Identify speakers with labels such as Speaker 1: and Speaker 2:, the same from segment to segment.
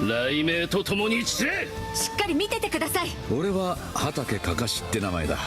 Speaker 1: 雷鳴とともに散れ。
Speaker 2: しっかり見ててください。
Speaker 3: 俺は畑かかしって名前だ。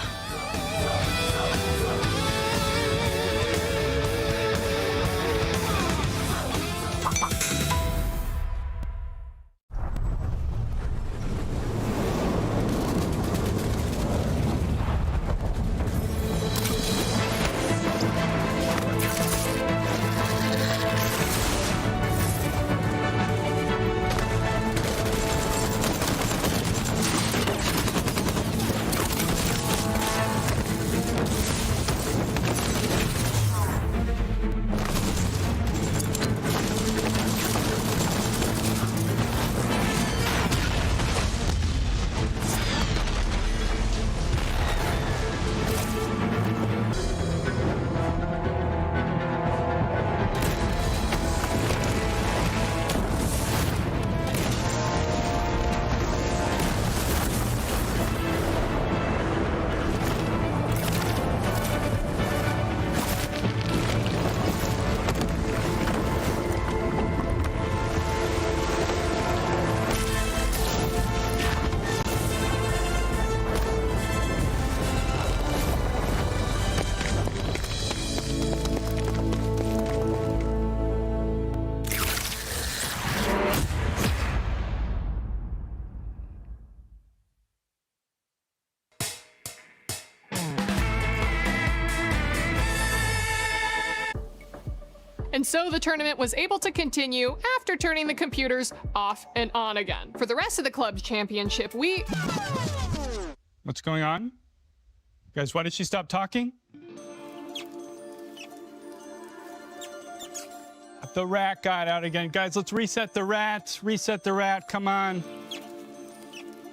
Speaker 4: And so the tournament was able to continue after turning the computers off and on again. For the rest of the club's championship,
Speaker 5: What's going on? Guys, why did she stop talking? The rat got out again. Guys, let's reset the rat. Reset the rat. Come on.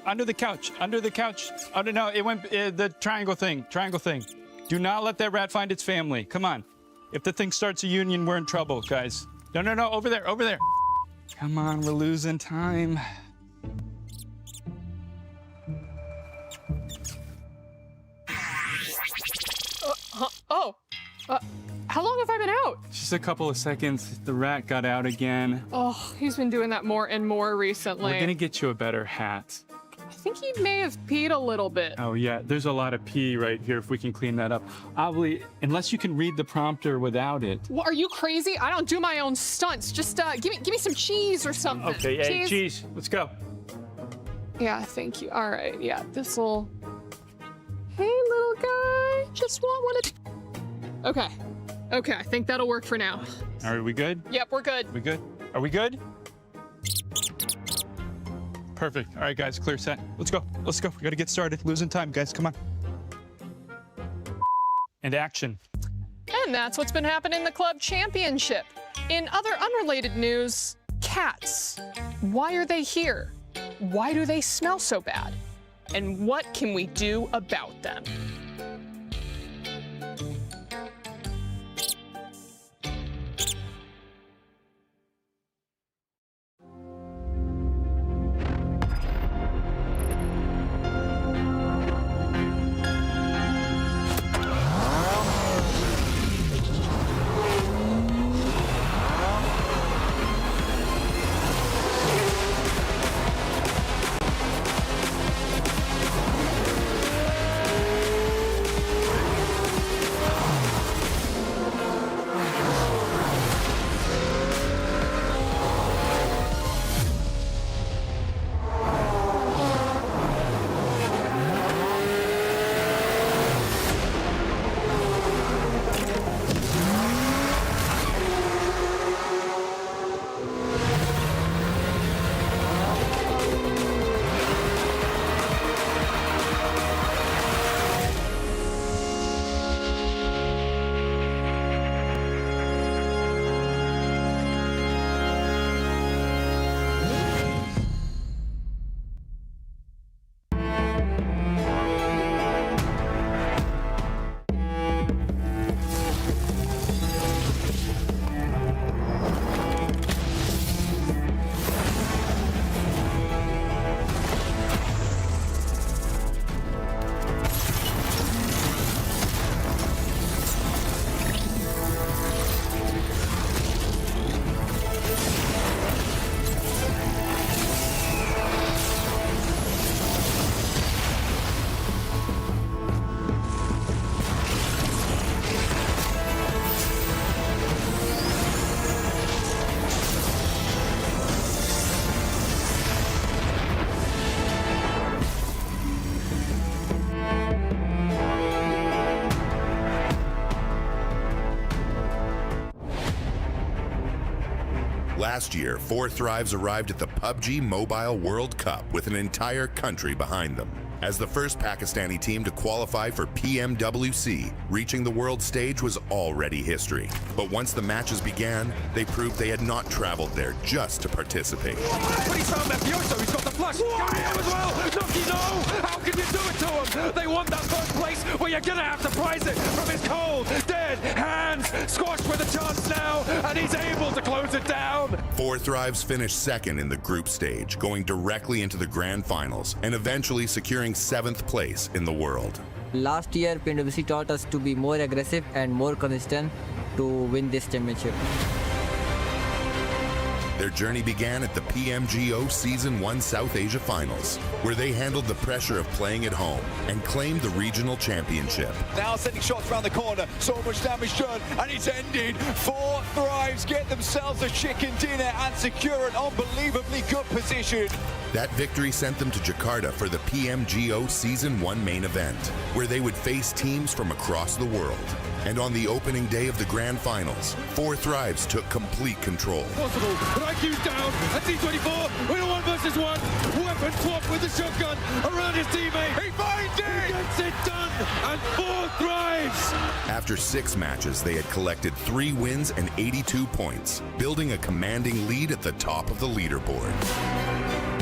Speaker 5: Under the couch. Under the couch. Oh, no, it went the triangle thing. Triangle thing. Do not let that rat find its family. Come on. If the thing starts a union, we're in trouble, guys. No, no, no. Over there. Over there. Come on. We're losing time.
Speaker 4: How long have I been out?
Speaker 5: Just a couple of seconds. The rat got out again.
Speaker 4: Oh, he's been doing that more and more recently.
Speaker 5: We're gonna get you a better hat.
Speaker 4: I think he may have peed a little bit.
Speaker 5: Oh yeah, there's a lot of pee right here if we can clean that up. Obviously, unless you can read the prompter without it.
Speaker 4: Well, are you crazy? I don't do my own stunts. Just give me some cheese or something.
Speaker 5: Okay, hey, cheese. Let's go.
Speaker 4: Yeah, thank you. All right, yeah, this'll... Hey, little guy, just want one of... Okay. Okay, I think that'll work for now.
Speaker 5: Are we good?
Speaker 4: Yep, we're good.
Speaker 5: We good? Are we good? Perfect. All right, guys, clear set. Let's go. Let's go. We gotta get started. Losing time, guys. Come on. And action.
Speaker 4: And that's what's been happening in the club championship. In other unrelated news, cats. Why are they here? Why do they smell so bad? And what can we do about them?
Speaker 6: Last year, Four Thrives arrived at the PUBG Mobile World Cup with an entire country behind them. As the first Pakistani team to qualify for Pmwc, reaching the world stage was already history. But once the matches began, they proved they had not traveled there just to participate.
Speaker 7: But he's found Medusa, he's got the flush. Carry him as well. Nucky, no! How can you do it to him? They want that first place, but you're gonna have to prize it from his cold, dead hands. Squashed with a chance now, and he's able to close it down.
Speaker 6: Four Thrives finished second in the group stage, going directly into the grand finals and eventually securing 7th place in the world.
Speaker 8: Last year, Pmwc taught us to be more aggressive and more consistent to win this championship.
Speaker 6: Their journey began at the PMGO Season 1 South Asia Finals, where they handled the pressure of playing at home and claimed the regional championship.
Speaker 9: Now sending shots around the corner, so much damage done, and it's ended. Four Thrives get themselves a chicken dinner and secure an unbelievably good position.
Speaker 6: That victory sent them to Jakarta for the PMGO Season 1 main event, where they would face teams from across the world. And on the opening day of the grand finals, Four Thrives took complete control.
Speaker 7: Possible, but IQ's down, and T24, we're 1 versus 1. Weapon swap with the shotgun around his teammate. He finds it! He gets it done, and Four Thrives!
Speaker 6: After 6 matches, they had collected 3 wins and 82 points, building a commanding lead at the top of the leaderboard.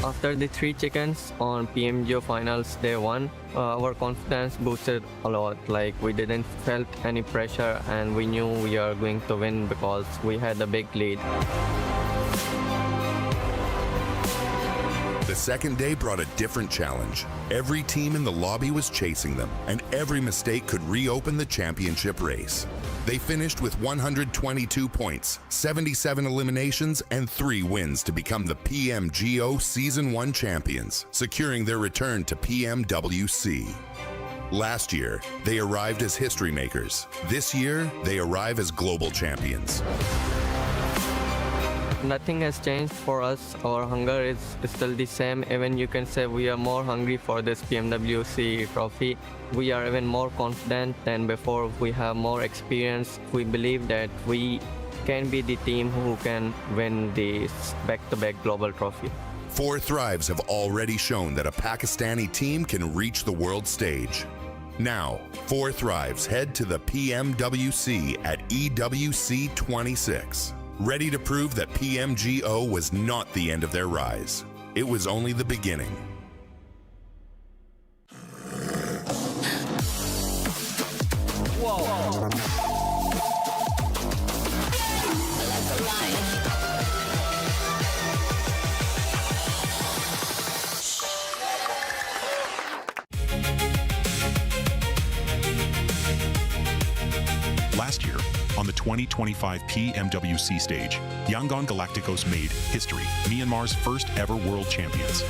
Speaker 8: After the 3 chickens on PMGO finals day 1, our confidence boosted a lot. Like, we didn't felt any pressure and we knew we are going to win because we had a big lead.
Speaker 6: The second day brought a different challenge. Every team in the lobby was chasing them, and every mistake could reopen the championship race. They finished with 122 points, 77 eliminations, and 3 wins to become the PMGO Season 1 champions, securing their return to PMWC. Last year, they arrived as history makers. This year, they arrive as global champions.
Speaker 8: Nothing has changed for us. Our hunger is still the same. Even you can say we are more hungry for this PMWC trophy. We are even more confident than before. We have more experience. We believe that we can be the team who can win this back-to-back global trophy.
Speaker 6: Four Thrives have already shown that a Pakistani team can reach the world stage. Now, Four Thrives head to the PMWC at EWC 26. Ready to prove that PMGO was not the end of their rise. It was only the beginning.
Speaker 10: Last year, on the 2025 PMWC stage, Yangon Galacticos made history, Myanmar's first ever world champions.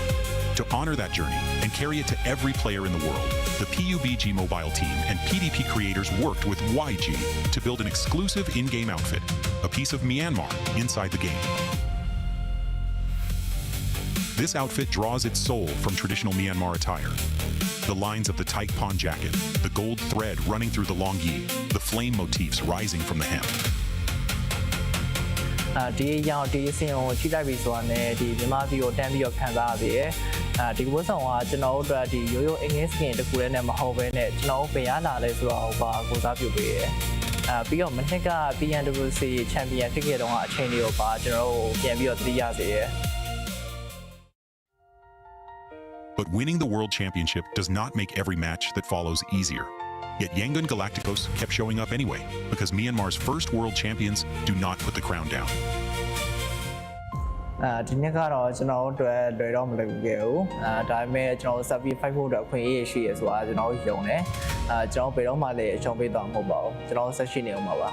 Speaker 10: To honor that journey and carry it to every player in the world, the PUBG Mobile team and PDP creators worked with YG to build an exclusive in-game outfit, a piece of Myanmar inside the game. This outfit draws its soul from traditional Myanmar attire. The lines of the tight pawn jacket, the gold thread running through the long yi, the flame motifs rising from the hem.
Speaker 11: ဒီရောင်ဒီအစင်ကိုချိလိုက်ပြီဆိုတာနဲ့ဒီမြန်မာပြည်ကိုတန်းပြီးတော့ခံစားရပြီ။ဒီဝတ်ဆောင်ကကျွန်တော်တို့အတွက်ဒီရိုးရိုးအင်္ဂလိပ်စကင်တခုတည်းနဲ့မဟုတ်ဘဲနဲ့ကျွန်တော်တို့ပင်ရလာလဲဆိုတော့ဘာကိုစားပြုပေးရဲ။ပြီးတော့မနှစ်က PMWC ချန်ပီယံဖြစ်ခဲ့တော့အချိန်လေးကိုပါကျွန်တော်တို့ပြန်ပြီးတော့သတိရစေရဲ။
Speaker 10: But winning the World Championship does not make every match that follows easier. Yet Yangon Galacticos kept showing up anyway, because Myanmar's first world champions do not put the crown down.
Speaker 11: ဒီနေ့ကတော့ကျွန်တော်တို့အတွက်လွယ်တော့မလွယ်ဘူးခဲ့ဘူးဒါပေမဲ့ကျွန်တော်ဆက်ပြီး fight ဖို့အတွက်အခွင့်အရေးရှိရဆိုတာကျွန်တော်ယုံတယ်ကျွန်တော်ဘယ်တော့မှလည်းအရှုံးပေးတော့မဟုတ်ပါဘူးကျွန်တော်ဆက်ရှိနေအောင်ပါ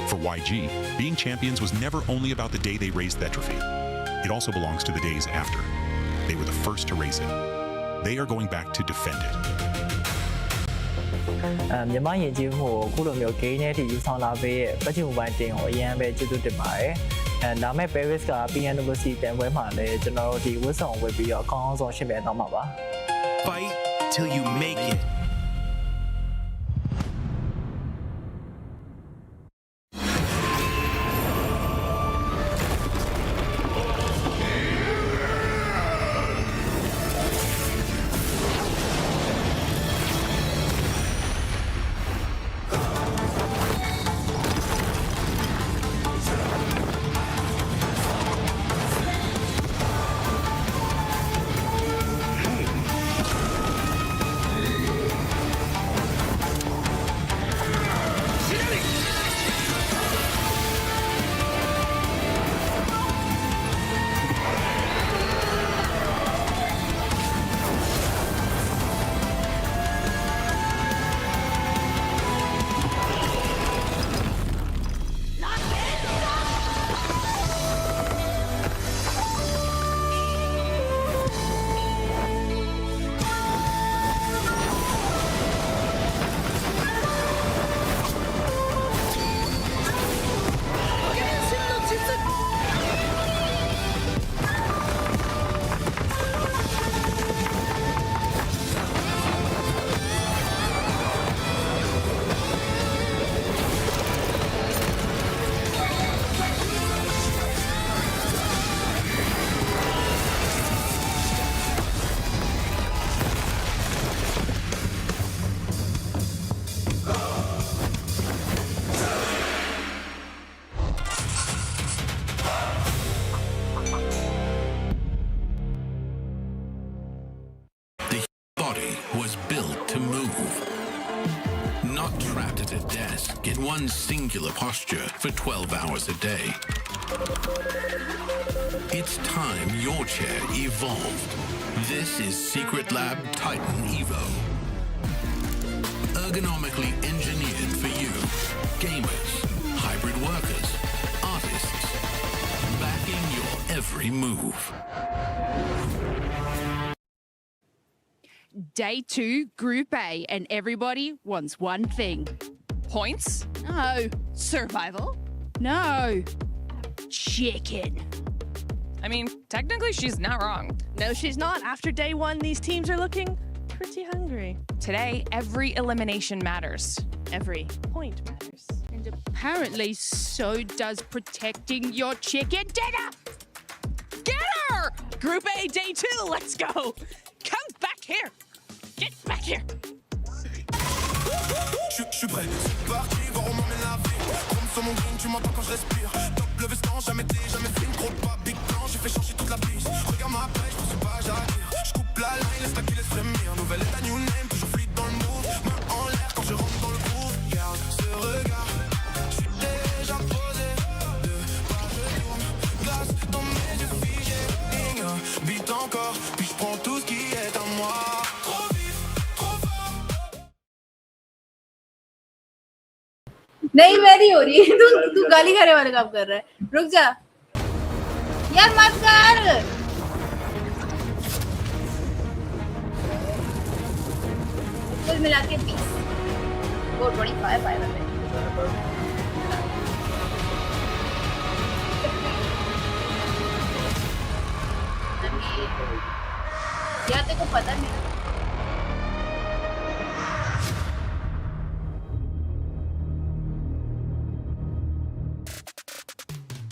Speaker 10: For YG, being champions was never only about the day they raised that trophy. It also belongs to the days after. They were the first to raise it. They are going back to defend it.
Speaker 11: မြန်မာယဉ်ကျေးမှုကိုအခုလိုမျိုး gain နဲ့တည်ယူဆောင်လာပေးရဲ့ PUBG Mobile တင်ကိုအရင်ပဲကျေးဇူးတင်ပါတယ်ဒါမဲ့ Paris က PMWC တင်ပွဲမှာလည်းကျွန်တော်တို့ဒီဝတ်ဆောင်ဝတ်ပြီးတော့အကောင်းဆုံးရှင်းပြတော့မှာပါ
Speaker 12: Fight till you make it.
Speaker 13: at a desk in one singular posture for 12 hours a day. It's time your chair evolved. This is Secret Lab Titan Evo. Ergonomically engineered for you, gamers, hybrid workers, artists, backing your every move.
Speaker 2: Day 2, Group A, and everybody wants one thing.
Speaker 4: Points?
Speaker 2: No. Survival? No. Chicken.
Speaker 4: I mean, technically she's not wrong.
Speaker 14: No, she's not. After day 1, these teams are looking pretty hungry.
Speaker 4: Today, every elimination matters.
Speaker 14: Every point matters.
Speaker 2: And apparently so does protecting your chicken dinner.
Speaker 14: Get her! Group A, day 2, let's go. Come back here. Get back here.
Speaker 15: Je suis prêt, c'est parti, voir on m'emmène la vie. Comme sur mon green, tu m'entends quand je respire. Top le veston, jamais thé, jamais film. Gros pas, big plan, j'ai fait changer toute la piste. Regarde ma pêche, je pense pas, j'arrive. Je coupe la line, laisse ta qui laisse frémir. Nouvelle état, new name, toujours fluide dans le move. Main en l'air quand je rentre dans le groove. Garde ce regard, je suis déjà posé. De part je tourne, glace dans mes yeux figés. Vite encore, puis je prends tout ce qui est à moi.
Speaker 16: नहीं मैं नहीं हो रही तू गाली खाने वाले काम कर रहा है रुक जा यार मत कर कुल मिला के 20 वो 25 500 यार तेरे को पता नहीं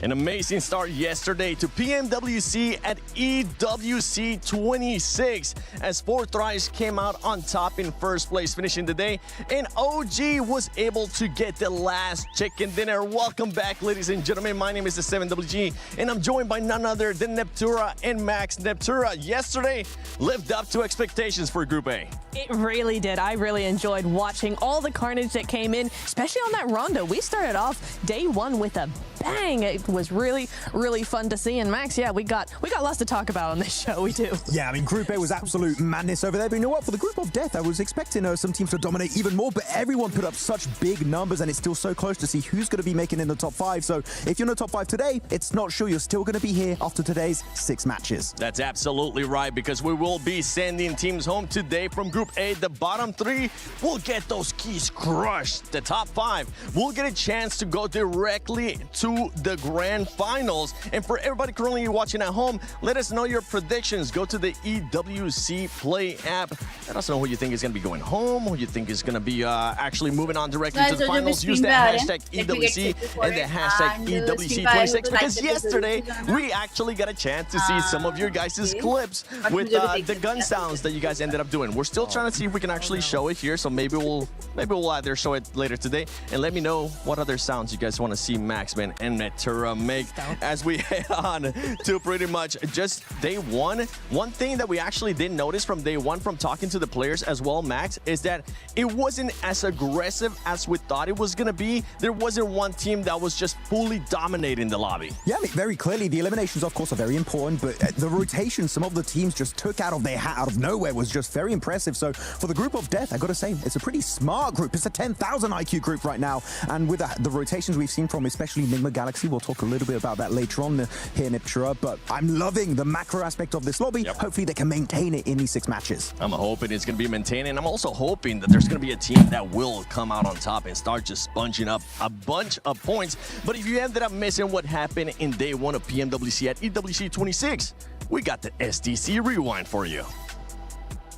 Speaker 17: An amazing start yesterday to PMWC at EWC 26 as 4 Thrives came out on top in first place, finishing the day, and OG was able to get the last chicken dinner. Welcome back, ladies and gentlemen. My name is the 7WG, and I'm joined by none other than Neptura and Max. Neptura, yesterday lived up to expectations for Group A.
Speaker 14: It really did. I really enjoyed watching all the carnage that came in, especially on that rondo. We started off day 1 with a bang. It was really, really fun to see. And Max, yeah, we got lots to talk about on this show. We do.
Speaker 18: Yeah, I mean, Group A was absolute madness over there. But you know what? For the Group of Death, I was expecting some teams to dominate even more. But everyone put up such big numbers, and it's still so close to see who's going to be making in the top 5. So if you're in the top 5 today, it's not sure you're still going to be here after today's 6 matches.
Speaker 17: That's absolutely right, because we will be sending teams home today from Group A. The bottom 3 will get those keys crushed. The top 5 will get a chance to go directly to the grand finals. And for everybody currently watching at home, let us know your predictions. Go to the EWC Play app. Let us know who you think is going to be going home, who you think is going to be actually moving on directly to the finals. Use the hashtag EWC and the hashtag EWC26, because yesterday we actually got a chance to see some of your guys' clips with the gun sounds that you guys ended up doing. We're still trying to see if we can actually show it here, so maybe we'll either show it later today, and let me know what other sounds you guys want to see Maxman and Neptura make as we head on to pretty much just day 1. One thing that we actually didn't notice from day 1 from talking to the players as well, Max, is that it wasn't as aggressive as we thought it was going to be. There wasn't one team that was just fully dominating the lobby.
Speaker 18: Yeah, I mean, very clearly, the eliminations, of course, are very important, but the rotation some of the teams just took out of their hat out of nowhere was just very impressive. So for the Group of Death, I got to say, it's a pretty smart group. It's a 10,000 IQ group right now. And with the rotations we've seen from especially Enigma Galaxy, we'll talk a little bit about that later on here in Neptura, but I'm loving the macro aspect of this lobby. Yep. Hopefully they can maintain it in these 6 matches.
Speaker 17: I'm hoping it's going to be maintained, and I'm also hoping that there's going to be a team that will come out on top and start just sponging up a bunch of points. But if you ended up missing what happened in day 1 of PMWC at EWC 26, we got the SDC Rewind for you.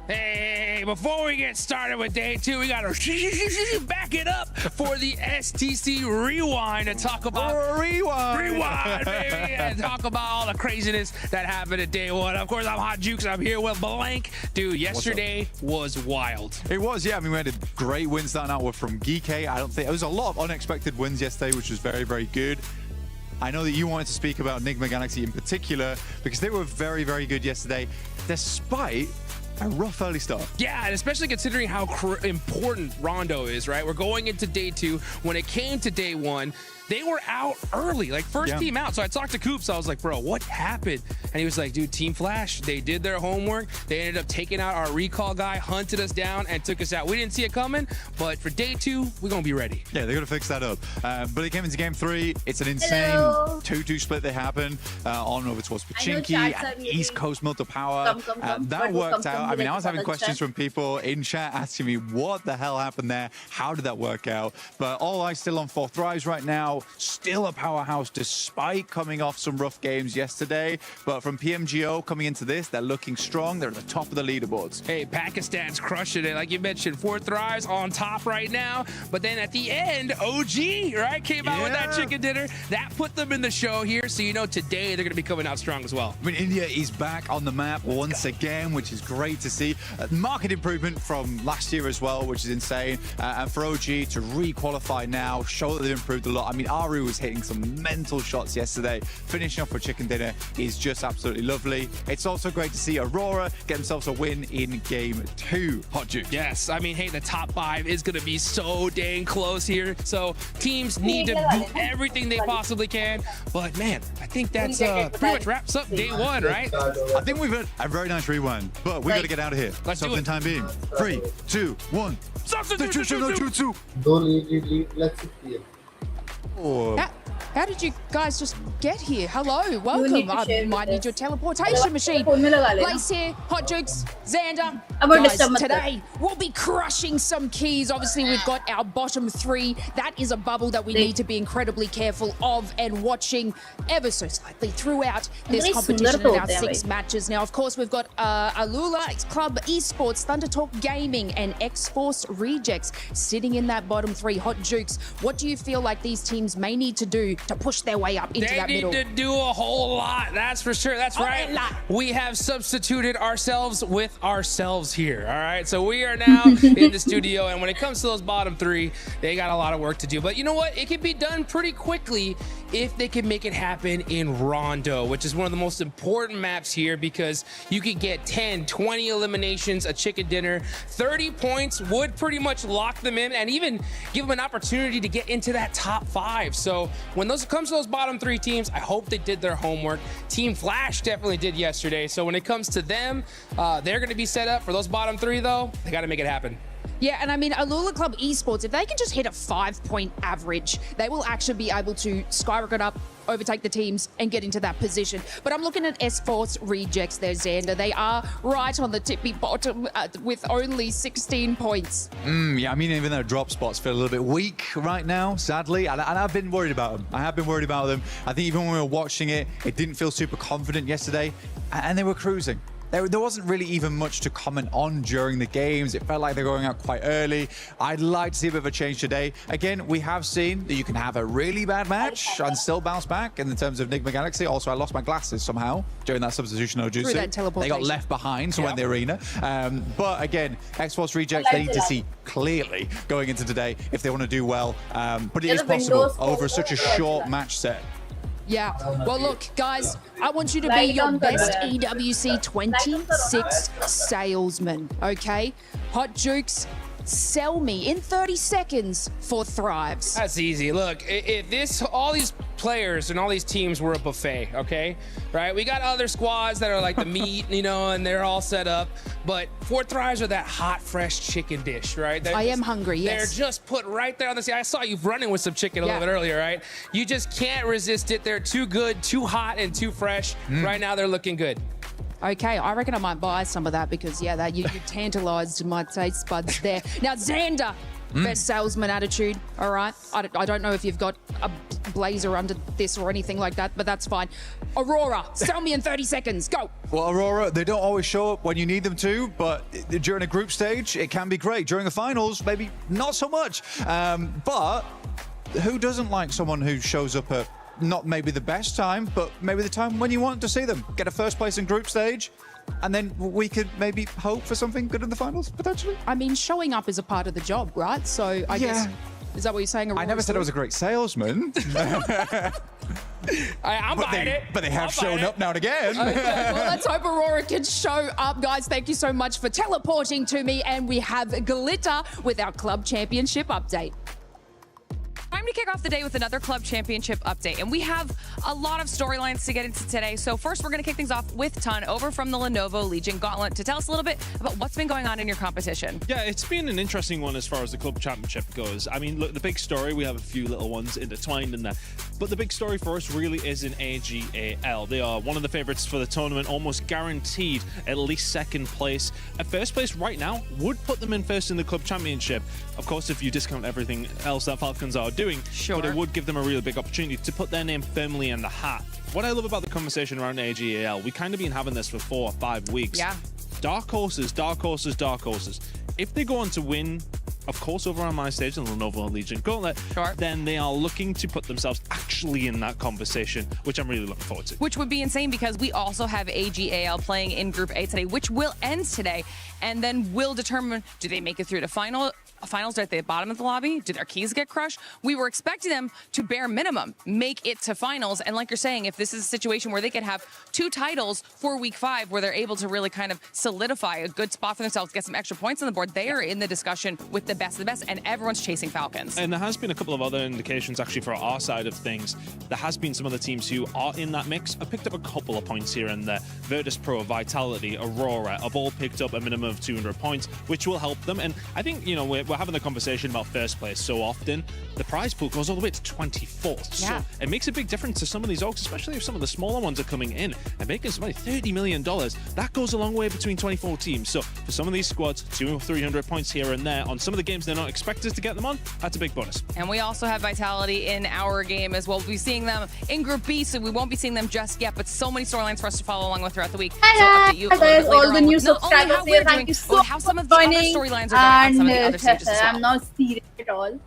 Speaker 1: Hey, before we get started with day 2, we gotta back it up for the STC Rewind to talk about Rewind, baby, and talk about all the craziness that happened at day 1. Of course, I'm Hot Jukes. I'm here with Blank. Dude, yesterday was wild.
Speaker 19: It was, yeah. I mean, we had a great win starting out from Geeky. I don't think there was a lot of unexpected wins yesterday, which was very, very good. I know that you wanted to speak about Enigma Galaxy in particular because they were very, very good yesterday, despite a rough early start.
Speaker 1: Yeah, and especially considering how important Rondo is, right? We're going into day 2. When it came to day 1, they were out early, like first team out. So I talked to Coops. I was like, bro, what happened? And he was like, dude, Team Flash, they did their homework. They ended up taking out our recall guy, hunted us down, and took us out. We didn't see it coming, but for day 2, we're going to be ready.
Speaker 19: Yeah, they're going to fix that up. but it came into game 3. It's an insane 2-2 split that happened on over towards Pachinki and East Coast Milton Power. That worked out. I mean, I was having questions from people in chat asking me what the hell happened there? How did that work out? But All Eyes still on 4 thrives right now. Still a powerhouse despite coming off some rough games yesterday. But from PMGO coming into this, they're looking strong. They're at the top of the leaderboards.
Speaker 1: Hey, Pakistan's crushing it. Like you mentioned, 4 thrives on top right now. But then at the end, OG, right, came out with that chicken dinner. That put them in the show here. So you know today they're going to be coming out strong as well.
Speaker 19: I mean, India is back on the map once again, which is great to see. Market improvement from last year as well, which is insane. And for OG to re-qualify now, show that they've improved a lot. I mean, Aru was hitting some mental shots yesterday. Finishing off with chicken dinner is just absolutely lovely. It's also great to see Aurora get themselves a win in game 2. Hot Juice.
Speaker 1: Yes, I mean, hey, the top 5 is going to be so dang close here. So teams need to do everything they possibly can. But man, I think that's pretty much wraps up day 1, right?
Speaker 19: I think we've had a very nice rewind, but we got to get out of here.
Speaker 1: Let's do it.
Speaker 19: For the time being. 3, 2, 1.
Speaker 2: How did you guys just get here? Hello, welcome. I might need your teleportation machine. Lace here, Hot Jukes, Xander. Guys, today we'll be crushing some keys. Obviously, we've got our bottom 3. That is a bubble that we need to be incredibly careful of and watching ever so slightly throughout this competition in our 6 matches. Now, of course, we've got Alula Club Esports, Thunder Talk Gaming, and X-Force Rejects sitting in that bottom 3. Hot Jukes, what do you feel like these teams may need to do to push their way up into that middle?
Speaker 1: They need to do a whole lot. That's for sure. That's right. We have substituted ourselves with ourselves here. All right. So we are now in the studio. And when it comes to those bottom 3, they got a lot of work to do. But you know what? It can be done pretty quickly if they can make it happen in Rondo, which is one of the most important maps here because you could get 10, 20 eliminations, a chicken dinner. 30 points would pretty much lock them in and even give them an opportunity to get into that top 5. So when those comes to those bottom 3 teams, I hope they did their homework. Team Flash definitely did yesterday. So when it comes to them, they're going to be set up for those bottom 3, though. They got to make it happen.
Speaker 2: Yeah, and I mean, Alula Club Esports, if they can just hit a 5-point average, they will actually be able to skyrocket up, overtake the teams, and get into that position. But I'm looking at S-Force Rejects there, Xander. They are right on the tippy bottom with only 16 points.
Speaker 19: Yeah, I mean, even their drop spots feel a little bit weak right now, sadly. And I've been worried about them. I have been worried about them. I think even when we were watching it, it didn't feel super confident yesterday. And they were cruising. There wasn't really even much to comment on during the games. It felt like they're going out quite early. I'd like to see a bit of a change today. Again, we have seen that you can have a really bad match and still bounce back in the terms of Enigma Galaxy. Also, I lost my glasses somehow during that substitution of Jutsu. They got left behind, so in the arena. But again, X-Force Rejects, they need to see clearly going into today if they want to do well. But it is possible over such a short match set.
Speaker 2: Yeah. Well, look, guys, I want you to be your best EWC 26 salesman, okay? Hot Jukes, sell me in 30 seconds for Thrives.
Speaker 1: That's easy. Look, if all these players and all these teams were a buffet, okay? Right? We got other squads that are like the meat, you know, and they're all set up. But 4 Thrives are that hot, fresh chicken dish, right?
Speaker 2: I am hungry, yes.
Speaker 1: They're just put right there on the side. I saw you running with some chicken a little bit earlier, right? You just can't resist it. They're too good, too hot, and too fresh. Right now, they're looking good.
Speaker 2: Okay, I reckon I might buy some of that because, yeah, that you tantalized my taste buds there. Now, Xander, best salesman attitude, all right? I don't know if you've got a blazer under this or anything like that, but that's fine. Aurora, sell me in 30 seconds. Go.
Speaker 19: Well, Aurora, they don't always show up when you need them to, but during a group stage, it can be great. During the finals, maybe not so much. But who doesn't like someone who shows up at not maybe the best time, but maybe the time when you want to see them? Get a first place in group stage, and then we could maybe hope for something good in the finals, potentially.
Speaker 2: I mean, showing up is a part of the job, right? So I guess, is that what you're saying?
Speaker 19: I never said I was a great salesman.
Speaker 1: I'm buying it.
Speaker 19: But they have shown up now and again.
Speaker 2: Okay, well, let's hope Aurora can show up, guys. Thank you so much for teleporting to me. And we have Glitter with our Club Championship update.
Speaker 20: Time to kick off the day with another Club Championship update. And we have a lot of storylines to get into today. So first, we're going to kick things off with Ton over from the Lenovo Legion Gauntlet to tell us a little bit about what's been going on in your competition.
Speaker 21: Yeah, it's been an interesting one as far as the Club Championship goes. I mean, look, the big story, we have a few little ones intertwined in there. But the big story for us really is in AGAL. They are one of the favorites for the tournament, almost guaranteed at least second place. At first place right now would put them in first in the Club Championship. Of course, if you discount everything else that Falcons are doing,
Speaker 20: sure,
Speaker 21: but it would give them a really big opportunity to put their name firmly in the hat. What I love about the conversation around AGAL, we kind of been having this for 4 or 5 weeks.
Speaker 20: Yeah.
Speaker 21: Dark horses, dark horses, dark horses. If they go on to win, of course, over on my stage, the Lenovo Legion Gauntlet, then they are looking to put themselves actually in that conversation, which I'm really looking forward to.
Speaker 20: Which would be insane because we also have AGAL playing in Group A today, which will end today, and then will determine, do they make it through to finals at the bottom of the lobby? Do their keys get crushed? We were expecting them to bare minimum make it to finals. And like you're saying, if this is a situation where they could have 2 titles for week 5, where they're able to really kind of solidify a good spot for themselves, get some extra points on the board, they are in the discussion with the best of the best, and everyone's chasing Falcons.
Speaker 21: And there has been a couple of other indications actually for our side of things. There has been some other teams who are in that mix. I picked up a couple of points here and there. Virtus Pro, Vitality, Aurora have all picked up a minimum of 200 points, which will help them. And I think, you know, we're having the conversation about first place so often. The prize pool goes all the way to 24th.
Speaker 20: Yeah.
Speaker 21: So it makes a big difference to some of these orgs, especially if some of the smaller ones are coming in and making some money. $30 million. That goes a long way between 24 teams. So for some of these squads, 200 or 300 points here and there on some of the games they're not expected to get them on, that's a big bonus.
Speaker 20: And we also have Vitality in our game as well. We'll be seeing them in Group B, so we won't be seeing them just yet, but so many storylines for us to follow along with throughout the week.
Speaker 16: Hi,
Speaker 20: so update you
Speaker 16: guys, all the new
Speaker 20: not only how
Speaker 16: subscribers
Speaker 20: we're
Speaker 16: here.
Speaker 20: doing,
Speaker 16: Thank you so
Speaker 20: but how some of the other
Speaker 16: joining.
Speaker 20: storylines are going on some of the other stages as well.
Speaker 16: I'm not serious at all.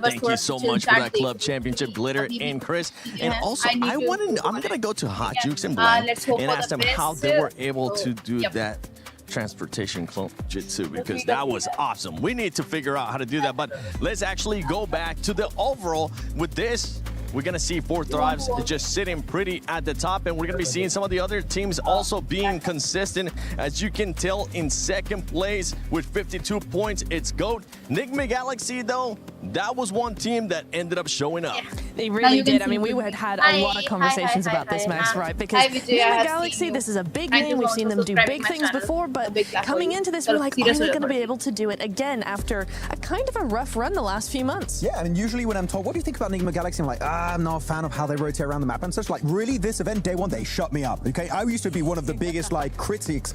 Speaker 17: Thank you so much for that Club Championship, Glitter and Chris. And also, I'm gonna go to Hot Jukes and Blaine and ask them how they were able to do that transportation clone jitsu, because that was awesome. We need to figure out how to do that, but let's actually go back to the overall with this. We're going to see 4 Thrives just sitting pretty at the top, and we're going to be seeing some of the other teams also being consistent. As you can tell, in second place with 52 points, it's GOAT. Enigma Galaxy, though, that was one team that ended up showing up.
Speaker 14: They really did. I mean, we had a lot of conversations about this, Max, right? Because Enigma Galaxy, this is a big name. We've seen them do big things before, but coming into this, we're like, are they going to be able to do it again after a kind of a rough run the last few months?
Speaker 18: Yeah, I mean, usually when I'm told, what do you think about Enigma Galaxy? I'm like, I'm not a fan of how they rotate around the map and such. Like, really, this event, day one, they shut me up, okay? I used to be one of the biggest, like, critiques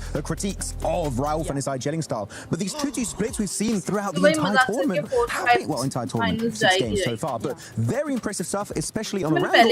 Speaker 18: of Ralph and his gelling style. But these 2-2 splits we've seen throughout the entire tournament, entire tournament, 6 games so far, but very impressive stuff, especially on the round.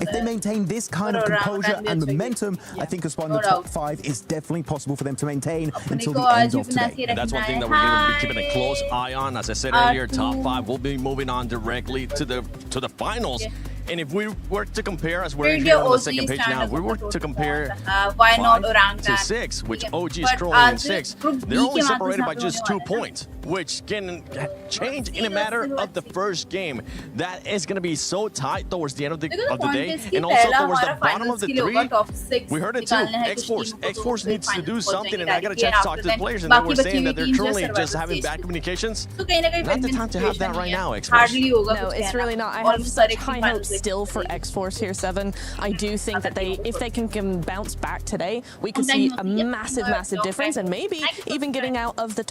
Speaker 18: If they maintain this kind of composure and momentum, I think a spot in the top 5 is definitely possible for them to maintain until the end of today.
Speaker 17: And that's one thing that we're going to be keeping a close eye on. As I said earlier, top 5 will be moving on directly to the finals. And if we were to compare, as we're here on the second page now, if we were to compare 5 to 6, which OG is currently in 6, they're only separated by just 2 points, which can change in a matter of the first game. That is going to be so tight towards the end of the day, and also towards the bottom of the 3. We heard it too. X-Force needs to do something, and I got a chance to talk to the players, and they were saying that they're currently just having bad communications. Not the time to have that right now, X-Force.
Speaker 14: No, it's really not. I have such high hopes still for X-Force here, 7. I do think that if they can bounce back today, we could see a massive difference, and maybe even getting out of the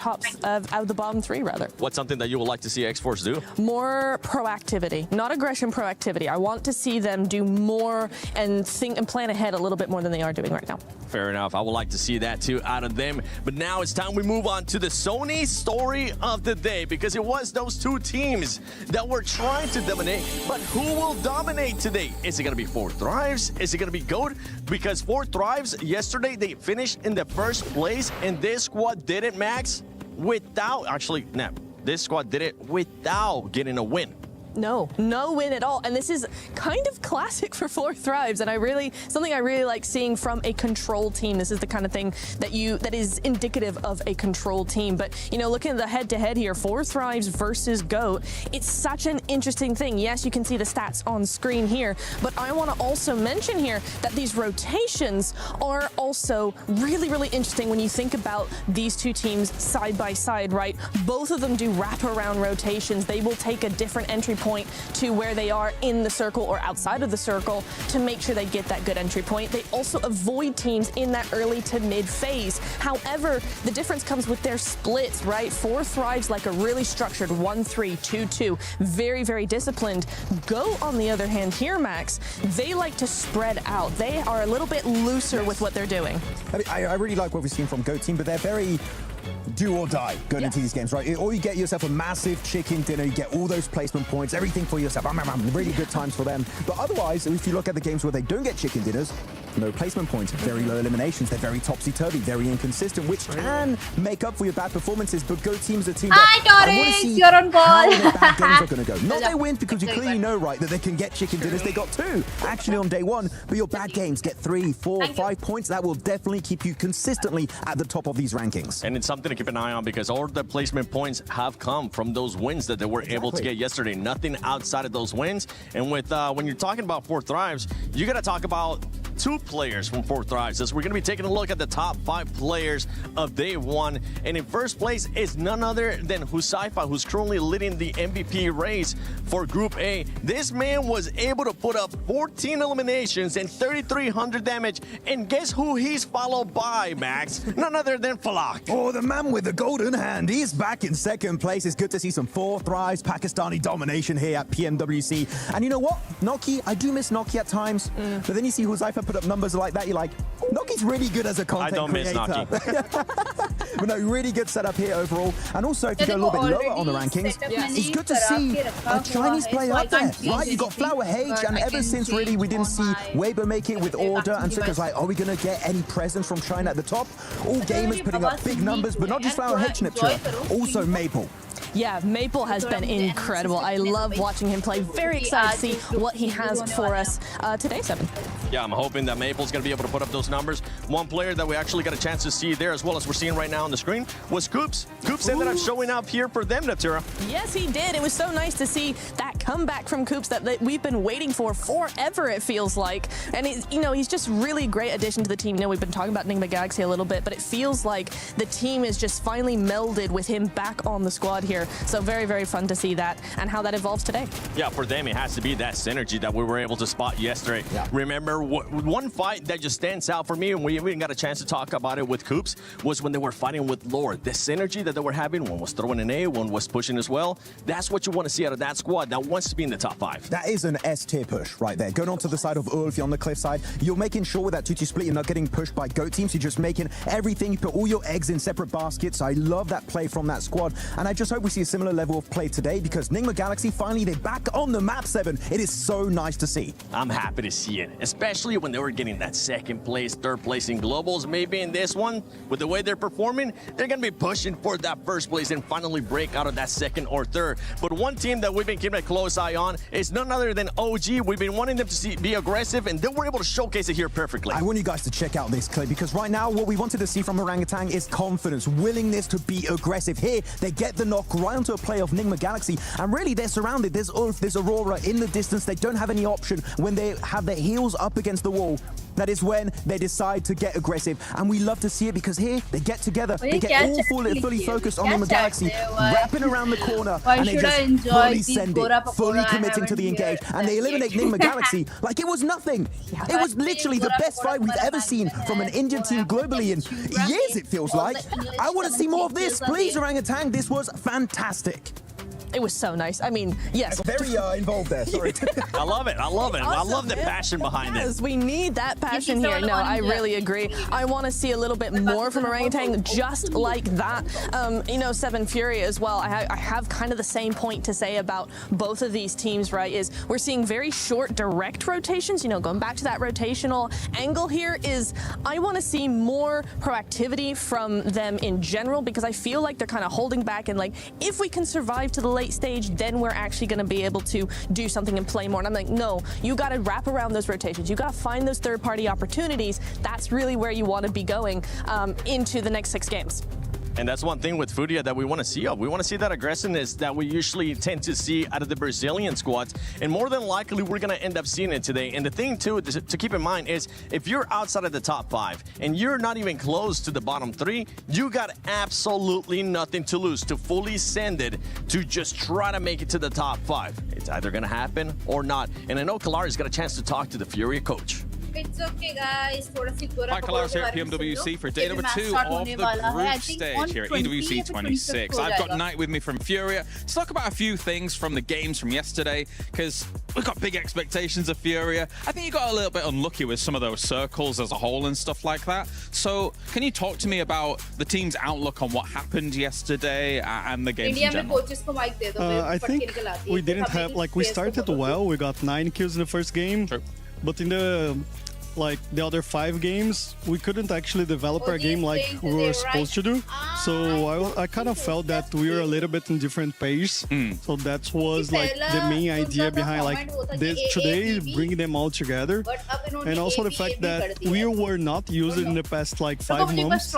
Speaker 14: out the bottom 3 rather.
Speaker 17: What's something that you would like to see X-Force do?
Speaker 14: More proactivity, not aggression, proactivity. I want to see them do more and think and plan ahead a little bit more than they are doing right now.
Speaker 17: Fair enough. I would like to see that too out of them. But now it's time we move on to the Sony story of the day, because it was those 2 teams that were trying to dominate. But who will dominate today? Is it going to be 4 Thrives? Is it going to be GOAT? Because 4 Thrives, yesterday they finished in the first place, and this squad did it, Max, without, actually, no, this squad did it without getting a win.
Speaker 14: No win at all. And this is kind of classic for Four Thrives, and something I really like seeing from a control team. This is the kind of thing that is indicative of a control team. But looking at the head-to-head here, Four Thrives versus GOAT, it's such an interesting thing. Yes, you can see the stats on screen here, but I want to also mention here that these rotations are also really, really interesting when you think about these two teams side by side, right? Both of them do wraparound rotations. They will take a different entry point to where they are in the circle or outside of the circle to make sure they get that good entry point. They also avoid teams in that early to mid phase. However, the difference comes with their splits, right? Four Thrives like a really structured 1-3, 2-2, very, very disciplined. GOAT, on the other hand here, Max, they like to spread out. They are a little bit looser with what they're doing.
Speaker 18: I really like what we've seen from GOAT team, but they're very do or die going into these games, right? Or you get yourself a massive chicken dinner, you get all those placement points, everything for yourself. Really good times for them. But otherwise, if you look at the games where they don't get chicken dinners, no placement points, very low eliminations, they're very topsy-turvy, very inconsistent, which can make up for your bad performances. But GOAT team's a team that I want to see
Speaker 16: you're on ball.
Speaker 18: how their bad games are going to go. Not they win, because you clearly know, right, that they can get chicken dinners. They got 2 actually on day 1, but your bad games get 3, 4, 5 points. That will definitely keep you consistently at the top of these rankings.
Speaker 17: And it's something to keep an eye on, because all the placement points have come from those wins that they were able to get yesterday. Nothing outside of those wins. And with when you're talking about Four Thrives, you got to talk about 2 players from Four Thrives, as we're going to be taking a look at the top 5 players of day 1. And in first place is none other than Husaifa, who's currently leading the MVP race for Group A. This man was able to put up 14 eliminations and 3,300 damage. And guess who he's followed by, Max? None other than Falak.
Speaker 18: Oh, the man with the golden hand. He's back in second place. It's good to see some Four Thrives Pakistani domination here at Pmwc. And you know what? Noki, I do miss Noki at times. But then you see Husaifa put up numbers like that, you're like, Noki's really good as a content creator.
Speaker 17: I don't miss Noki.
Speaker 18: But no, really good setup here overall. And also, if you go a little bit lower on the rankings, it's good to see a Chinese player up there, right? You got Flower H, and ever since really we didn't see Weibo make it with order, and so it was like, are we going to get any presence from China at the top? All gamers putting up big numbers, but not just Flower H, Niptura, also Maple.
Speaker 14: Yeah, Maple has been incredible. I love watching him play. Very excited to see what he has for us today, 7.
Speaker 17: Yeah, I'm hoping that Maple's going to be able to put up those numbers. One player that we actually got a chance to see there, as well as we're seeing right now on the screen, was Coops. Coops ended up showing up here for them, Natura.
Speaker 14: Yes, he did. It was so nice to see that comeback from Coops that we've been waiting for forever, it feels like. And he's just really great addition to the team. We've been talking about Nigma Galaxy a little bit, but it feels like the team is just finally melded with him back on the squad here. So very, very fun to see that and how that evolves today.
Speaker 17: Yeah, for them, it has to be that synergy that we were able to spot yesterday. Yeah. Remember, one fight that just stands out for me, and we even got a chance to talk about it with Coops, was when they were fighting with Lord. The synergy that they were having, one was throwing an A, one was pushing as well. That's what you want to see out of that squad that wants to be in the top 5.
Speaker 18: That is an S-tier push right there. Going on to the side of Ulf, you're on the cliff side. You're making sure with that 2-2 split, you're not getting pushed by GOAT teams. You're just making everything. You put all your eggs in separate baskets. I love that play from that squad. And I just hope we see a similar level of play today, because Nigma Galaxy, finally, they're back on the map, 7. It is so nice to see.
Speaker 17: I'm happy to see it, especially when they were getting that second place, third place in globals. Maybe in this one, with the way they're performing, they're going to be pushing for that first place and finally break out of that second or third. But one team that we've been keeping a close eye on is none other than OG. We've been wanting them to be aggressive, and they were able to showcase it here perfectly.
Speaker 18: I want you guys to check out this clip, because right now, what we wanted to see from Orangutan is confidence, willingness to be aggressive. Here, they get the knock right onto a play of Nigma Galaxy, and really they're surrounded. There's Ulf, there's Aurora in the distance. They don't have any option when they have their heels up against the wall. That is when they decide to get aggressive, and we love to see it, because here they get together, they get all fully focused on Nigma Galaxy, wrapping around the corner, and they just fully send it, fully committing to the engage, and they eliminate Nigma Galaxy like it was nothing. It was literally the best fight we've ever seen from an Indian team globally in years, it feels like. I want to see more of this. Please, Orangutan, this was fantastic.
Speaker 14: It was so nice. I mean, yes.
Speaker 18: Very involved there, sorry.
Speaker 17: I love it. I love it. Awesome. I love the passion behind
Speaker 14: it.
Speaker 17: We
Speaker 14: need that passion here. No, I really agree. I want to see a little bit more from Orangutan, just like that. 7 Fury as well. I have kind of the same point to say about both of these teams, right, is we're seeing very short, direct rotations. Going back to that rotational angle here is I want to see more proactivity from them in general, because I feel like they're kind of holding back, and like, if we can survive to the late late stage, then we're actually going to be able to do something and play more. And I'm like, no, you got to wrap around those rotations. You got to find those third-party opportunities. That's really where you want to be going into the next 6 games.
Speaker 17: And that's one thing with Furia that we want to see of. We want to see that aggressiveness that we usually tend to see out of the Brazilian squads. And more than likely, we're going to end up seeing it today. And the thing, too, to keep in mind is if you're outside of the top 5 and you're not even close to the bottom 3, you got absolutely nothing to lose to fully send it to just try to make it to the top 5. It's either going to happen or not. And I know Kalari's got a chance to talk to the Furia coach.
Speaker 16: It's okay, guys.
Speaker 3: Hi, Kalaris here at Pmwc for day number 2 of the group stage here at EWC 26. I've got Knight with me from Furia to talk about a few things from the games from yesterday, because we've got big expectations of Furia. I think you got a little bit unlucky with some of those circles as a whole and stuff like that. So can you talk to me about the team's outlook on what happened yesterday and the games in general?
Speaker 22: I think we didn't have, we started well. We got 9 kills in the first game.
Speaker 3: True.
Speaker 22: But in the other 5 games, we couldn't actually develop our game like we were supposed to do. So I kind of felt that we were a little bit in different pace. So that was like the main idea behind this today, bringing them all together. And also the fact that we were not used in the past 5 months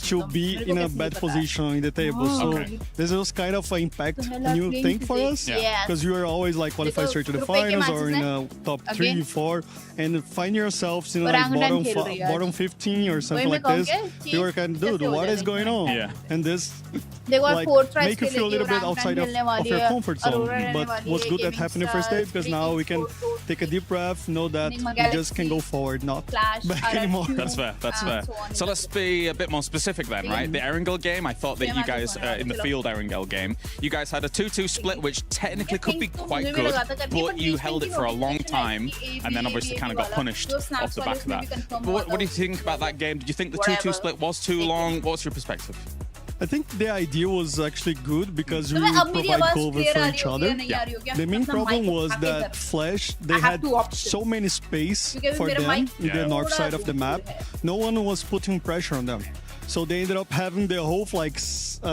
Speaker 22: to be in a bad position in the table. So this was kind of an impact, a new thing for us, because you were always qualified straight to the finals or in a top 3, 4, and find yourself in bottom 15 or something like this. You were kind of, dude, what is going on? And this make you feel a little bit outside of your comfort zone. But what's good that happened the first day, because now we can take a deep breath, know that we just can go forward, not back anymore.
Speaker 3: That's fair, that's fair. So let's be a bit more specific then, right? The Erangel game, I thought that you guys, in the field Erangel game, you guys had a 2-2 split, which technically could be quite good, but you held it for a long time, and then obviously kind of got punished off the back of that. But what do you think about that game? Did you think the 2-2 split was too long? What's your perspective?
Speaker 22: I think the idea was actually good because we provide cover for each other. The main problem was that Flash, they had so many space for them in the north side of the map. No one was putting pressure on them. So they ended up having the whole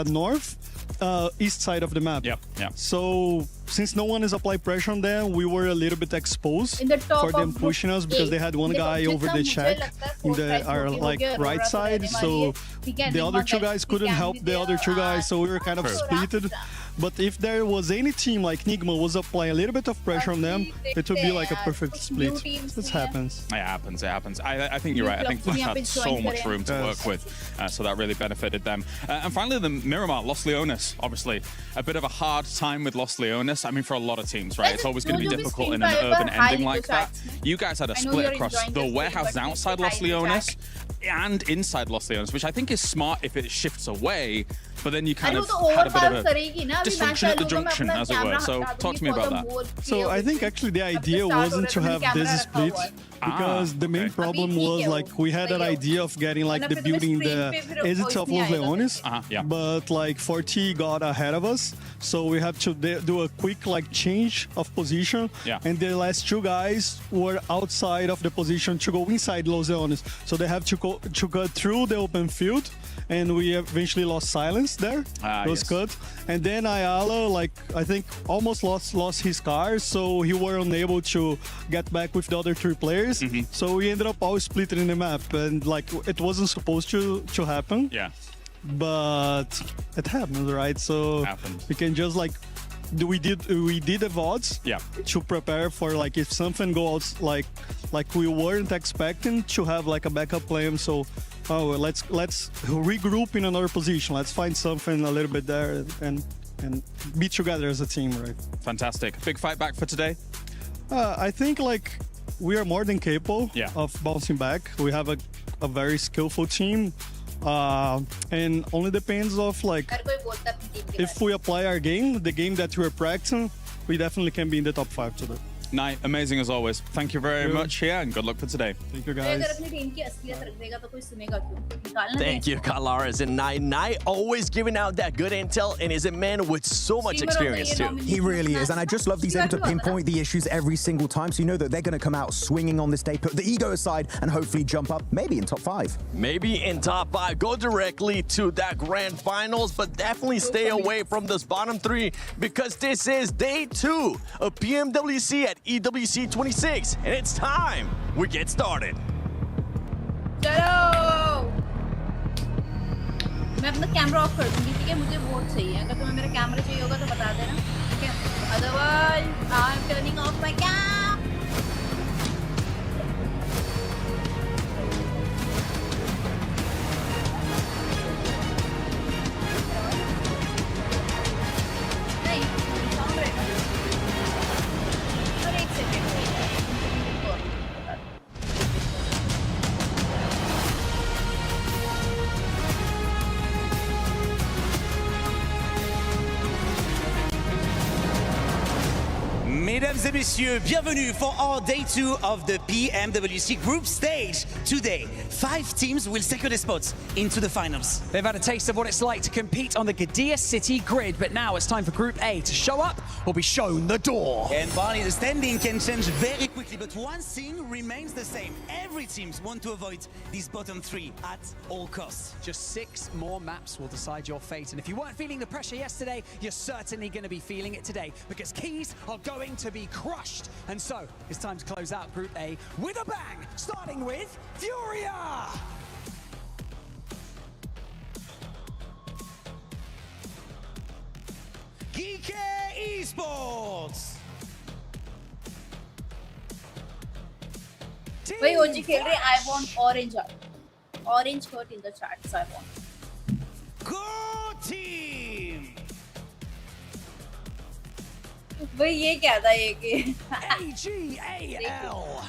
Speaker 22: north, east side of the map. So since no one is applying pressure on them, we were a little bit exposed for them pushing us because they had one guy over the check in our right side. So the other 2 guys couldn't help the other 2 guys. So we were kind of splitted. But if there was any team like Nigma was applying a little bit of pressure on them, it would be like a perfect split. This happens.
Speaker 3: It happens, it happens. I think you're right. I think Flash had so much room to work with, so that really benefited them. And finally, the Miramar, Los Leones. Obviously, a bit of a hard time with Los Leones. I mean, for a lot of teams, right? It's always going to be difficult in an urban ending like that. You guys had a split across the warehouses outside Los Leones and inside Los Leones, which I think is smart if it shifts away, but then you kind of had a bit of a dysfunction at the junction, as it were. So talk to me about that.
Speaker 22: So I think actually the idea wasn't to have this split, because the main problem was we had an idea of getting the building the exits of Los Leones, but 40 got ahead of us, so we have to do a quick change of position, and the last 2 guys were outside of the position to go inside Los Leones, so they have to go through the open field, and we eventually lost Silence there. It was cut, and then Ayala I think almost lost his car, so he were unable to get back with the other 3 players. So we ended up all splitting in the map, and it wasn't supposed to happen. But it happened, right? So we can just we did the VODs to prepare for if something goes like we weren't expecting, to have a backup plan. So let's regroup in another position. Let's find something a little bit there and be together as a team, right?
Speaker 3: Fantastic. Big fight back for today?
Speaker 22: I think we are more than capable of bouncing back. We have a very skillful team, and only depends of if we apply our game, the game that we're practicing, we definitely can be in the top 5 today.
Speaker 3: Night, amazing as always. Thank you very much here, and good luck for today.
Speaker 22: Thank you,
Speaker 16: अगर अपनी team की असलियत रख देगा तो कोई सुनेगा क्यों? निकालना
Speaker 17: Thank you, Kalaris. And Night always giving out that good intel, and is a man with so much experience too.
Speaker 18: He really is, and I just love these able to pinpoint the issues every single time, so you know that they're going to come out swinging on this day, put the ego aside, and hopefully jump up, maybe in top 5.
Speaker 17: Maybe in top 5, go directly to that grand finals, but definitely stay away from this bottom 3 because this is day 2 of PMWC at EWC 26, and it's time we get started.
Speaker 16: चलो मैं अपना camera off कर दूंगी, ठीक है? मुझे vote चाहिए, अगर तुम्हें मेरा कैमरा चाहिए होगा तो बता देना, ठीक है? Otherwise I am turning off my cam.
Speaker 12: Mesdames et messieurs, bienvenue for our day 2 of the PMWC group stage. Today, 5 teams will secure their spots into the finals.
Speaker 5: They've had a taste of what it's like to compete on the Gdynia City grid, but now it's time for Group A to show up or be shown the door.
Speaker 12: And Barney, the standing can change very quickly, but one thing remains the same. Every team wants to avoid these bottom 3 at all costs.
Speaker 5: Just 6 more maps will decide your fate, and if you weren't feeling the pressure yesterday, you're certainly going to be feeling it today, because keys are going to be crushed. And so, it's time to close out Group A with a bang, starting with Furia!
Speaker 12: Geek Esports!
Speaker 16: भाई ओजी खेल रहे. I want orange heart. Orange heart in the chat, so I want.
Speaker 12: Go team!
Speaker 16: भाई ये क्या था ये कि
Speaker 5: AGAL.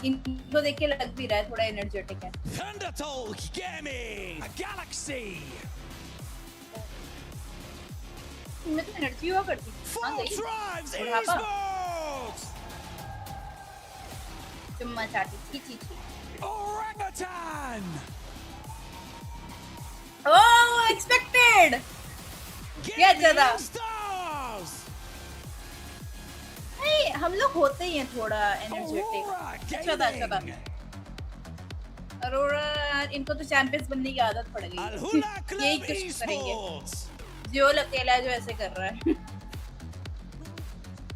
Speaker 16: इनको देख के लग भी रहा है थोड़ा एनर्जेटिक है.
Speaker 12: Thundertalk Gaming!
Speaker 5: Galaxy!
Speaker 16: इनमें तो एनर्जी हुआ करती.
Speaker 12: Full Drives Esports!
Speaker 16: चुम्मा चाटी छी.
Speaker 5: Orangutan!
Speaker 16: Oh, expected! क्या चला? नहीं, हम लोग होते ही हैं थोड़ा एनर्जेटिक. अच्छा था. अरोरा, इनको तो चैंपियंस बनने की आदत पड़ गई. यही कुछ करेंगे. जो अकेला जो ऐसे कर रहा है.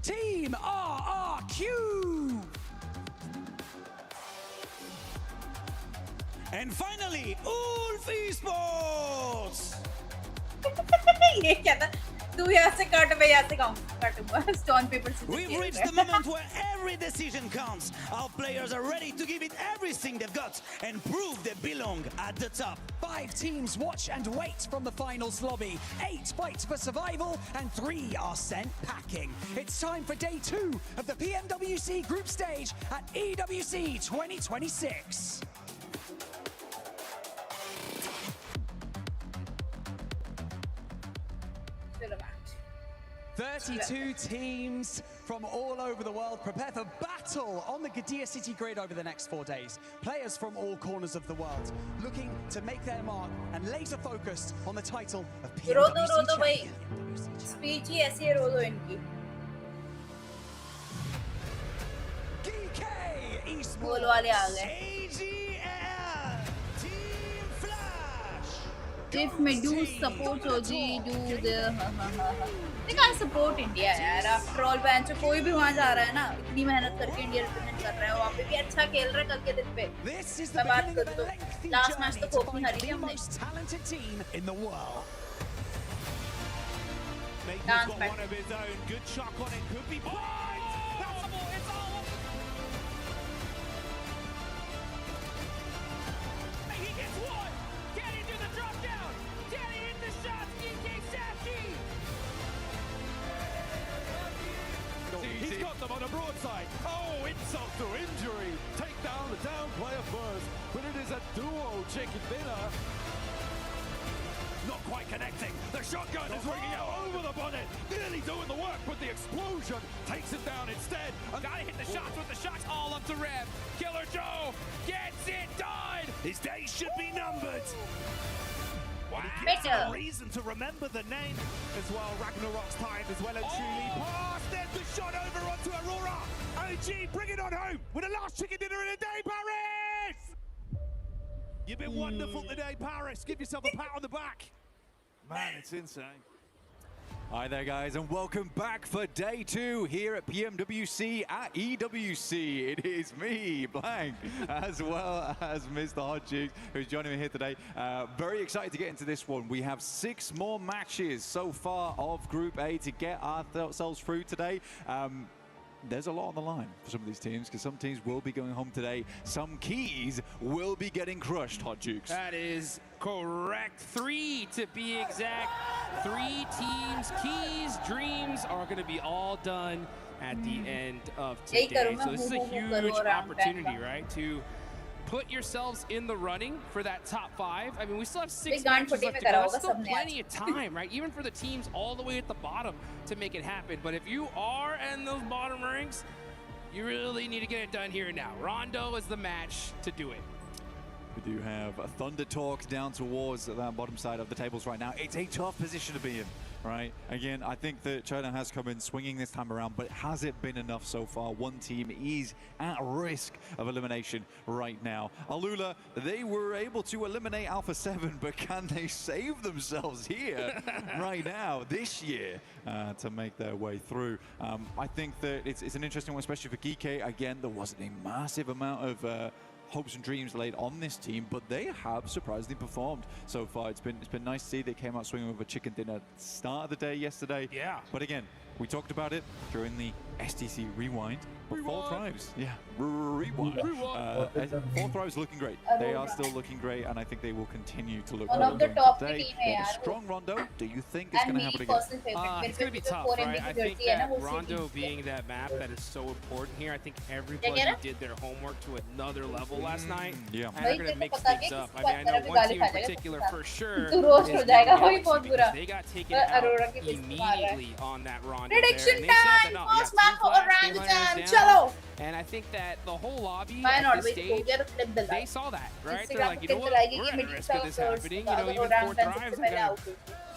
Speaker 5: Team RRQ!
Speaker 12: And finally, Ulf Esports!
Speaker 16: ये क्या था? तू यहाँ से काट, मैं यहाँ से काटूंगा. Stone paper scissors.
Speaker 12: We've reached the moment where every decision counts. Our players are ready to give it everything they've got and prove they belong at the top.
Speaker 5: 5 teams watch and wait from the finals lobby. 8 fight for survival and 3 are sent packing. It's time for day 2 of the PMWC group stage at EWC 2026. 32 teams from all over the world prepare for battle on the Gdynia City grid over the next 4 days. Players from all corners of the world looking to make their mark and laser focused on the title of PMWC champion.
Speaker 16: Speech ही ऐसी है, रोदो इनकी.
Speaker 5: GK Esports.
Speaker 16: बोल वाले आ गए. If Medusa supports OG, do the they can't support India यार. After all, bench कोई भी वहाँ जा रहा है ना, इतनी मेहनत करके इंडिया रिप्रेजेंट कर रहा है, वहाँ पे भी अच्छा खेल रहा है कल के दिन पे. मैं बात करूँ तो लास्ट मैच तो कोप नहीं हारी थी हमने. Dance back.
Speaker 7: He's got them on a broadside. Oh, insult to injury. Take down the down player first, but it is a duo chicken dinner. not quite connecting. The shotgun is ringing out over the bonnet, nearly doing the work, but the explosion takes it down instead. And
Speaker 1: gotta hit the shots with the shots all up to Rev. Killer Joe gets it done.
Speaker 7: His days should be numbered.
Speaker 1: Wow.
Speaker 7: A reason to remember the name as well. Ragnarok's time as well and truly passed. There's the shot over onto Aurora. OG, bring it on home with the last chicken dinner in a day, Paris! You've been wonderful today, Paris. Give yourself a pat on the back. Man, it's insane.
Speaker 19: Hi there, guys, and welcome back for day 2 here at PMWC at EWC. It is me, Blank, as well as Mr. Hot Jukes, who's joining me here today. Very excited to get into this one. We have 6 more matches so far of Group A to get ourselves through today. There's a lot on the line for some of these teams, because some teams will be going home today. Some keys will be getting crushed, Hot Jukes.
Speaker 1: That is correct. 3 to be exact. 3 teams, keys, dreams are going to be all done at the end of today. So this is a huge opportunity, right, to put yourselves in the running for that top 5. I mean, we still have 6 matches left to go. That's still plenty of time, right? Even for the teams all the way at the bottom to make it happen. But if you are in those bottom ranks, you really need to get it done here and now. Rondo is the match to do it.
Speaker 19: We do have a Thunder Talk down towards the bottom side of the tables right now. It's a tough position to be in, right? Again, I think that China has come in swinging this time around, but has it been enough so far? One team is at risk of elimination right now. Alula, they were able to eliminate Alpha 7, but can they save themselves here right now, this year, to make their way through? I think that it's an interesting one, especially for Geeke. Again, there wasn't a massive amount of hopes and dreams laid on this team, but they have surprisingly performed so far. It's been nice to see they came out swinging with a chicken dinner start of the day yesterday.
Speaker 1: Yeah.
Speaker 19: But again, we talked about it during the STC Rewind. But 4 Thrives, yeah, Rewind. 4 Thrives looking great. They are still looking great, and I think they will continue to look
Speaker 16: One of the
Speaker 19: good
Speaker 16: top
Speaker 19: today.
Speaker 16: team
Speaker 19: A strong Rondo. Do you think it's going to happen again?
Speaker 1: It's going to be tough, right? I think that Rondo being that map that is so important here, I think everybody did their homework to another level last night.
Speaker 19: Yeah.
Speaker 1: And they're going to mix things up. I mean, I know one team in particular for sure is they got taken out immediately on that Rondo.
Speaker 16: Prediction time! First map for orangutan! Chalo!
Speaker 1: And I think that the whole lobby
Speaker 16: Why
Speaker 1: at
Speaker 16: not?
Speaker 1: this
Speaker 16: We
Speaker 1: stage,
Speaker 16: go flip the
Speaker 1: they
Speaker 16: line.
Speaker 1: saw that, right?
Speaker 16: Instagram
Speaker 1: They're like, you know what? We're at risk of this happening. You know, even 4 Thrives, I'm gonna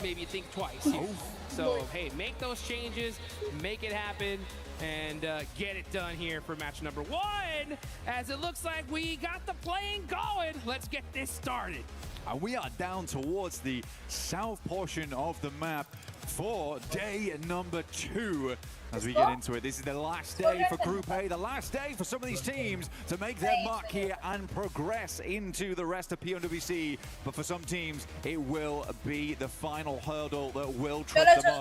Speaker 1: maybe think twice here. So, hey, make those changes, make it happen, and get it done here for match number 1. As it looks like we got the playing going. Let's get this started.
Speaker 19: And we are down towards the south portion of the map for day number 2. As we get into it, this is the last day for Group A, the last day for some of these teams to make their mark here and progress into the rest of PMWC. But for some teams, it will be the final hurdle that will trip them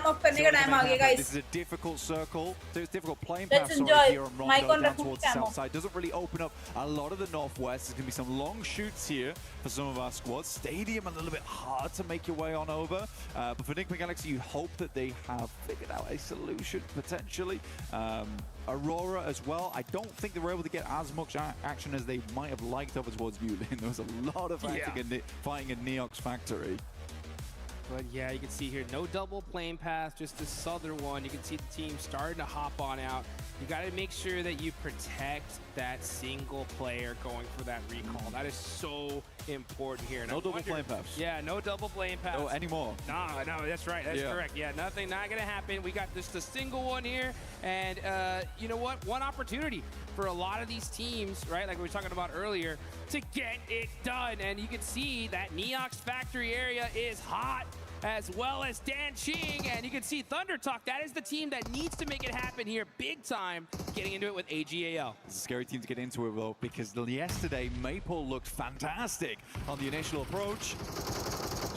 Speaker 19: up. This is a difficult circle. So it's difficult playing path here on Rondo down towards the south side. Doesn't really open up a lot of the northwest. There's going to be some long shoots here for some of our squads. Stadium a little bit hard to make your way on over. But for Nick Galaxy, you hope that they have figured out a solution potentially. Aurora as well. I don't think they were able to get as much action as they might have liked over towards Yulin. There was a lot of fighting in Neox Factory.
Speaker 1: But yeah, you can see here, no double plane path, just the southern one. You can see the team starting to hop on out. You got to make sure that you protect that single player going for that recall. That is so important here. And
Speaker 19: no double plane paths.
Speaker 1: Yeah, no double plane paths.
Speaker 19: No, anymore.
Speaker 1: No, that's right. That's correct. Yeah, not going to happen. We got just a single one here. And you know what? One opportunity for a lot of these teams, right, like we were talking about earlier, to get it done. And you can see that Neox Factory area is hot, as well as Dan Ching, and you can see Thunder Talk. That is the team that needs to make it happen here big time, getting into it with AGAL.
Speaker 19: It's a scary team to get into it, though, because yesterday Maple looked fantastic on the initial approach.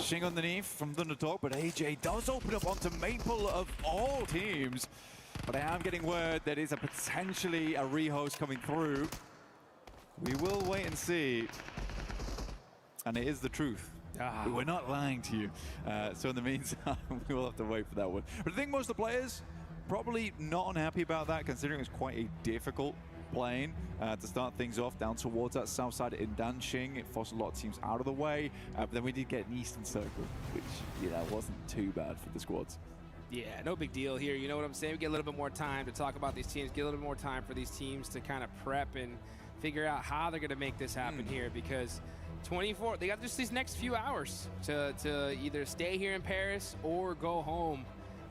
Speaker 19: Ching underneath from Thunder Talk, but AJ does open up onto Maple of all teams. But I am getting word that is a potentially a rehost coming through. We will wait and see. And it is the truth. We're not lying to you. So in the meantime, we will have to wait for that one. But I think most of the players probably not unhappy about that, considering it's quite a difficult plane to start things off down towards that south side in Danxing. It forced a lot of teams out of the way, but then we did get an eastern circle, which, you know, wasn't too bad for the squads.
Speaker 8: Yeah, no big deal here. You know what I'm saying? We get a little bit more time to talk about these teams, get a little bit more time for these teams to kind of prep and figure out how they're going to make this happen here, because 24, they got just these next few hours to either stay here in Paris or go home,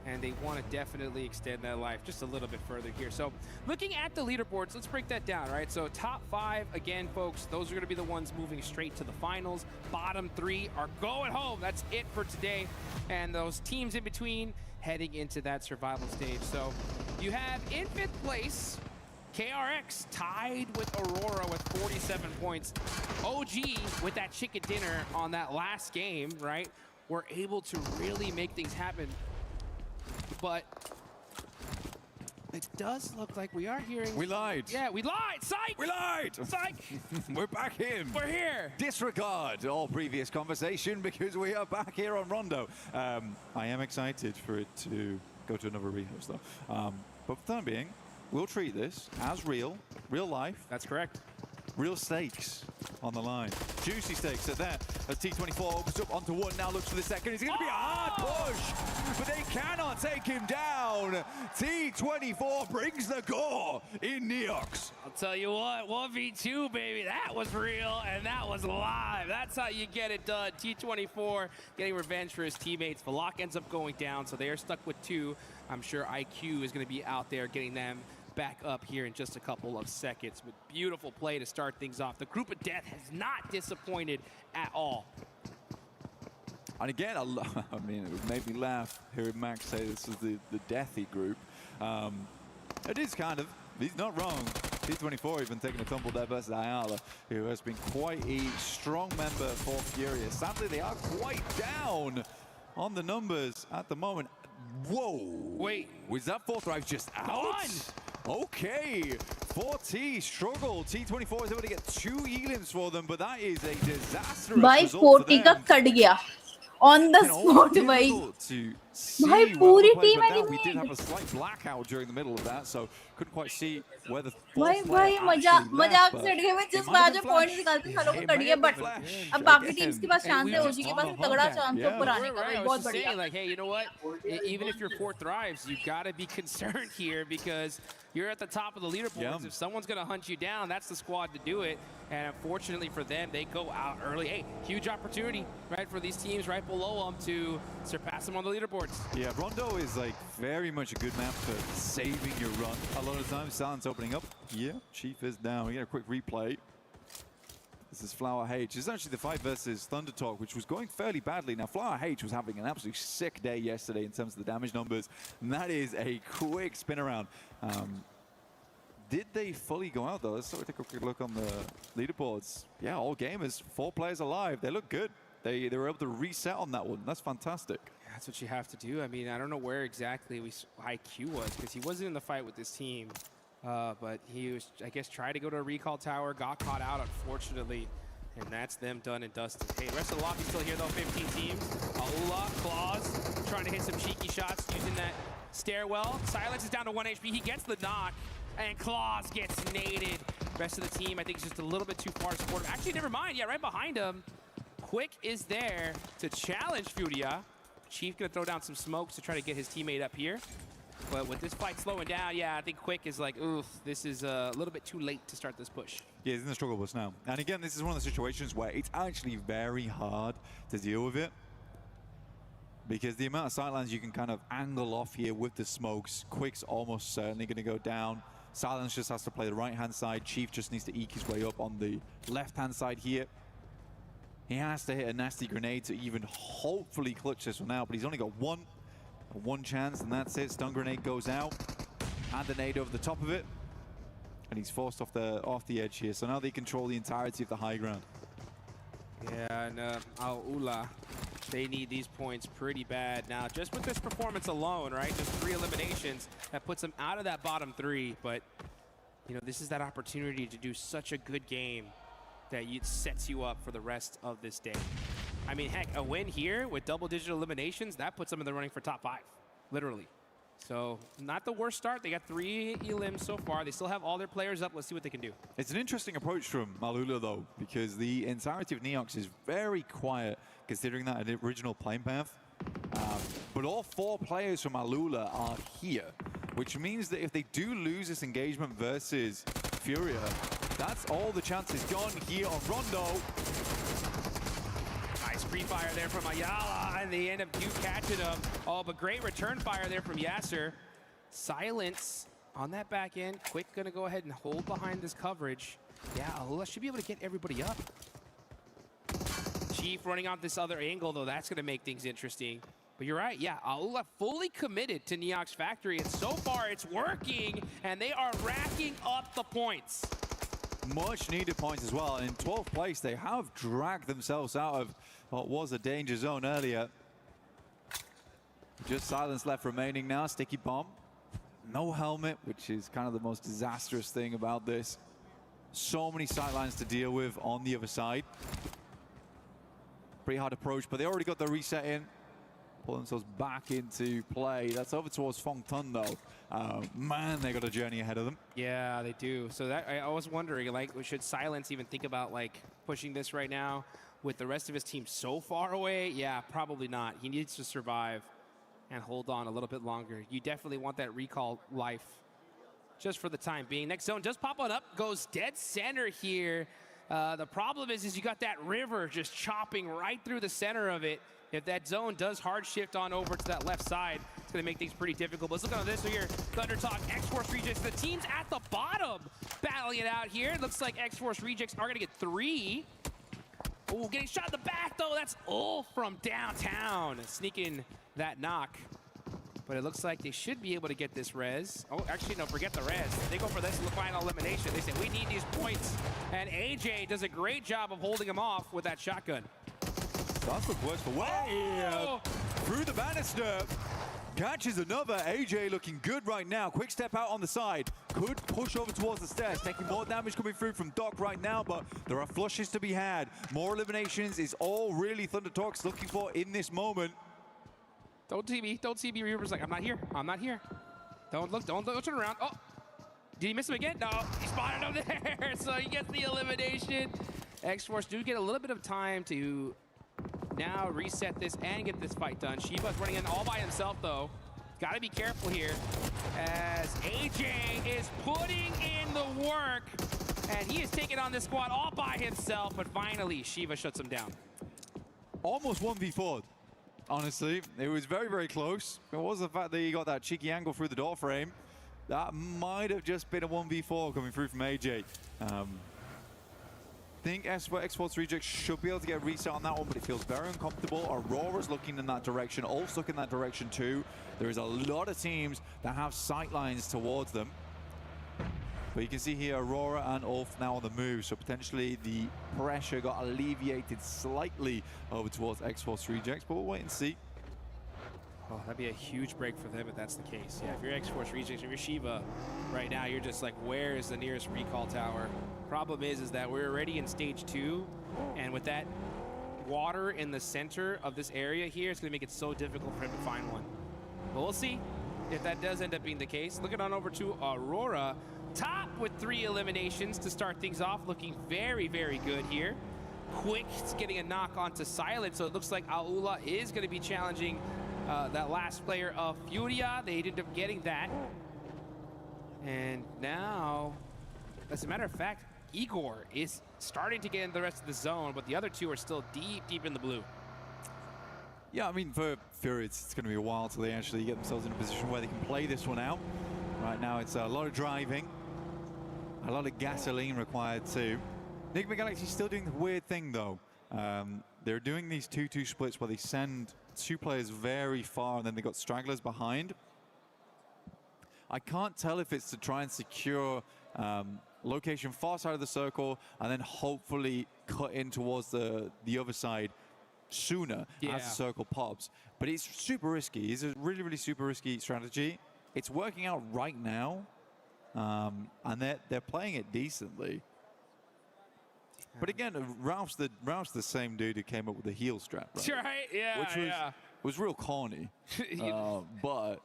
Speaker 8: and they want to definitely extend that life just a little bit further here. So looking at the leaderboards, let's break that down, right? So top 5, again, folks, those are going to be the ones moving straight to the finals. Bottom 3 are going home. That's it for today. And those teams in between heading into that survival stage. So you have in 5th place, KRX tied with Aurora with 47 points. OG with that chicken dinner on that last game, right? Were able to really make things happen. But it does look like we are hearing...
Speaker 19: We lied.
Speaker 8: Yeah, we lied. Psych!
Speaker 19: We lied.
Speaker 8: Psych!
Speaker 19: We're back in.
Speaker 8: We're here.
Speaker 19: Disregard all previous conversation because we are back here on Rondo. I am excited for it to go to another rehost though. But for the time being, we'll treat this as real life.
Speaker 8: That's correct.
Speaker 19: Real stakes on the line. Juicy stakes at that. As T24 opens up onto one, now looks for the second. It's going to be a hard push, but they cannot take him down. T24 brings the gore in Neox.
Speaker 8: I'll tell you what, 1v2, baby. That was real, and that was live. That's how you get it done. T24 getting revenge for his teammates. Valak ends up going down, so they are stuck with 2. I'm sure IQ is going to be out there getting them back up here in just a couple of seconds. With beautiful play to start things off. The group of death has not disappointed at all.
Speaker 19: And again, I mean, it would make me laugh hearing Max say this is the deathy group. It is kind of, he's not wrong. T24 even taking a tumble there versus Ayala, who has been quite a strong member for Furious. Sadly, they are quite down on the numbers at the moment. Whoa! Wait, was that 4th drive just out? Okay, 4T struggle. T24 is able to get 2 elims for them, but that is a disastrous result for them.
Speaker 16: का cut गया on the spot, भाई. भाई पूरी team
Speaker 19: We did have a slight blackout during the middle of that, so couldn't quite see where the
Speaker 16: भाई मजाक से गए में जिस बार जो पॉइंट निकालते सालों को कट गया, बट अब बाकी टीम्स के पास चांस है, ओजी के पास तगड़ा चांस है ऊपर आने का, भाई बहुत बढ़िया.
Speaker 8: Like, hey, you know what? Even if you're 4th drives, you gotta be concerned here because you're at the top of the leaderboards. If someone's gonna hunt you down, that's the squad to do it. And unfortunately for them, they go out early. Hey, huge opportunity, right, for these teams right below them to surpass them on the leaderboards.
Speaker 19: Yeah, Rondo is like very much a good map for saving your run. A lot of times, Silence opening up. Yeah, Chief is down. We get a quick replay. This is Flower H. This is actually the fight versus Thunder Talk, which was going fairly badly. Now, Flower H was having an absolutely sick day yesterday in terms of the damage numbers, and that is a quick spin around. Did they fully go out though? Let's take a quick look on the leaderboards. Yeah, all gamers, 4 players alive. They look good. They were able to reset on that one. That's fantastic.
Speaker 8: That's what you have to do. I mean, I don't know where exactly IQ was because he wasn't in the fight with this team. But he was, I guess, tried to go to a recall tower, got caught out, unfortunately. And that's them done and dusted. Hey, the rest of the lobby's still here, though. 15 teams. Aula, Claws, trying to hit some cheeky shots using that stairwell. Silence is down to 1 HP. He gets the knock, and Claws gets naded. Rest of the team, I think, is just a little bit too far supportive. Actually, never mind. Yeah, right behind him. Quick is there to challenge Furia. Chief gonna throw down some smokes to try to get his teammate up here. But with this fight slowing down, yeah, I think Quick is like, oof, this is a little bit too late to start this push.
Speaker 19: Yeah, he's in the struggle bus now. And again, this is one of the situations where it's actually very hard to deal with it. Because the amount of sightlines you can kind of angle off here with the smokes, Quick's almost certainly going to go down. Silence just has to play the right-hand side. Chief just needs to eke his way up on the left-hand side here. He has to hit a nasty grenade to even hopefully clutch this one out, but he's only got one chance, and that's it. Stun grenade goes out, and the nade over the top of it, and he's forced off the edge here. So now they control the entirety of the high ground.
Speaker 8: Yeah, and Al-Ula, they need these points pretty bad now. Just with this performance alone, right? Just 3 eliminations, that puts them out of that bottom 3. But, you know, this is that opportunity to do such a good game that it sets you up for the rest of this day. I mean, heck, a win here with double-digit eliminations, that puts them in the running for top 5, literally. So not the worst start. They got 3 elims so far. They still have all their players up. Let's see what they can do.
Speaker 19: It's an interesting approach from Malula, though, because the entirety of Neox is very quiet, considering that original playing path. But all 4 players from Malula are here, which means that if they do lose this engagement versus Furia, that's all the chances gone here on Rondo.
Speaker 8: Nice free fire there from Ayala, and they end up catching him. Oh, but great return fire there from Yasser. Silence on that back end. Quick gonna go ahead and hold behind this coverage. Yeah, Alula should be able to get everybody up. Chief running out this other angle, though. That's gonna make things interesting. But you're right, yeah, Alula fully committed to Neox Factory, and so far it's working, and they are racking up the points.
Speaker 19: Much needed points as well. In 12th place, they have dragged themselves out of what was a danger zone earlier. Just Silence left remaining now. Sticky Bomb. No helmet, which is kind of the most disastrous thing about this. So many sightlines to deal with on the other side. Pretty hard approach, but they already got the reset in. Pull themselves back into play. That's over towards Fong Tun, though. Man, they got a journey ahead of them.
Speaker 8: Yeah, they do. So that I was wondering, like, should Silence even think about, like, pushing this right now with the rest of his team so far away? Yeah, probably not. He needs to survive and hold on a little bit longer. You definitely want that recall life just for the time being. Next zone does pop on up, goes dead center here. The problem is you got that river just chopping right through the center of it. If that zone does hard shift on over to that left side, it's going to make things pretty difficult. But let's look at this here. Thunder Talk, X-Force Rejects. The teams at the bottom battling it out here. It looks like X-Force Rejects are going to get 3. Oh, getting shot in the back, though. That's Ulf from downtown. Sneaking that knock. But it looks like they should be able to get this res. Oh, actually, no, forget the res. They go for this in the final elimination. They say, we need these points. And AJ does a great job of holding him off with that shotgun.
Speaker 19: That's the worst for way through the banister. Catches another. AJ looking good right now. Quick step out on the side. Could push over towards the stairs. Taking more damage coming through from Doc right now, but there are flushes to be had. More eliminations is all really Thunder Talk's looking for in this moment.
Speaker 8: Don't see me. Don't see me. Reaper's like, I'm not here. I'm not here. Don't look. Don't turn around. Oh, did he miss him again? No, he spotted him there. So he gets the elimination. X-Force do get a little bit of time to now reset this and get this fight done. Shiba's running in all by himself, though. Got to be careful here as AJ is putting in the work, and he is taking on this squad all by himself, but finally Shiva shuts him down.
Speaker 19: Almost 1v4. Honestly, it was very, very close. It was the fact that he got that cheeky angle through the door frame. That might have just been a 1v4 coming through from AJ. I think X-Force Rejects should be able to get a reset on that one, but it feels very uncomfortable. Aurora's looking in that direction. Ulf's looking in that direction too. There is a lot of teams that have sight lines towards them. But you can see here Aurora and Ulf now on the move, so potentially the pressure got alleviated slightly over towards X-Force Rejects, but we'll wait and see.
Speaker 8: Oh, that'd be a huge break for them if that's the case. Yeah, if you're X-Force Rejects, if you're Shiva right now, you're just like, where is the nearest recall tower? Problem is that we're already in stage 2, and with that water in the center of this area here, it's gonna make it so difficult for him to find one. But we'll see if that does end up being the case. Looking on over to Aurora, top with 3 eliminations to start things off, looking very, very good here. Quick getting a knock onto Silent, so it looks like Aula is gonna be challenging that last player of Furia. They ended up getting that. And now, as a matter of fact, Igor is starting to get in the rest of the zone, but the other 2 are still deep, deep in the blue.
Speaker 19: Yeah, I mean, for Fury, it's going to be a while till they actually get themselves in a position where they can play this one out. Right now, it's a lot of driving, a lot of gasoline required too. Enigma Galaxy still doing the weird thing, though. They're doing these 2-2 splits where they send 2 players very far and then they got stragglers behind. I can't tell if it's to try and secure location far side of the circle and then hopefully cut in towards the other side sooner as the circle pops. But it's super risky. It's a really, really super risky strategy. It's working out right now, and they're playing it decently. But again, Ralph's the same dude who came up with the heel strap, right?
Speaker 8: Right? Yeah,
Speaker 19: Which was real corny. But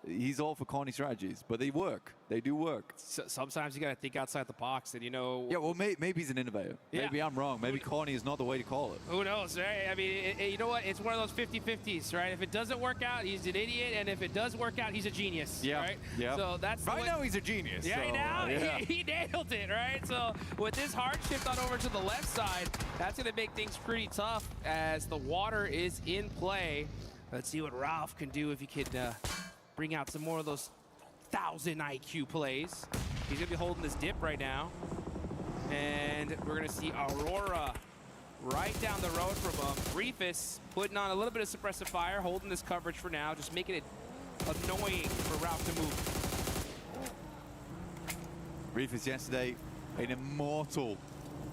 Speaker 19: he's all for corny strategies, but they work. They do work.
Speaker 8: So sometimes you got to think outside the box, and
Speaker 19: Yeah, well, maybe he's an innovator.
Speaker 8: Yeah.
Speaker 19: Maybe I'm wrong. Maybe corny is not the way to call it.
Speaker 8: Who knows, right? I mean, you know what? It's one of those 50-50s, right? If it doesn't work out, he's an idiot, and if it does work out, he's a genius, right?
Speaker 19: Yeah.
Speaker 8: So that's
Speaker 19: right now he's a genius.
Speaker 8: Yeah,
Speaker 19: so,
Speaker 8: now
Speaker 19: yeah.
Speaker 8: he nailed it, right? So with this hard shift on over to the left side, that's going to make things pretty tough as the water is in play. Let's see what Ralph can do if he can bring out some more of those 1,000 IQ plays. He's going to be holding this dip right now. And we're going to see Aurora right down the road from him. Reefus putting on a little bit of suppressive fire, holding this coverage for now, just making it annoying for Ralph to move.
Speaker 19: Reefus yesterday, an immortal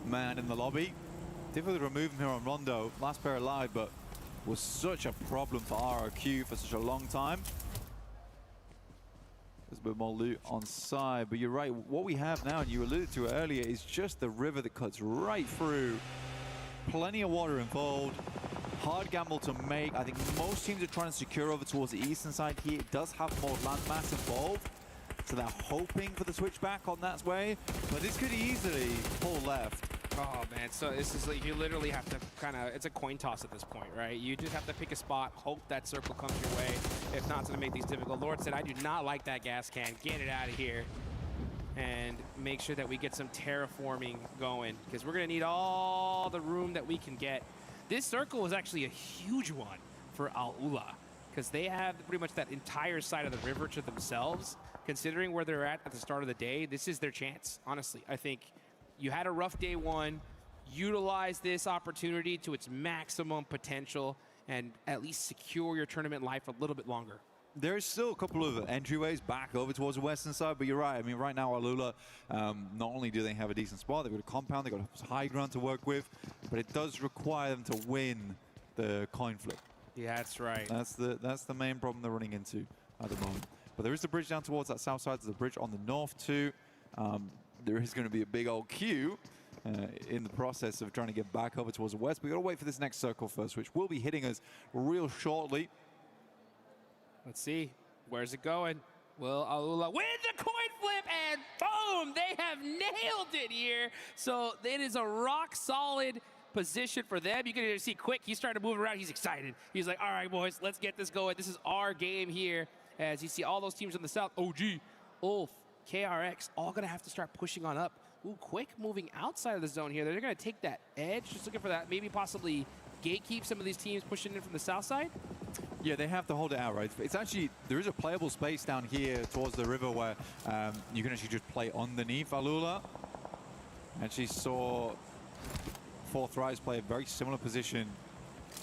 Speaker 19: man in the lobby. Difficult to remove him here on Rondo. Last pair alive, but was such a problem for RRQ for such a long time. There's a bit more loot on side, but you're right. What we have now, and you alluded to it earlier, is just the river that cuts right through. Plenty of water involved. Hard gamble to make. I think most teams are trying to secure over towards the eastern side here. It does have more landmass involved, so they're hoping for the switchback on that way, but this could easily pull left.
Speaker 8: Oh, man. So this is like, you literally have to kind of, it's a coin toss at this point, right? You just have to pick a spot, hope that circle comes your way. If not, it's going to make these difficult. Lord said, I do not like that gas can. Get it out of here. And make sure that we get some terraforming going, because we're going to need all the room that we can get. This circle is actually a huge one for Al-Ula, because they have pretty much that entire side of the river to themselves. Considering where they're at the start of the day, this is their chance, honestly. I think you had a rough day one, utilize this opportunity to its maximum potential, and at least secure your tournament life a little bit longer.
Speaker 19: There's still a couple of entryways back over towards the western side, but you're right. I mean, right now, Al-Ula, not only do they have a decent spot, they've got a compound, they've got a high ground to work with, but it does require them to win the coin flip.
Speaker 8: Yeah, that's right.
Speaker 19: That's the main problem they're running into at the moment. But there is the bridge down towards that south side. There's a bridge on the north, too. There is going to be a big old queue in the process of trying to get back over towards the west. We've got to wait for this next circle first, which will be hitting us real shortly.
Speaker 8: Let's see. Where's it going? Will Al-Ula win the coin flip? And boom! They have nailed it here. So it is a rock-solid position for them. You can see Quick. He's starting to move around. He's excited. He's like, all right, boys, let's get this going. This is our game here. As you see all those teams on the south, OG, Ulf, KRX, all going to have to start pushing on up. Ooh, Quick moving outside of the zone here. They're going to take that edge, just looking for that, maybe possibly gatekeep some of these teams pushing in from the south side.
Speaker 19: Yeah, they have to hold it out, right? It's actually, there is a playable space down here towards the river where you can actually just play underneath Al-Ula. Actually saw Fourth Rise play a very similar position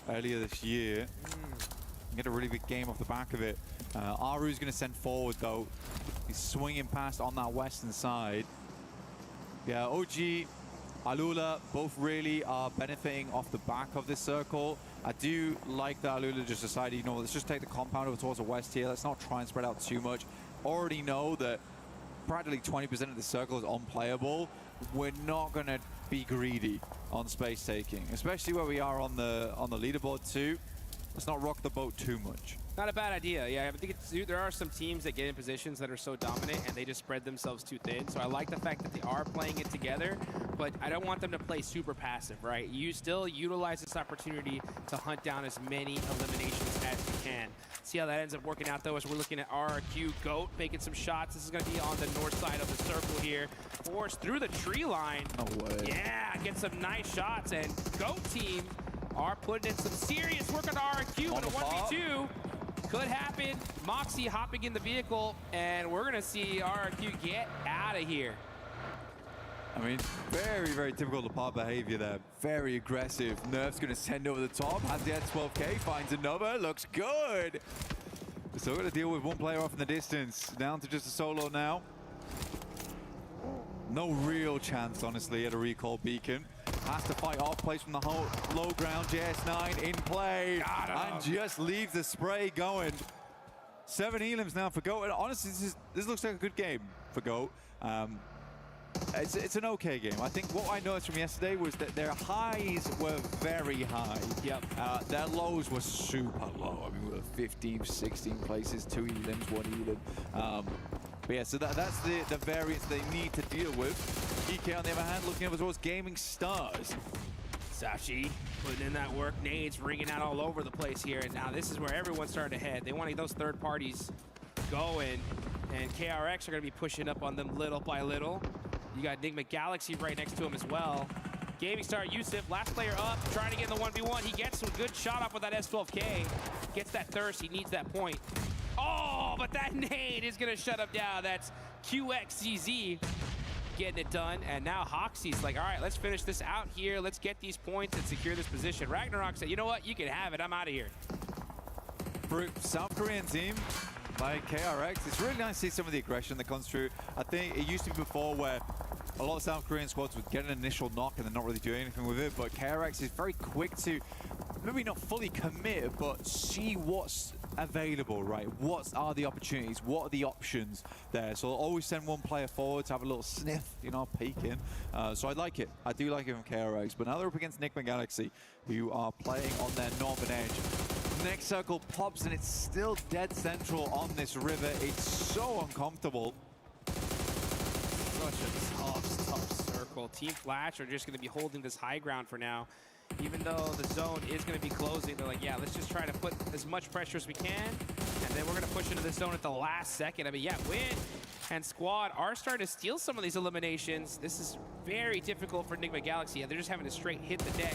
Speaker 19: earlier this year. Get a really big game off the back of it. Aru's going to send forward, though. He's swinging past on that western side. Yeah, OG, Al-Ula, both really are benefiting off the back of this circle. I do like that Al-Ula just decided, you know, let's just take the compound over towards the west here. Let's not try and spread out too much. Already know that practically 20% of the circle is unplayable. We're not going to be greedy on space taking, especially where we are on the leaderboard too. Let's not rock the boat too much.
Speaker 8: Not a bad idea. Yeah, I think there are some teams that get in positions that are so dominant and they just spread themselves too thin. So I like the fact that they are playing it together, but I don't want them to play super passive, right? You still utilize this opportunity to hunt down as many eliminations as you can. See how that ends up working out, though, as we're looking at RRQ Goat making some shots. This is going to be on the north side of the circle here. Forced through the tree line.
Speaker 19: No way.
Speaker 8: Yeah, get some nice shots. And Goat team are putting in some serious work on RRQ in a 1v2. Could happen. Moxie hopping in the vehicle, and we're going to see RRQ get out of here.
Speaker 19: I mean, very, very typical Lepar behavior there. Very aggressive. Nerf's going to send over the top. Has the S12K, finds another. Looks good. Still going to deal with one player off in the distance. Down to just a solo now. No real chance, honestly, at a recall beacon. Has to fight off, plays from the low ground. JS9 in play. And just leaves the spray going. 7 elims now for GOAT. And honestly, this looks like a good game for GOAT. It's an okay game. I think what I noticed from yesterday was that their highs were very high.
Speaker 8: Yep.
Speaker 19: Their lows were super low. I mean, we were 15, 16 places, 2 elims, 1 elim. But yeah, so that's the variance they need to deal with. EK, on the other hand, looking over towards Gaming Stars.
Speaker 8: Sashi putting in that work. Nades ringing out all over the place here. And now this is where everyone's starting to head. They want to get those third parties going. And KRX are going to be pushing up on them little by little. You got Enigma Galaxy right next to him as well. Gaming Star Yusuf, last player up, trying to get in the 1v1. He gets some good shot off with that S12K. Gets that thirst. He needs that point. Oh, but that nade is going to shut him down. That's QXCZ getting it done. And now Hoxie's like, all right, let's finish this out here. Let's get these points and secure this position. Ragnarok said, you know what? You can have it. I'm out of here.
Speaker 19: For a South Korean team by KRX, it's really nice to see some of the aggression that comes through. I think it used to be before where a lot of South Korean squads would get an initial knock and then not really do anything with it, but KRX is very quick to maybe not fully commit, but see what's available, right? What are the opportunities? What are the options there? So I'll always send one player forward to have a little sniff, you know, peek in. So I like it. I do like it from KRX. But now they're up against Enigma Galaxy, who are playing on their northern edge. Next circle pops, and it's still dead central on this river. It's so uncomfortable.
Speaker 8: Such a tough circle. Team Flash are just going to be holding this high ground for now. Even though the zone is going to be closing, they're like, yeah, let's just try to put as much pressure as we can, and then we're going to push into the zone at the last second. I mean, yeah, Win and Squad are starting to steal some of these eliminations. This is very difficult for Enigma Galaxy. Yeah, they're just having to straight hit the deck.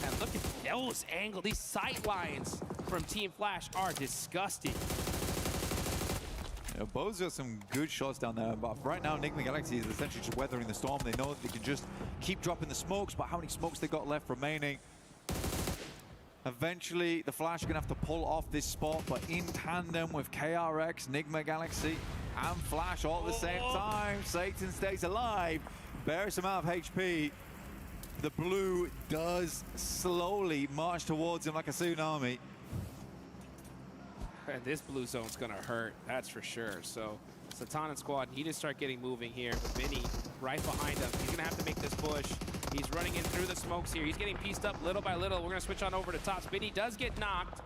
Speaker 8: And look at those angles. These sight lines from Team Flash are disgusting.
Speaker 19: Yeah, Bo's got some good shots down there, but right now Enigma Galaxy is essentially just weathering the storm. They know that they can just keep dropping the smokes, but how many smokes they got left remaining? Eventually, the Flash are going to have to pull off this spot, but in tandem with KRX, Enigma Galaxy, and Flash all at the same time. Satan stays alive, bears him out of HP. The blue does slowly march towards him like a tsunami.
Speaker 8: And this blue zone's gonna hurt, that's for sure. So Satan and Squad need to start getting moving here. But Vinny right behind him. He's gonna have to make this push. He's running in through the smokes here. He's getting pieced up little by little. We're gonna switch on over to top. Vinny does get knocked,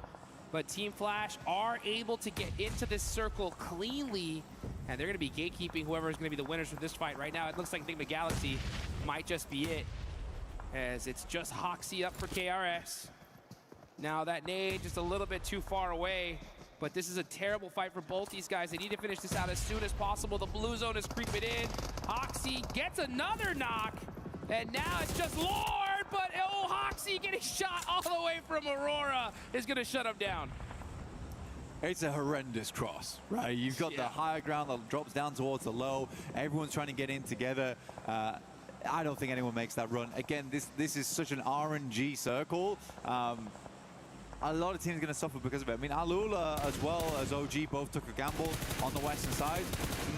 Speaker 8: but Team Flash are able to get into this circle cleanly. And they're gonna be gatekeeping whoever is gonna be the winners of this fight. Right now, it looks like Enigma Galaxy might just be it, as it's just Hoxie up for KRX. Now that nade just a little bit too far away, but this is a terrible fight for both these guys. They need to finish this out as soon as possible. The blue zone is creeping in. Hoxie gets another knock, and now it's just Lord, but oh, Hoxie getting shot all the way from Aurora is gonna shut him down.
Speaker 19: It's a horrendous cross, right? You've got the higher ground that drops down towards the low. Everyone's trying to get in together. I don't think anyone makes that run. Again, this is such an RNG circle. A lot of teams are going to suffer because of it. I mean, Alula as well as OG both took a gamble on the western side.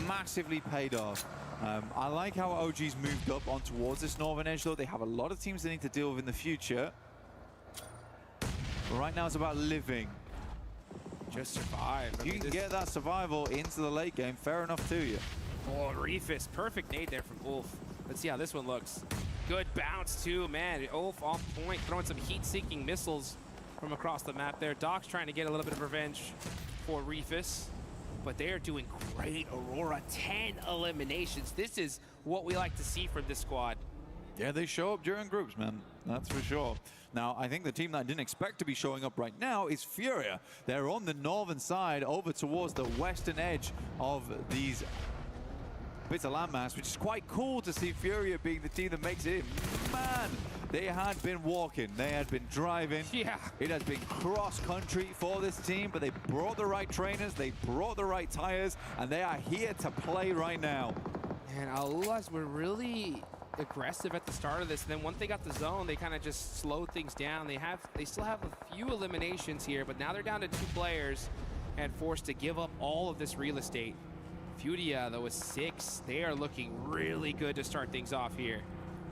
Speaker 19: Massively paid off. I like how OG's moved up on towards this northern edge, though. They have a lot of teams they need to deal with in the future. But right now, it's about living.
Speaker 8: Just survive.
Speaker 19: You can get that survival into the late game, fair enough to you.
Speaker 8: Oh, Reefus, perfect nade there from Ulf. Let's see how this one looks. Good bounce, too, man. Ulf on point, throwing some heat-seeking missiles from across the map there. Doc's trying to get a little bit of revenge for Reefus, but they are doing great. Aurora, 10 eliminations. This is what we like to see from this squad.
Speaker 19: Yeah, they show up during groups, man. That's for sure. Now, I think the team that I didn't expect to be showing up right now is Furia. They're on the northern side over towards the western edge of these bits of landmass, which is quite cool to see Furia being the team that makes it in. Man, they had been walking, they had been driving.
Speaker 8: Yeah.
Speaker 19: It has been cross-country for this team, but they brought the right trainers, they brought the right tires, and they are here to play right now.
Speaker 8: And Alulas were really aggressive at the start of this, and then once they got the zone, they kind of just slowed things down. They still have a few eliminations here, but now they're down to 2 players and forced to give up all of this real estate. Furia, though, with 6. They are looking really good to start things off here.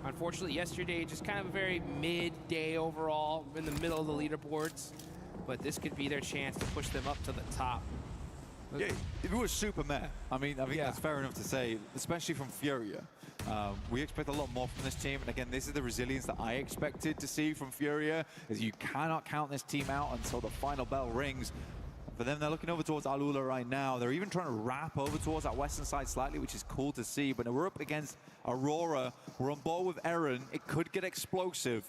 Speaker 8: Unfortunately, yesterday, just kind of a very mid-day overall, in the middle of the leaderboards. But this could be their chance to push them up to the top.
Speaker 19: Yeah, it was super meh. I mean, I think that's fair enough to say, especially from Furia. We expect a lot more from this team, and again, this is the resilience that I expected to see from Furia, is you cannot count this team out until the final bell rings. For them, they're looking over towards Alula right now. They're even trying to wrap over towards that western side slightly, which is cool to see, but we're up against Aurora. We're on board with Eren. It could get explosive.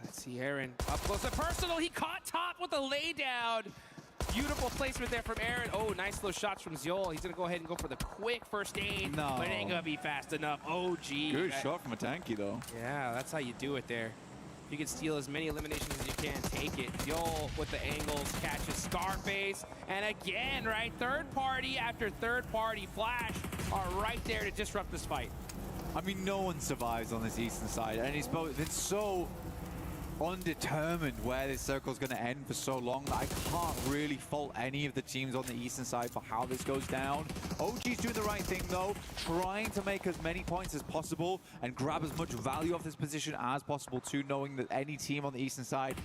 Speaker 8: Let's see Eren up close and personal. He caught top with a laydown. Beautiful placement there from Eren. Oh, nice little shots from Zeol. He's going to go ahead and go for the quick first aid.
Speaker 19: No.
Speaker 8: But it ain't going to be fast enough. Oh, gee.
Speaker 19: Good shot from a tanky, though.
Speaker 8: Yeah, that's how you do it there. If you can steal as many eliminations as you can, take it. Zeol with the angles, catches Scarface. And again, right, third party after third party. Flash are right there to disrupt this fight.
Speaker 19: I mean, no one survives on this eastern side, and it's been so undetermined where this circle is going to end for so long that I can't really fault any of the teams on the eastern side for how this goes down. OG's doing the right thing though, trying to make as many points as possible and grab as much value off this position as possible too, knowing that any team on the eastern side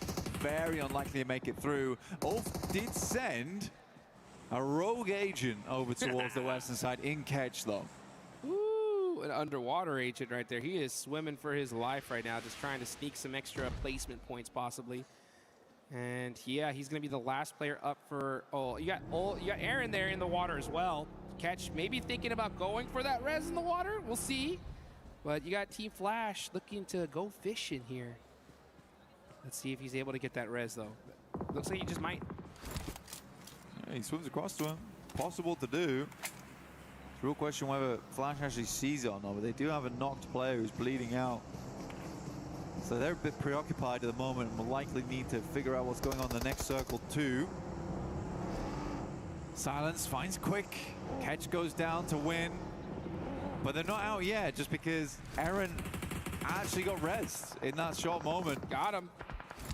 Speaker 19: very unlikely to make it through. Ulf did send a rogue agent over towards the western side in catch though.
Speaker 8: An underwater agent right there. He is swimming for his life right now, just trying to sneak some extra placement points possibly. And yeah, he's going to be the last player up for. You got Eren there in the water as well. Catch maybe thinking about going for that res in the water. We'll see. But you got Team Flash looking to go fishing here. Let's see if he's able to get that res though. Looks like he just might.
Speaker 19: Yeah, he swims across to him. Possible to do. Real question whether Flash actually sees it or not, but they do have a knocked player who's bleeding out. So they're a bit preoccupied at the moment and will likely need to figure out what's going on in the next circle too. Silence finds Quick. Catch goes down to win. But they're not out yet just because Eren actually got rezzed in that short moment.
Speaker 8: Got him.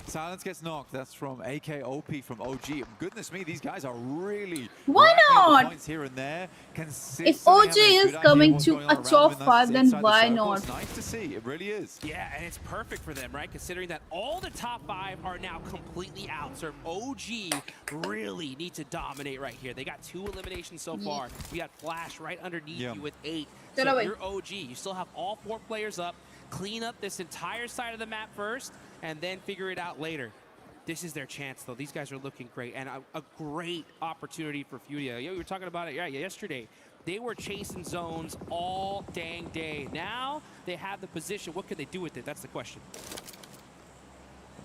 Speaker 19: Silence gets knocked. That's from AKOP from OG. Goodness me, these guys are really
Speaker 16: why not?
Speaker 19: Points here and there.
Speaker 16: If OG is coming to a top 5, then why not?
Speaker 19: It's nice to see. It really is.
Speaker 8: Yeah, and it's perfect for them, right? Considering that all the top 5 are now completely out. So OG really need to dominate right here. They got 2 eliminations so far. We got Flash right underneath you with 8. So if you're OG, you still have all 4 players up. Clean up this entire side of the map first, and then figure it out later. This is their chance, though. These guys are looking great, and a great opportunity for Furia. Yeah, we were talking about it yesterday. They were chasing zones all dang day. Now they have the position. What can they do with it? That's the question.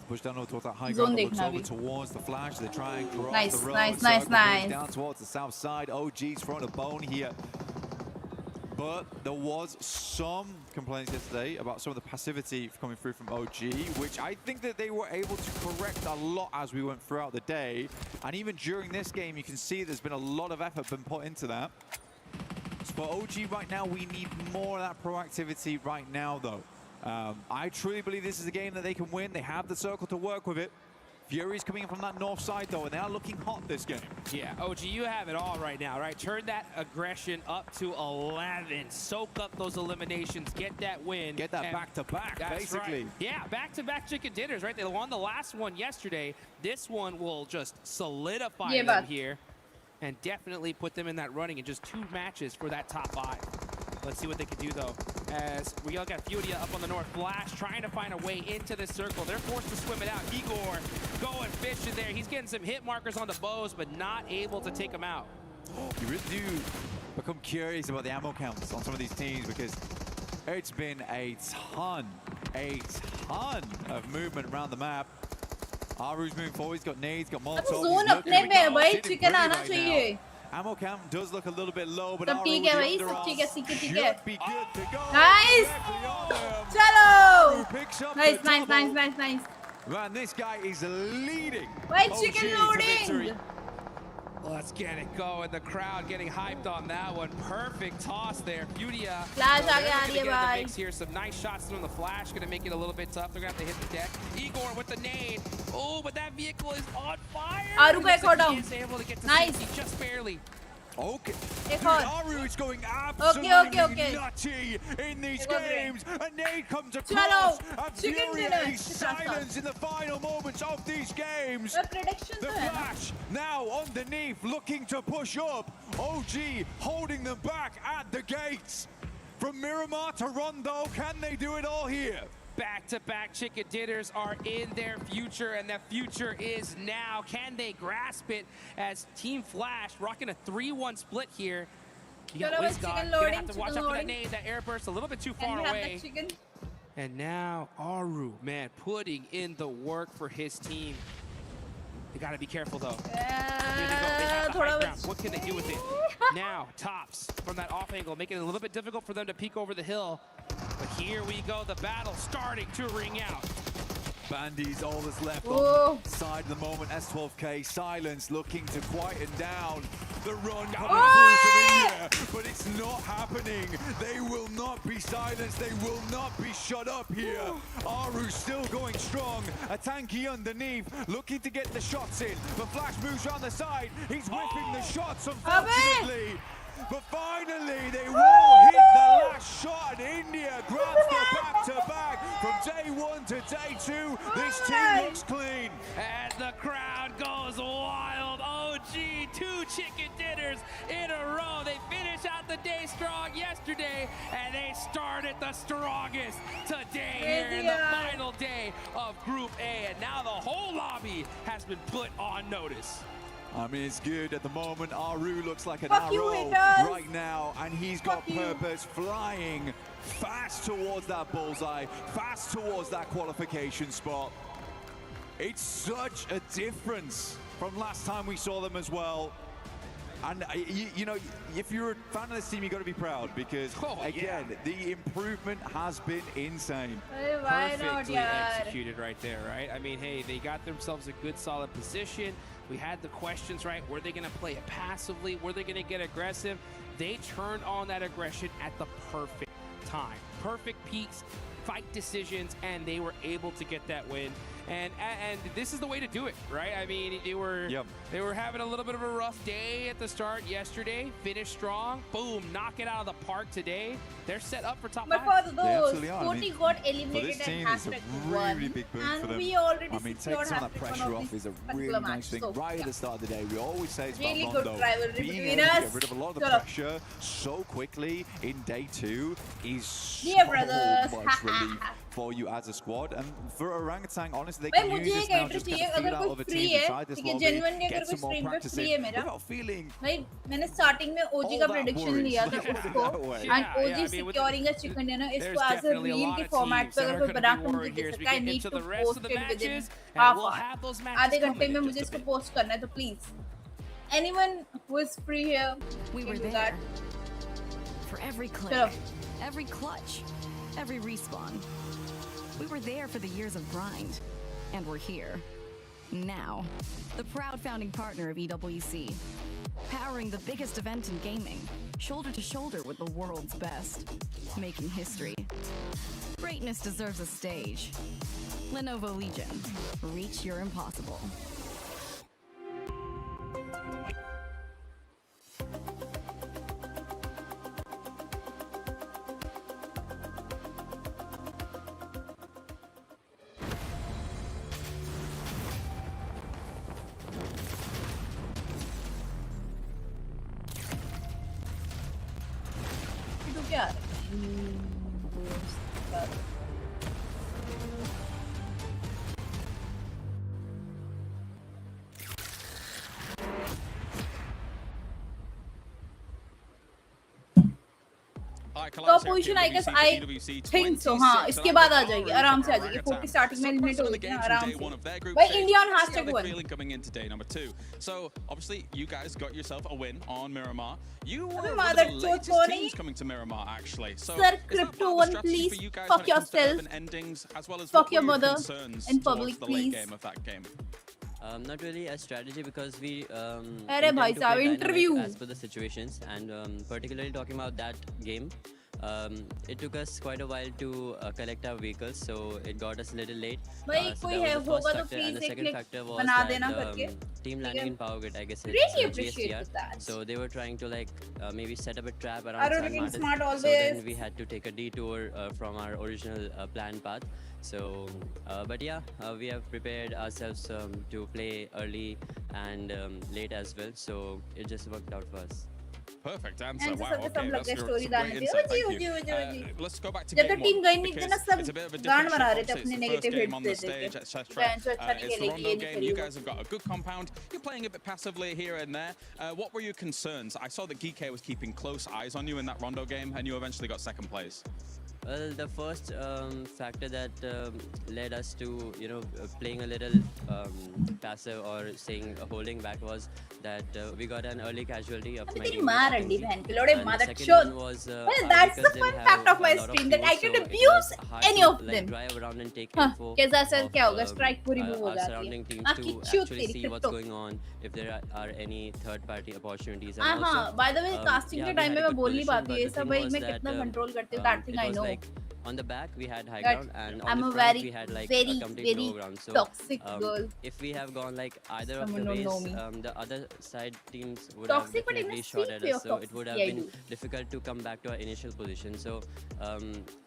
Speaker 19: Push down over towards that high ground, looks over towards the Flash. They try and cross the road.
Speaker 16: Nice.
Speaker 19: Down towards the south side. OG's throwing a bone here. But there was some complaints yesterday about some of the passivity coming through from OG, which I think that they were able to correct a lot as we went throughout the day. And even during this game, you can see there's been a lot of effort been put into that. So for OG right now, we need more of that proactivity right now, though. I truly believe this is a game that they can win. They have the circle to work with it. Fury's coming in from that north side, though, and they are looking hot this game.
Speaker 8: Yeah, OG, you have it all right now, right? Turn that aggression up to 11. Soak up those eliminations. Get that win.
Speaker 19: Get that back-to-back, basically.
Speaker 8: Right. Yeah, back-to-back chicken dinners, right? They won the last one yesterday. This one will just solidify them here and definitely put them in that running in just 2 matches for that top 5. Let's see what they can do, though. As we all got Furia up on the north. Flash trying to find a way into this circle. They're forced to swim it out. Igor going fishing there. He's getting some hit markers on the bows, but not able to take them out.
Speaker 19: You really do become curious about the ammo counts on some of these teams because it's been a ton of movement around the map. Aru's moving forward. He's got nades, got Molotov. Ammo count does look a little bit low, but
Speaker 16: सब ठीक है भाई, सब ठीक है,
Speaker 19: should be good to go.
Speaker 16: Nice! चलो! Nice.
Speaker 19: Man, this guy is leading.
Speaker 16: Wait, chicken loading!
Speaker 8: Let's get it going. The crowd getting hyped on that one. Perfect toss there. Furia.
Speaker 16: Flash आगे
Speaker 8: the mix here. Some nice shots from the Flash. Going to make it a little bit tough. They're going to have to hit the deck. Igor with the nade. Oh, but that vehicle is on fire.
Speaker 16: Aru का एक और down.
Speaker 8: He is able to get to
Speaker 16: Nice.
Speaker 8: safety just barely.
Speaker 7: Okay.
Speaker 16: एक
Speaker 7: Dude,
Speaker 16: और.
Speaker 7: Aru is going absolutely
Speaker 16: Okay.
Speaker 7: nutty in these games. A nade comes
Speaker 16: Chalo.
Speaker 7: across.
Speaker 16: Chicken dinner.
Speaker 7: Infuriating silence in the final moments of these games.
Speaker 16: Prediction
Speaker 7: The Flash now underneath, looking to push up. OG holding them back at the gates. From Miramar to Rondo, can they do it all here?
Speaker 8: Back-to-back chicken dinners are in their future, and the future is now. Can they grasp it as Team Flash rocking a 3-1 split here? You got Wizgod, gonna have to watch out for that nade, that air burst a little bit too far away. And now Aru, man, putting in the work for his team. They gotta be careful though. Here they go. They have the high ground. What can they do with it? Now, Tops from that off angle, making it a little bit difficult for them to peek over the hill. But here we go, the battle starting to ring out.
Speaker 7: Bandy's all that's left on the side of the moment. S12K, Silence looking to quieten down the run coming through from India, but it's not happening. They will not be silenced. They will not be shut up here. Aru still going strong. A tanky underneath, looking to get the shots in. But Flash moves around the side. He's whipping the shots, unfortunately. But finally, they will hit the last shot, and India grabs the back-to-back. From day 1 to day 2, this team looks clean.
Speaker 8: As the crowd goes wild, OG, 2 chicken dinners in a row. They finish out the day strong yesterday, and they started the strongest today here in the final day of Group A. And now the whole lobby has been put on notice.
Speaker 7: I mean, it's good at the moment. Aru looks like an arrow right now, and he's got purpose, flying fast towards that bullseye, fast towards that qualification spot. It's such a difference from last time we saw them as well. And, you know, if you're a fan of this team, you've got to be proud because, again, the improvement has been insane.
Speaker 8: Perfectly executed right there, right? I mean, hey, they got themselves a good, solid position. We had the questions, right? Were they going to play it passively? Were they going to get aggressive? They turned on that aggression at the perfect time. Perfect peaks, fight decisions, and they were able to get that win. And this is the way to do it, right? I mean, they were having a little bit of a rough day at the start yesterday. Finished strong, boom, knock it out of the park today. They're set up for top 5.
Speaker 16: But for those,
Speaker 7: Sporty
Speaker 16: got eliminated
Speaker 7: and
Speaker 16: hashtag
Speaker 7: really big boon for them.
Speaker 16: We already
Speaker 7: taking some of that pressure off is a really nice thing. Right at the start of the day, we always say it's
Speaker 16: really
Speaker 7: about Rondo. Being able to get rid of a lot of the pressure so quickly in day 2 is so much relief for you as a squad. And for Orangutan, honestly, they can use this now just kind of feel out of a team inside this lobby, get some more practice in without feeling
Speaker 16: मैंने starting में OG का prediction लिया था उसको and OG securing a chicken dinner इसको as a reel के format पे अगर कोई बना के मुझे दे सकता है I need to post it within half hour आधे घंटे में मुझे इसको post करना है तो please anyone who is free here
Speaker 6: we were there for every click every clutch every respawn. We were there for the years of grind, and we're here. Now, the proud founding partner of EWC, powering the biggest event in gaming, shoulder to shoulder with the world's best, making history. Greatness deserves a stage. Lenovo Legion, reach your impossible.
Speaker 16: Top position I guess I think so हाँ इसके बाद आ जाएगी आराम से आ जाएगी 40 starting में eliminate हो गई आराम से भाई India on #1
Speaker 3: coming in today number 2 so obviously you guys got yourself a win on Miramar you were
Speaker 16: one
Speaker 3: of the latest teams coming to Miramar actually so
Speaker 16: sir crypto one please fuck yourself
Speaker 3: endings as well as
Speaker 16: fuck your mother in public
Speaker 3: the late game of that game
Speaker 9: not really a strategy because we
Speaker 16: अरे भाई साहब interview
Speaker 9: as per the situations and particularly talking about that game it took us quite a while to collect our vehicles so it got us a little late
Speaker 16: भाई कोई है होगा तो please एक बना देना करके
Speaker 9: team landing in Power Grid, I guess
Speaker 16: Really
Speaker 9: it's
Speaker 16: appreciate
Speaker 9: GSTR.
Speaker 16: that.
Speaker 9: So they were trying to like maybe set up a trap around
Speaker 16: Arun
Speaker 9: San
Speaker 16: looking
Speaker 9: Martin.
Speaker 16: smart always.
Speaker 9: So then we had to take a detour from our original planned path. So, but yeah, we have prepared ourselves to play early and late as well. So it just worked out for us.
Speaker 3: Perfect answer.
Speaker 16: And
Speaker 3: Wow,
Speaker 16: सब
Speaker 3: okay,
Speaker 16: सब
Speaker 3: that's
Speaker 16: लग
Speaker 3: some
Speaker 16: story
Speaker 3: great
Speaker 16: डालने थे
Speaker 3: insight.
Speaker 16: जी
Speaker 3: Thank you.
Speaker 16: जी
Speaker 3: Let's go back to
Speaker 16: जब
Speaker 3: game
Speaker 16: तक team
Speaker 3: one,
Speaker 16: गई नहीं थी ना
Speaker 3: because
Speaker 16: सब
Speaker 3: it's a bit of a
Speaker 16: गान
Speaker 3: different
Speaker 16: बना
Speaker 3: shift.
Speaker 16: रहे थे
Speaker 3: Obviously,
Speaker 16: अपने
Speaker 3: it's the first
Speaker 16: negative
Speaker 3: game
Speaker 16: hits
Speaker 3: on the
Speaker 16: देते
Speaker 3: stage,
Speaker 16: थे
Speaker 3: etc.
Speaker 16: बैंच अच्छा नहीं
Speaker 3: It's the
Speaker 16: खेलेगी
Speaker 3: Rondo
Speaker 16: ये नहीं
Speaker 3: game. You
Speaker 16: खेलेगी
Speaker 3: guys have got a good compound. You're playing a bit passively here and there. What were your concerns? I saw that Geek was keeping close eyes on you in that Rondo game, and you eventually got second place.
Speaker 9: Well, the first factor that led us to, playing a little passive or saying holding back was that we got an early casualty of my
Speaker 16: तेरी माँ रंडी बहन के लोड़े
Speaker 9: and the
Speaker 16: mother
Speaker 9: second
Speaker 16: chode.
Speaker 9: one was
Speaker 16: Well, that's the
Speaker 9: because
Speaker 16: fun
Speaker 9: they
Speaker 16: fact
Speaker 9: have
Speaker 16: of my
Speaker 9: a lot of
Speaker 16: stream that I
Speaker 9: fuels,
Speaker 16: can
Speaker 9: so it
Speaker 16: abuse
Speaker 9: was hard
Speaker 16: any
Speaker 9: to,
Speaker 16: of them.
Speaker 9: drive around and take
Speaker 16: हाँ,
Speaker 9: info
Speaker 16: कैसा sir
Speaker 9: of,
Speaker 16: क्या होगा strike पूरी move हो
Speaker 9: our
Speaker 16: जाती
Speaker 9: surrounding
Speaker 16: है
Speaker 9: teams
Speaker 16: हाँ
Speaker 9: to
Speaker 16: की चूत
Speaker 9: actually
Speaker 16: तेरी
Speaker 9: see what's
Speaker 16: crypto
Speaker 9: going on, if there are any third-party opportunities. And
Speaker 16: हाँ
Speaker 9: also,
Speaker 16: by the way casting के
Speaker 9: we
Speaker 16: टाइम
Speaker 9: had
Speaker 16: में
Speaker 9: a
Speaker 16: मैं
Speaker 9: good
Speaker 16: बोल नहीं
Speaker 9: position,
Speaker 16: पाती
Speaker 9: but
Speaker 16: ये
Speaker 9: the
Speaker 16: सब
Speaker 9: thing
Speaker 16: भाई
Speaker 9: was
Speaker 16: मैं
Speaker 9: that,
Speaker 16: कितना कंट्रोल करती हूँ that thing
Speaker 9: it
Speaker 16: I
Speaker 9: was
Speaker 16: know
Speaker 9: like on the back we had high
Speaker 16: But
Speaker 9: ground, and on
Speaker 16: I'm
Speaker 9: the
Speaker 16: a
Speaker 9: front
Speaker 16: very
Speaker 9: we had like
Speaker 16: very
Speaker 9: a complete
Speaker 16: very
Speaker 9: low ground. So
Speaker 16: toxic girl.
Speaker 9: if we have gone like either of
Speaker 16: Someone
Speaker 9: the
Speaker 16: don't know
Speaker 9: ways,
Speaker 16: me.
Speaker 9: the other side teams would
Speaker 16: Toxic,
Speaker 9: have
Speaker 16: but in a
Speaker 9: definitely
Speaker 16: sweet
Speaker 9: shot at
Speaker 16: way
Speaker 9: us,
Speaker 16: of
Speaker 9: so it would have
Speaker 16: toxic, I
Speaker 9: been
Speaker 16: do.
Speaker 9: difficult to come back to our initial position. So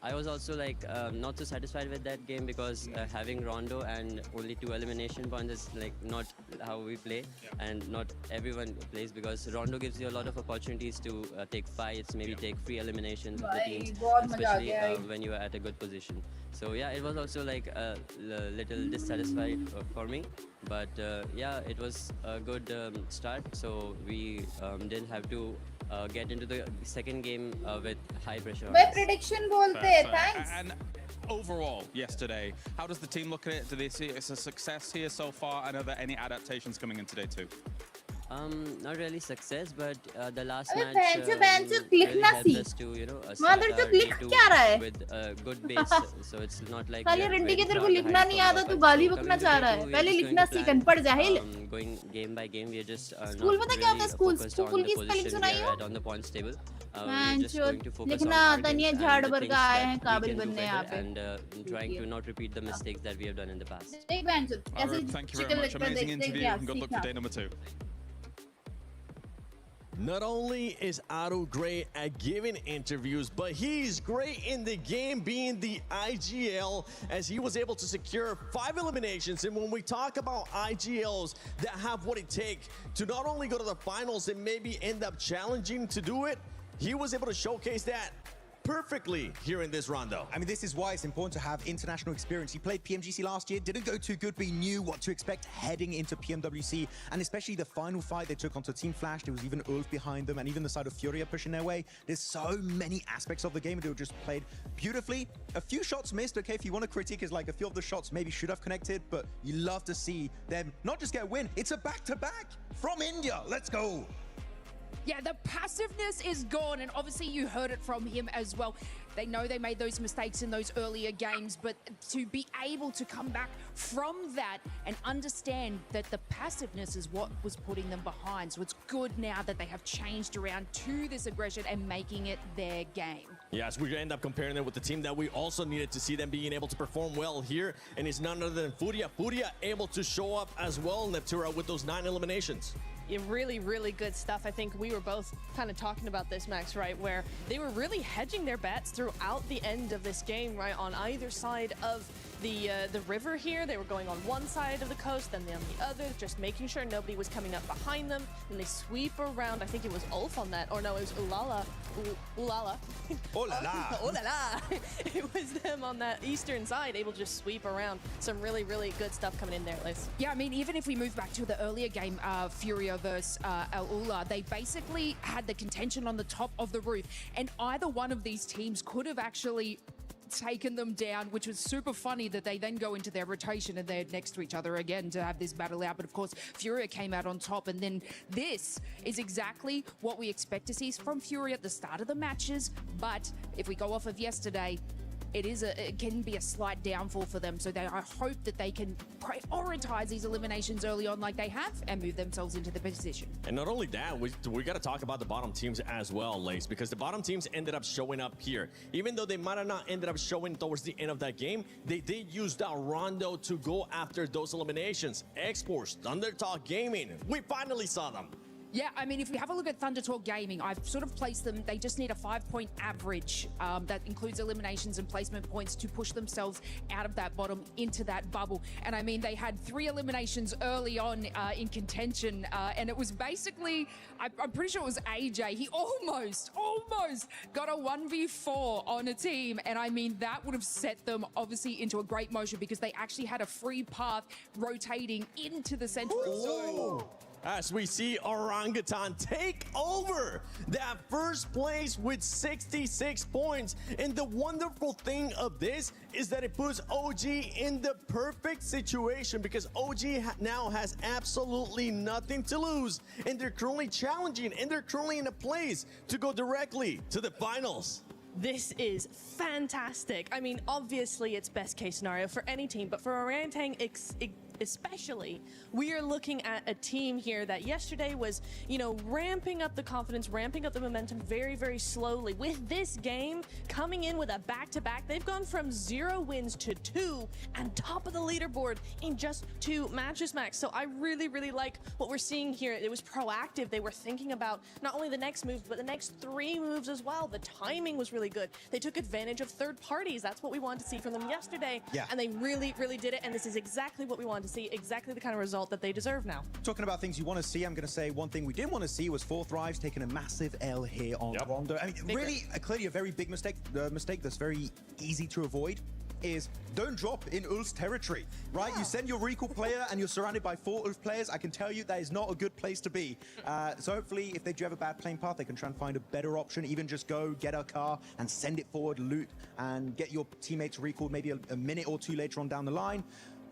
Speaker 9: I was also like not so satisfied with that game because having Rondo and only 2 elimination points is like not how we play, and not everyone plays, because Rondo gives you a lot of opportunities to take fights, maybe take free eliminations with the
Speaker 16: भाई
Speaker 9: teams,
Speaker 16: बहुत मजा आ
Speaker 9: especially
Speaker 16: गया
Speaker 9: when you are at a good position. So yeah, it was also like a little dissatisfied for me, but yeah, it was a good start. So we didn't have to get into the second game with high pressure. on
Speaker 16: भाई
Speaker 9: us.
Speaker 16: prediction बोलते हैं thanks.
Speaker 3: And overall, yesterday, how does the team look at it? Do they see it as a success here so far? And are there any adaptations coming in today too?
Speaker 9: Not really success, but the last
Speaker 16: अबे
Speaker 9: match
Speaker 16: बहन से
Speaker 9: really
Speaker 16: लिखना
Speaker 9: helped
Speaker 16: सीख
Speaker 9: us to,
Speaker 16: mother
Speaker 9: start
Speaker 16: तो
Speaker 9: our
Speaker 16: लिख
Speaker 9: day2
Speaker 16: क्या रहा है
Speaker 9: with a good base. So it's not like
Speaker 16: साले
Speaker 9: we are
Speaker 16: रंडी के
Speaker 9: very
Speaker 16: तेरे को
Speaker 9: far
Speaker 16: लिखना
Speaker 9: behind
Speaker 16: नहीं
Speaker 9: from
Speaker 16: आता
Speaker 9: the
Speaker 16: तू
Speaker 9: pack.
Speaker 16: गाली
Speaker 9: So
Speaker 16: बकना
Speaker 9: coming
Speaker 16: चाह
Speaker 9: to
Speaker 16: रहा
Speaker 9: day2,
Speaker 16: है
Speaker 9: we are
Speaker 16: पहले
Speaker 9: just
Speaker 16: लिखना
Speaker 9: going to
Speaker 16: सीख
Speaker 9: plan,
Speaker 16: अनपढ़ जाहिल
Speaker 9: going game by game. We are just
Speaker 16: school
Speaker 9: not
Speaker 16: पता क्या होता है
Speaker 9: really
Speaker 16: school
Speaker 9: focused on
Speaker 16: school
Speaker 9: the
Speaker 16: की स्पेलिंग
Speaker 9: position we
Speaker 16: सुनाई
Speaker 9: are
Speaker 16: हो
Speaker 9: at on the points table. We are
Speaker 16: man
Speaker 9: just going to focus on
Speaker 16: लिखना
Speaker 9: our
Speaker 16: आता नहीं है
Speaker 9: games
Speaker 16: झाड़
Speaker 9: and the
Speaker 16: भर
Speaker 9: things
Speaker 16: का आए
Speaker 9: that
Speaker 16: हैं
Speaker 9: we
Speaker 16: काबिल
Speaker 9: can do
Speaker 16: बनने यहाँ
Speaker 9: better,
Speaker 16: पे
Speaker 9: and trying to not repeat the mistakes that we have done in the past.
Speaker 16: देख बहन चो कैसे
Speaker 3: Thank you very
Speaker 16: chicken
Speaker 3: much.
Speaker 16: लगता है
Speaker 3: Amazing
Speaker 16: देखते हैं
Speaker 3: interview.
Speaker 16: क्या
Speaker 3: And good luck for
Speaker 16: सीखना
Speaker 3: day number 2.
Speaker 17: Not only is Aru great at giving interviews, but he's great in the game, being the IGL, as he was able to secure 5 eliminations. And when we talk about IGLs that have what it takes to not only go to the finals and maybe end up challenging to do it, he was able to showcase that perfectly here in this rondo.
Speaker 18: I mean, this is why it's important to have international experience. He played PMGC last year, didn't go too good, but he knew what to expect heading into PMWC, and especially the final fight they took onto Team Flash. There was even Ulf behind them, and even the side of Furia pushing their way. There's so many aspects of the game, and they were just played beautifully. A few shots missed, okay, if you want to critique, is like a few of the shots maybe should have connected, but you love to see them not just get a win, it's a back-to-back from India. Let's go.
Speaker 2: Yeah, the passiveness is gone, and obviously you heard it from him as well. They know they made those mistakes in those earlier games, but to be able to come back from that and understand that the passiveness is what was putting them behind. So it's good now that they have changed around to this aggression and making it their game.
Speaker 17: Yes, we're going to end up comparing it with the team that we also needed to see them being able to perform well here, and it's none other than Furia. Furia able to show up as well, Neptura, with those 9 eliminations.
Speaker 14: Yeah, really, really good stuff. I think we were both kind of talking about this, Max, right? Where they were really hedging their bets throughout the end of this game, right? On either side of the river here. They were going on one side of the coast, then on the other, just making sure nobody was coming up behind them. And they sweep around. I think it was Ulf on that. Or no, it was Ulala. Ulala.
Speaker 18: Oh la la.
Speaker 14: Oh la la. It was them on that eastern side, able to just sweep around. Some really, really good stuff coming in there, Liz.
Speaker 2: Yeah, I mean, even if we move back to the earlier game, Furia versus Al Ula, they basically had the contention on the top of the roof, and either one of these teams could have actually taken them down, which was super funny that they then go into their rotation and they're next to each other again to have this battle out. But of course, Furia came out on top, and then this is exactly what we expect to see from Furia at the start of the matches. But if we go off of yesterday, it can be a slight downfall for them. So I hope that they can prioritize these eliminations early on like they have and move themselves into the position.
Speaker 17: And not only that, we got to talk about the bottom teams as well, Lace, because the bottom teams ended up showing up here. Even though they might have not ended up showing towards the end of that game, they did use that Rondo to go after those eliminations. Exports, Thundertalk Gaming, we finally saw them.
Speaker 2: Yeah, I mean, if we have a look at Thunder Talk Gaming, I've sort of placed them, they just need a 5-point average that includes eliminations and placement points to push themselves out of that bottom into that bubble. And I mean, they had 3 eliminations early on in contention, and it was basically, I'm pretty sure it was AJ. He almost got a 1v4 on a team. And I mean, that would have set them obviously into a great motion because they actually had a free path rotating into the central zone.
Speaker 17: As we see Orangutan take over that first place with 66 points. And the wonderful thing of this is that it puts OG in the perfect situation because OG now has absolutely nothing to lose. And they're currently challenging and they're currently in a place to go directly to the finals.
Speaker 14: This is fantastic. I mean, obviously it's best case scenario for any team, but for Orangutan especially, we are looking at a team here that yesterday was, you know, ramping up the confidence, ramping up the momentum very, very slowly. With this game coming in with a back-to-back, they've gone from 0 wins to 2 and top of the leaderboard in just 2 matches, Max. So I really, really like what we're seeing here. It was proactive. They were thinking about not only the next move, but the next 3 moves as well. The timing was really good. They took advantage of third parties. That's what we wanted to see from them yesterday.
Speaker 18: Yeah.
Speaker 14: And they really, really did it. And this is exactly what we wanted to see, exactly the kind of result that they deserve now.
Speaker 18: Talking about things you want to see, I'm going to say one thing we didn't want to see was 4 Thrives taking a massive L here on Rondo. I mean, really, clearly a very big mistake. The mistake that's very easy to avoid is don't drop in Ulf's territory, right? You send your recall player and you're surrounded by 4 Ulf players. I can tell you that is not a good place to be. So hopefully, if they do have a bad playing path, they can try and find a better option. Even just go get a car and send it forward, loot, and get your teammates recalled maybe a minute or 2 later on down the line.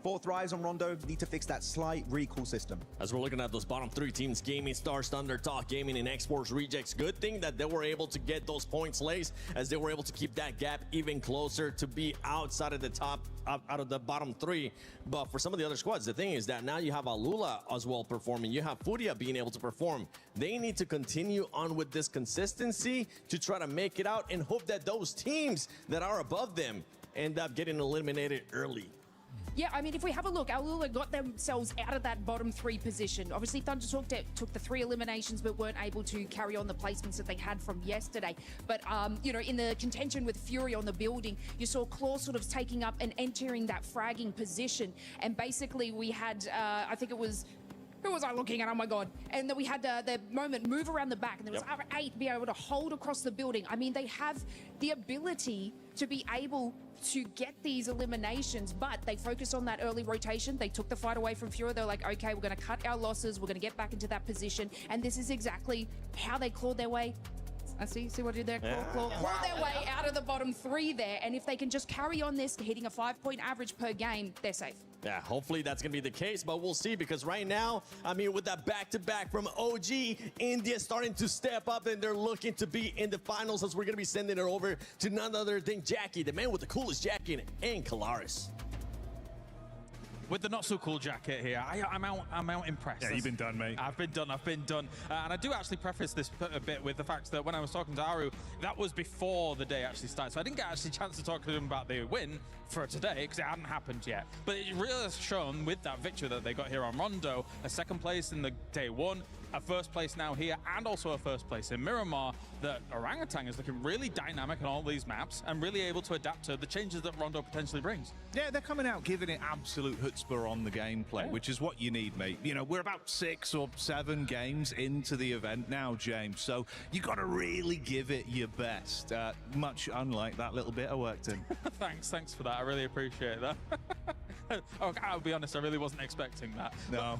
Speaker 18: 4 Thrives on Rondo need to fix that slight recall system.
Speaker 17: As we're looking at those bottom 3 teams, Gaming Stars, Thunder Talk Gaming, and Exports Rejects, good thing that they were able to get those points laced as they were able to keep that gap even closer to be outside of the top, out of the bottom 3. But for some of the other squads, the thing is that now you have Alula as well performing. You have Furia being able to perform. They need to continue on with this consistency to try to make it out and hope that those teams that are above them end up getting eliminated early.
Speaker 2: Yeah, I mean, if we have a look, Alula got themselves out of that bottom 3 position. Obviously, Thunder Talk took the 3 eliminations, but weren't able to carry on the placements that they had from yesterday. But, you know, in the contention with Fury on the building, you saw Claw sort of taking up and entering that fragging position. And basically, we had, I think it was... Who was I looking at? Oh my God. And then we had the moment move around the back, and there was R8 be able to hold across the building. I mean, they have the ability to be able to get these eliminations, but they focused on that early rotation. They took the fight away from Fury. They're like, okay, we're going to cut our losses. We're going to get back into that position. And this is exactly how they clawed their way. I see what I did there? Claw their way out of the bottom 3 there. And if they can just carry on this, hitting a 5-point average per game, they're safe.
Speaker 17: Yeah, hopefully that's going to be the case, but we'll see, because right now, I mean, with that back-to-back from OG, India starting to step up, and they're looking to be in the finals, as we're going to be sending it over to none other than Jackie, the man with the coolest jacket, and Kalaris.
Speaker 3: With the not-so-cool jacket here, I'm out impressed.
Speaker 10: Yeah, you've been done, mate.
Speaker 3: I've been done. And I do actually preface this a bit with the fact that when I was talking to Aru, that was before the day actually started. So I didn't get actually a chance to talk to him about the win for today, because it hadn't happened yet. But it really has shown with that victory that they got here on Rondo, a 2nd place in the day 1, a 1st place now here, and also a 1st place in Miramar, that Orangutan is looking really dynamic on all these maps and really able to adapt to the changes that Rondo potentially brings.
Speaker 10: Yeah, they're coming out giving it absolute chutzpah on the gameplay, which is what you need, mate. You know, we're about 6 or 7 games into the event now, James, so you got to really give it your best, much unlike that little bit I worked in.
Speaker 3: Thanks for that. I really appreciate that. Oh, I'll be honest, I really wasn't expecting that.
Speaker 10: No.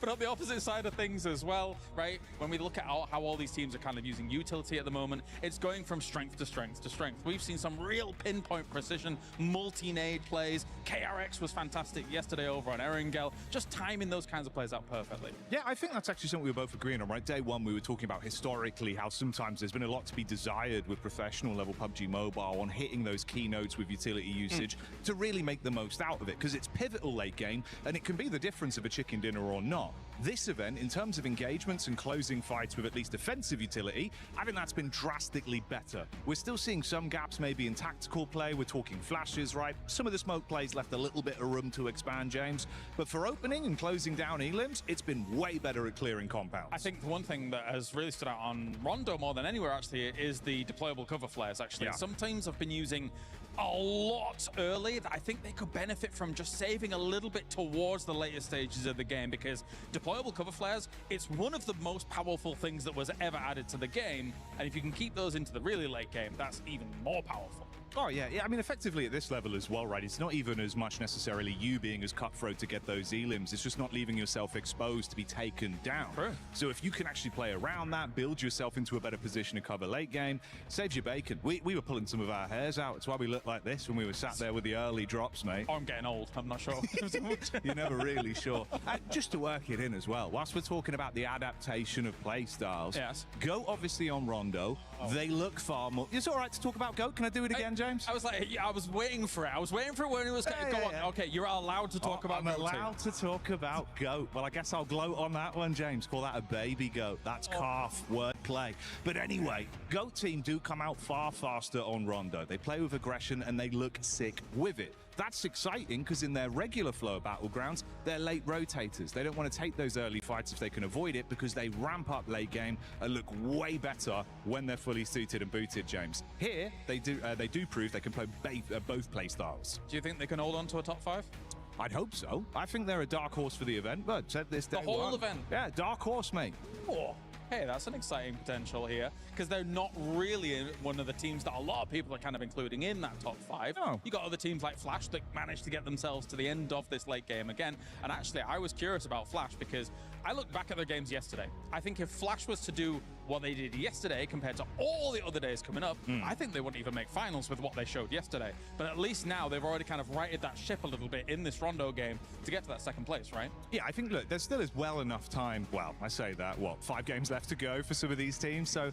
Speaker 3: But on the opposite side of things as well, right? When we look at how all these teams are kind of using utility at the moment, it's going from strength to strength to strength. We've seen some real pinpoint precision, multi-nade plays. KRX was fantastic yesterday over on Erangel, just timing those kinds of plays out perfectly.
Speaker 10: Yeah, I think that's actually something we were both agreeing on, right? Day one, we were talking about historically how sometimes there's been a lot to be desired with professional level PUBG Mobile on hitting those keynotes with utility usage to really make the most out of it, because it's pivotal late game and it can be the difference of a chicken dinner or not. This event, in terms of engagements and closing fights with at least defensive utility, I think that's been drastically better. We're still seeing some gaps maybe in tactical play. We're talking flashes, right? Some of the smoke plays left a little bit of room to expand, James. But for opening and closing down elims, it's been way better at clearing compounds.
Speaker 3: I think the one thing that has really stood out on Rondo more than anywhere actually is the deployable cover flares actually.
Speaker 10: Yeah.
Speaker 3: Some teams have been using a lot early that I think they could benefit from just saving a little bit towards the later stages of the game, because deployable cover flares, it's one of the most powerful things that was ever added to the game, and if you can keep those into the really late game, that's even more powerful.
Speaker 10: Oh, yeah. I mean, effectively at this level as well, right? It's not even as much necessarily you being as cutthroat to get those elims. It's just not leaving yourself exposed to be taken down.
Speaker 3: True.
Speaker 10: So if you can actually play around that, build yourself into a better position to cover late game, saves your bacon. We were pulling some of our hairs out. It's why we looked like this when we were sat there with the early drops, mate.
Speaker 3: Oh, I'm getting old. I'm not sure.
Speaker 10: You're never really sure. Just to work it in as well, whilst we're talking about the adaptation of play styles,
Speaker 3: yes.
Speaker 10: GOAT obviously on Rondo. They look far more... It's all right to talk about GOAT. Can I do it again, James?
Speaker 3: I was like, yeah, I was waiting for it. I was waiting for it when it was going to go on. Okay, you're allowed to talk about GOAT.
Speaker 10: I'm allowed to talk about GOAT. Well, I guess I'll gloat on that one, James. Call that a baby GOAT. That's calf wordplay. But anyway, GOAT team do come out far faster on Rondo. They play with aggression and they look sick with it. That's exciting because in their regular flow of Battlegrounds, they're late rotators. They don't want to take those early fights if they can avoid it, because they ramp up late game and look way better when they're fully suited and booted, James. Here, they do prove they can play both play styles.
Speaker 3: Do you think they can hold on to a top 5?
Speaker 10: I'd hope so. I think they're a dark horse for the event, but said this day
Speaker 3: The whole
Speaker 10: one.
Speaker 3: event?
Speaker 10: Yeah, dark horse, mate.
Speaker 3: Oh. Hey, that's an exciting potential here, because they're not really one of the teams that a lot of people are kind of including in that top 5.
Speaker 10: No.
Speaker 3: You got other teams like Flash that managed to get themselves to the end of this late game again. And actually, I was curious about Flash because I looked back at their games yesterday. I think if Flash was to do what they did yesterday compared to all the other days coming up, I think they wouldn't even make finals with what they showed yesterday. But at least now they've already kind of righted that ship a little bit in this Rondo game to get to that second place, right?
Speaker 10: Yeah, I think, look, there still is well enough time. Well, I say that, 5 games left to go for some of these teams, so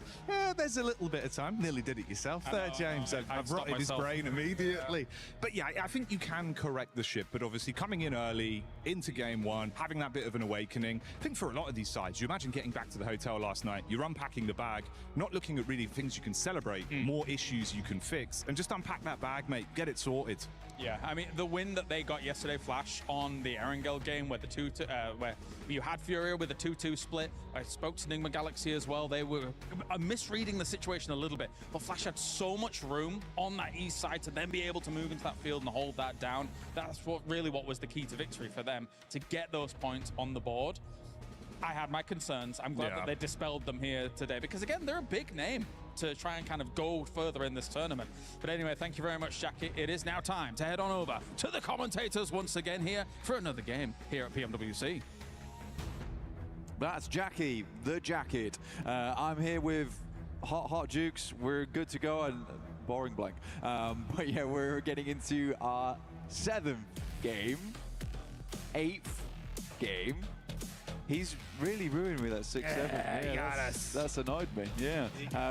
Speaker 10: there's a little bit of time. Nearly did it yourself there, James. I've rotted his brain immediately. Yeah. But yeah, I think you can correct the ship, but obviously coming in early into game 1, having that bit of an awakening. I think for a lot of these sides, you imagine getting back to the hotel last night, you're unpacking the bag, not looking at really things you can celebrate, more issues you can fix, and just unpack that bag, mate, get it sorted.
Speaker 3: Yeah, I mean, the win that they got yesterday, Flash, on the Erangel game where where you had Furia with a 2-2 split. I spoke to Nigma Galaxy as well. They were misreading the situation a little bit, but Flash had so much room on that east side to then be able to move into that field and hold that down. That's what was the key to victory for them, to get those points on the board. I had my concerns. I'm glad that they dispelled them here today, because again, they're a big name to try and kind of go further in this tournament. But anyway, thank you very much, Jackie. It is now time to head on over to the commentators once again here for another game here at Pmwc.
Speaker 19: That's Jackie, the jacket. I'm here with Hot Jukes. We're good to go, and boring blank. But yeah, we're getting into our 7th game, 8th game. He's really ruined me that 6-7. Yeah, that's annoyed me. Yeah.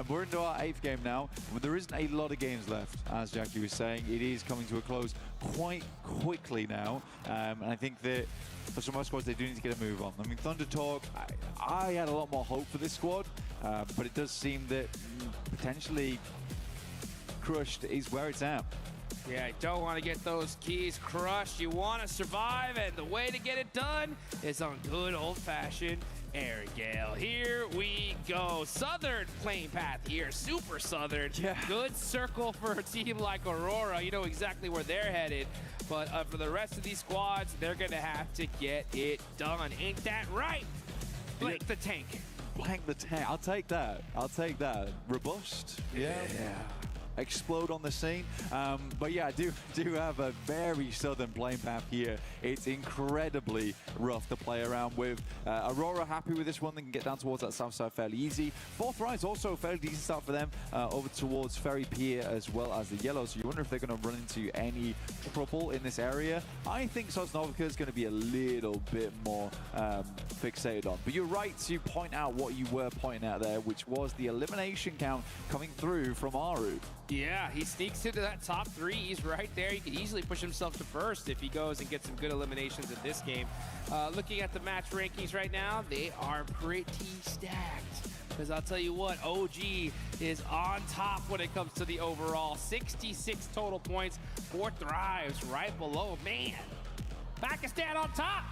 Speaker 19: We're into our 8th game now. There isn't a lot of games left, as Jackie was saying. It is coming to a close quite quickly now. And I think that for some of our squads, they do need to get a move on. I mean, Thunder Talk, I had a lot more hope for this squad, but it does seem that potentially Crushed is where it's at.
Speaker 8: Yeah, you don't want to get those keys crushed. You want to survive, and the way to get it done is on good old-fashioned Erangel. Here we go. Southern playing path here. Super Southern. Yeah. Good circle for a team like Aurora. You know exactly where they're headed. But for the rest of these squads, they're going to have to get it done. Ain't that right? Blank the tank.
Speaker 19: Blank the tank. I'll take that. I'll take that. Robust. Yeah. explode on the scene. But yeah, I do have a very southern playing path here. It's incredibly rough to play around with. Aurora happy with this one. They can get down towards that south side fairly easy. Fourth Rise also a fairly decent start for them over towards Ferry Pier as well as the yellow. So you wonder if they're going to run into any trouble in this area. I think Sosnovica is going to be a little bit more fixated on. But you're right to point out what you were pointing out there, which was the elimination count coming through from Aru.
Speaker 8: Yeah, he sneaks into that top 3. He's right there. He could easily push himself to first if he goes and gets some good eliminations in this game. Looking at the match rankings right now, they are pretty stacked. Because I'll tell you what, OG is on top when it comes to the overall. 66 total points, 4 Thrives right below. Man, Pakistan on top.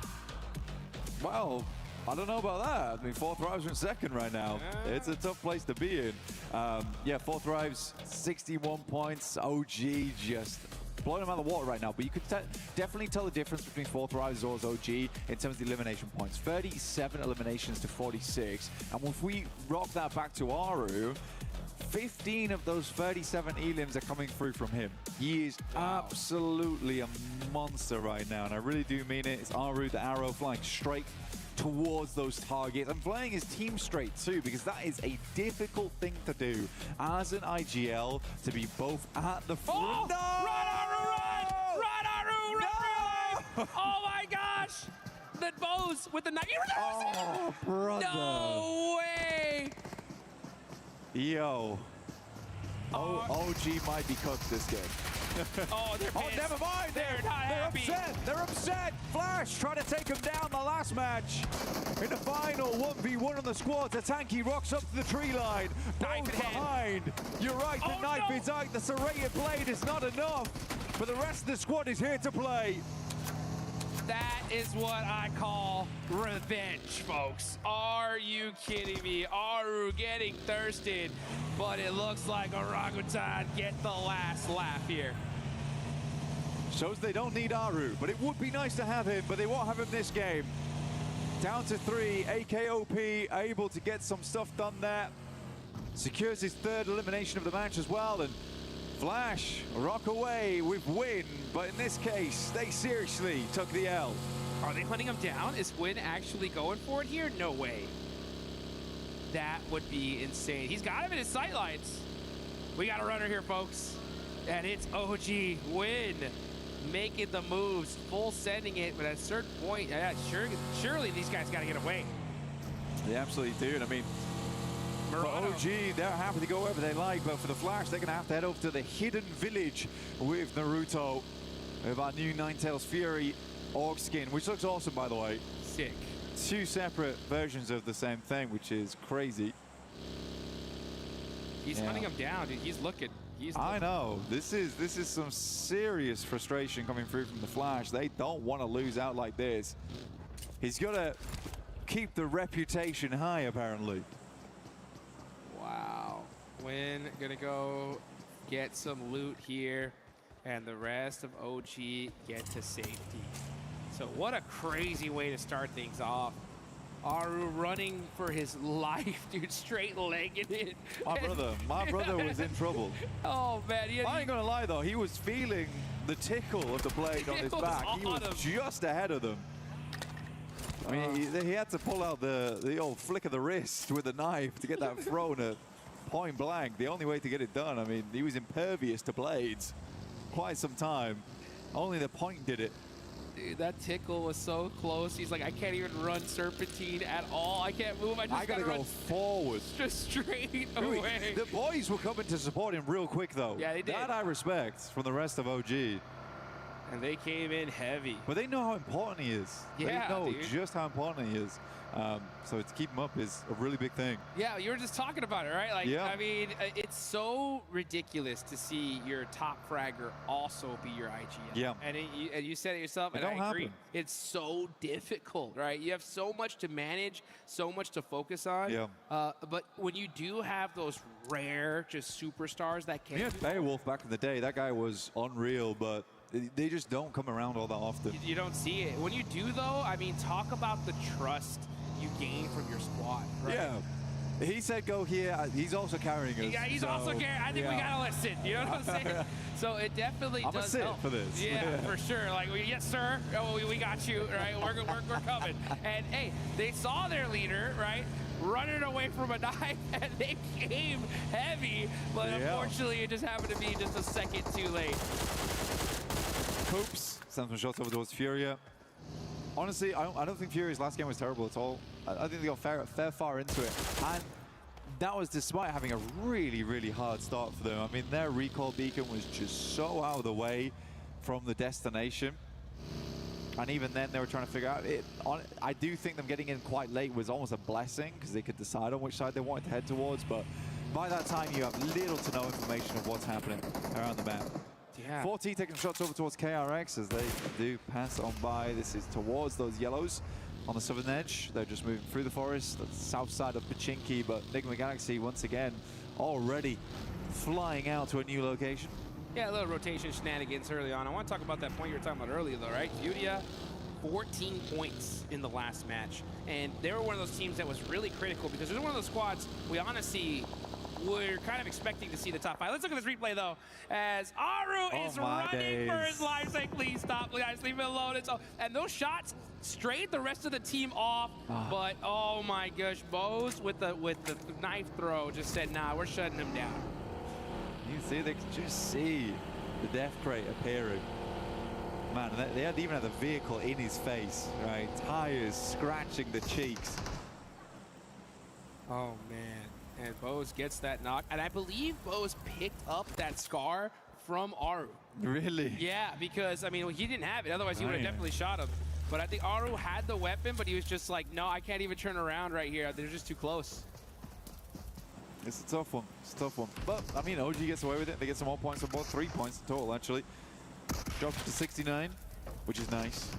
Speaker 19: Well, I don't know about that. I mean, 4 Thrives are in second right now. It's a tough place to be in. Yeah, 4 Thrives, 61 points. OG just blowing them out of the water right now. But you could definitely tell the difference between 4 Thrives as well as OG in terms of the elimination points. 37 eliminations to 46. And if we rock that back to Aru, 15 of those 37 elims are coming through from him. He is absolutely a monster right now. And I really do mean it. It's Aru, the arrow flying straight towards those targets and playing his team straight too, because that is a difficult thing to do as an IGL, to be both at the front.
Speaker 8: Oh, no! Run, Aru, run! Run, Aru, run! Oh my gosh! The bows with the knife.
Speaker 19: Oh, brother.
Speaker 8: No way!
Speaker 19: Yo. OG might be cooked this game.
Speaker 8: Oh, they're pissed.
Speaker 19: Oh, never mind.
Speaker 8: They're not happy.
Speaker 19: Upset. They're upset. Flash trying to take him down the last match. In the final 1v1 on the squad, Tatanki rocks up to the tree line. Both behind. You're right, the knife is out. The serrated blade is not enough. But the rest of the squad is here to play.
Speaker 8: That is what I call revenge, folks. Are you kidding me? Aru getting thirsted, but it looks like Orangutan get the last laugh here.
Speaker 19: Shows they don't need Aru, but it would be nice to have him, but they won't have him this game. Down to 3, AKOP able to get some stuff done there. Secures his 3rd elimination of the match as well, and Flash rock away with Win, but in this case, they seriously took the L.
Speaker 8: Are they hunting him down? Is Win actually going for it here? No way. That would be insane. He's got him in his sightlines. We got a runner here, folks. And it's OG Win making the moves, full sending it, but at a certain point, surely these guys got to get away.
Speaker 19: They absolutely do. And I mean, for OG, they're happy to go wherever they like, but for the Flash, they're going to have to head over to the hidden village with Naruto, with our new Ninetales Fury orc skin, which looks awesome, by the way.
Speaker 8: Sick.
Speaker 19: 2 separate versions of the same thing, which is crazy.
Speaker 8: He's hunting him down, dude. He's looking.
Speaker 19: I know. This is some serious frustration coming through from the Flash. They don't want to lose out like this. He's got to keep the reputation high, apparently.
Speaker 8: Wow. Win gonna go get some loot here, and the rest of OG get to safety. So what a crazy way to start things off. Aru running for his life, dude, straight-legged it.
Speaker 19: My brother was in trouble.
Speaker 8: Oh, man.
Speaker 19: I ain't gonna lie, though. He was feeling the tickle of the blade on his back. He was just ahead of them. I mean, he had to pull out the old flick of the wrist with a knife to get that thrown at point blank. The only way to get it done. I mean, he was impervious to blades quite some time. Only the point did it.
Speaker 8: Dude, that tickle was so close. He's like, I can't even run Serpentine at all. I can't move. I
Speaker 19: gotta go forward.
Speaker 8: Just straight away.
Speaker 19: The boys were coming to support him real quick, though.
Speaker 8: Yeah, they did.
Speaker 19: That I respect from the rest of OG.
Speaker 8: And they came in heavy.
Speaker 19: But they know how important he is.
Speaker 8: Yeah,
Speaker 19: they know
Speaker 8: dude.
Speaker 19: just how important he is. So to keep him up is a really big thing.
Speaker 8: Yeah, you were just talking about it, right? Like,
Speaker 19: yeah.
Speaker 8: I mean, it's so ridiculous to see your top fragger also be your IGL.
Speaker 19: Yeah.
Speaker 8: And you said it yourself, and I agree. It's so difficult, right? You have so much to manage, so much to focus on.
Speaker 19: Yeah.
Speaker 8: But when you do have those rare, just superstars that can...
Speaker 19: Yeah, Beowulf back in the day, that guy was unreal, but they just don't come around all that often.
Speaker 8: You don't see it. When you do, though, I mean, talk about the trust you gain from your squad, right?
Speaker 19: Yeah. He said go here. He's also carrying us.
Speaker 8: Yeah, he's
Speaker 19: so,
Speaker 8: also carrying. I think we gotta listen. You know what I'm saying? So it definitely
Speaker 19: I'm
Speaker 8: does
Speaker 19: a sit
Speaker 8: help
Speaker 19: for this.
Speaker 8: Yeah, for sure. Like, yes, sir. Oh, we got you. Right? We're coming. And hey, they saw their leader, right, running away from a knife, and they came heavy. But unfortunately, it just happened to be just a second too late.
Speaker 19: Coops sends some shots over towards Furia. Honestly, I don't think Furia's last game was terrible at all. I think they got fair far into it. And that was despite having a really, really hard start for them. I mean, their recall beacon was just so out of the way from the destination. And even then, they were trying to figure out it. I do think them getting in quite late was almost a blessing because they could decide on which side they wanted to head towards. But by that time, you have little to no information of what's happening around the map.
Speaker 8: Yeah.
Speaker 19: 4T taking shots over towards KRX as they do pass on by. This is towards those yellows on the southern edge. They're just moving through the forest, the south side of Pachinki, but Enigma Galaxy once again already flying out to a new location.
Speaker 8: Yeah, a little rotation shenanigans early on. I want to talk about that point you were talking about earlier, though, right? Furia, 14 points in the last match. And they were one of those teams that was really critical because they're one of those squads we honestly we're kind of expecting to see the top 5. Let's look at this replay, though, as Aru is running for his life. Saying, please stop, guys, leave me alone. And those shots strayed the rest of the team off. But, oh, my gosh, Bose with the knife throw just said, nah, we're shutting him down.
Speaker 19: You can see, they can just see the death crate appearing. Man, they even had the vehicle in his face, right? Tires scratching the cheeks.
Speaker 8: Oh, man. And Bose gets that knock. And I believe Bose picked up that scar from Aru.
Speaker 19: Really?
Speaker 8: Yeah, because, I mean, he didn't have it. Otherwise, he would have definitely shot him. But I think Aru had the weapon, but he was just like, no, I can't even turn around right here. They're just too close.
Speaker 19: It's a tough one. It's a tough one. But, I mean, OG gets away with it. They get some more points on board. 3 points in total, actually. Drops to 69, which is nice.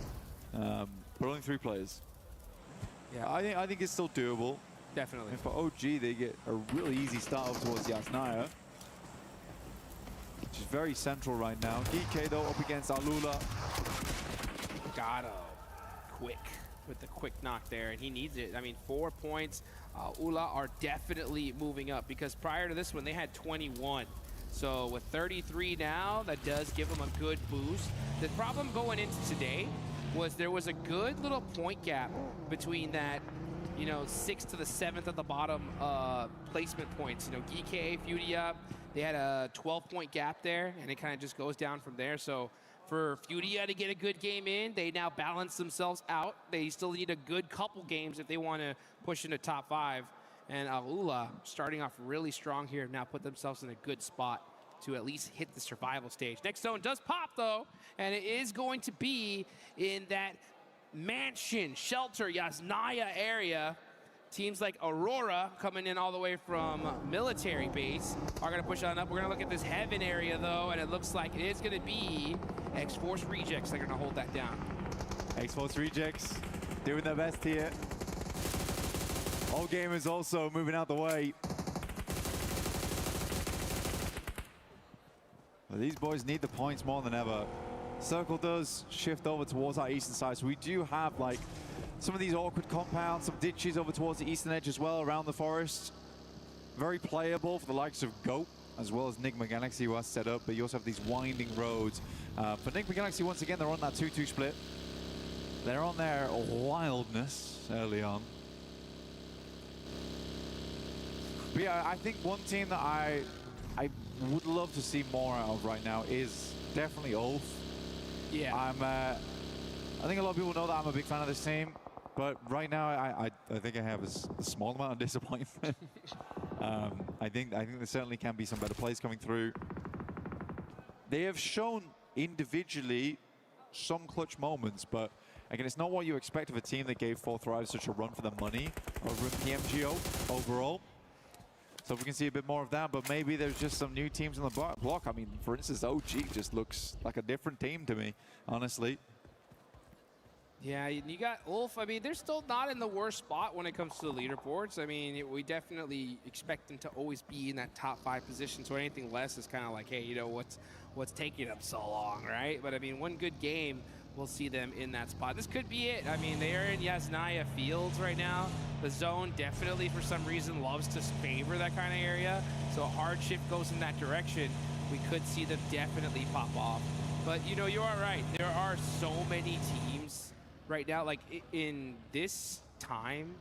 Speaker 19: But only 3 players.
Speaker 8: Yeah,
Speaker 19: I think it's still doable.
Speaker 8: Definitely.
Speaker 19: And for OG, they get a really easy start up towards Yasnaya, which is very central right now. DK, though, up against Alula.
Speaker 8: Gato, quick with the quick knock there, and he needs it. I mean, 4 points. Ula are definitely moving up because prior to this one, they had 21. So with 33 now, that does give them a good boost. The problem going into today was there was a good little point gap between that, you know, 6th to the 7th at the bottom placement points. You know, GK, Furia, they had a 12-point gap there, and it kind of just goes down from there. So for Furia to get a good game in, they now balance themselves out. They still need a good couple games if they want to push into top 5. And Alula, starting off really strong here, now put themselves in a good spot to at least hit the survival stage. Next zone does pop, though, and it is going to be in that mansion, shelter, Yasnaya area. Teams like Aurora, coming in all the way from military base, are going to push on up. We're going to look at this heaven area, though, and it looks like it is going to be X-Force Rejects. They're going to hold that down.
Speaker 19: X-Force Rejects doing their best here. All gamers also moving out the way. But these boys need the points more than ever. Circle does shift over towards our eastern side, so we do have like some of these awkward compounds, some ditches over towards the eastern edge as well around the forest. Very playable for the likes of Goat, as well as Enigma Galaxy, who has set up, but you also have these winding roads. For Enigma Galaxy, once again, they're on that 2-2 split. They're on their wildness early on. But yeah, I think one team that I would love to see more out of right now is definitely Ulf.
Speaker 8: Yeah.
Speaker 19: I think a lot of people know that I'm a big fan of this team, but right now I think I have a small amount of disappointment. I think there certainly can be some better plays coming through. They have shown individually some clutch moments, but again, it's not what you expect of a team that gave Fourth Riders such a run for the money over in PMGO overall. So if we can see a bit more of that, but maybe there's just some new teams on the block. I mean, for instance, OG just looks like a different team to me, honestly.
Speaker 8: Yeah, you got Ulf. I mean, they're still not in the worst spot when it comes to the leaderboards. I mean, we definitely expect them to always be in that top 5 position. So anything less is kind of like, hey, you know, what's taking them so long, right? But I mean, one good game we'll see them in that spot. This could be it. I mean, they are in Yasnaya Fields right now. The zone definitely, for some reason, loves to favor that kind of area. So a hard shift goes in that direction. We could see them definitely pop off. But, you know, you are right. There are so many teams right now. Like, in this time,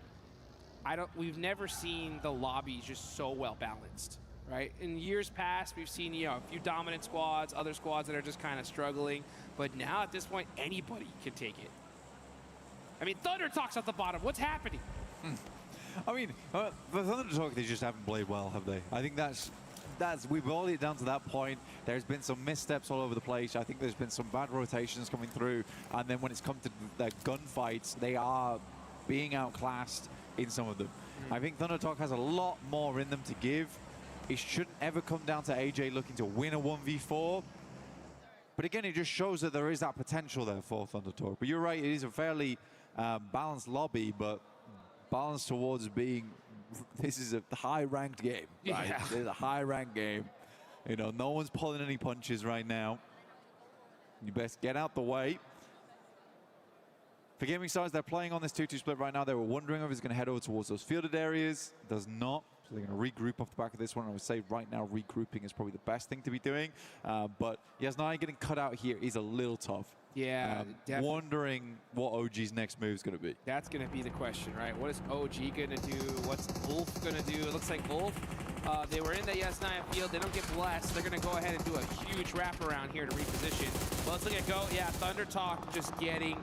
Speaker 8: we've never seen the lobby just so well balanced, right? In years past, we've seen, you know, a few dominant squads, other squads that are just kind of struggling. But now, at this point, anybody can take it. I mean, Thunder Talk's at the bottom. What's happening?
Speaker 19: I mean, the Thunder Talk, they just haven't played well, have they? I think we've boiled it down to that point. There's been some missteps all over the place. I think there's been some bad rotations coming through. And then when it's come to the gunfights, they are being outclassed in some of them. I think Thunder Talk has a lot more in them to give. It shouldn't ever come down to AJ looking to win a 1v4. But again, it just shows that there is that potential there for Thunder Talk. But you're right, it is a fairly balanced lobby, but balanced towards being, this is a high-ranked game. Right? Yeah. It's a high-ranked game. You know, no one's pulling any punches right now. You best get out the way. For Gaming Stars, they're playing on this 2-2 split right now. They were wondering if it's going to head over towards those fielded areas. Does not. So they're going to regroup off the back of this one. I would say right now regrouping is probably the best thing to be doing. But Yasnai getting cut out here is a little tough.
Speaker 8: Yeah,
Speaker 19: wondering what OG's next move is going to be.
Speaker 8: That's going to be the question, right? What is OG going to do? What's Wolf going to do? It looks like Wolf, they were in the Yasnaya field. They don't get blessed. They're going to go ahead and do a huge wraparound here to reposition. Well, let's look at Go. Yeah, Thunder Talk just getting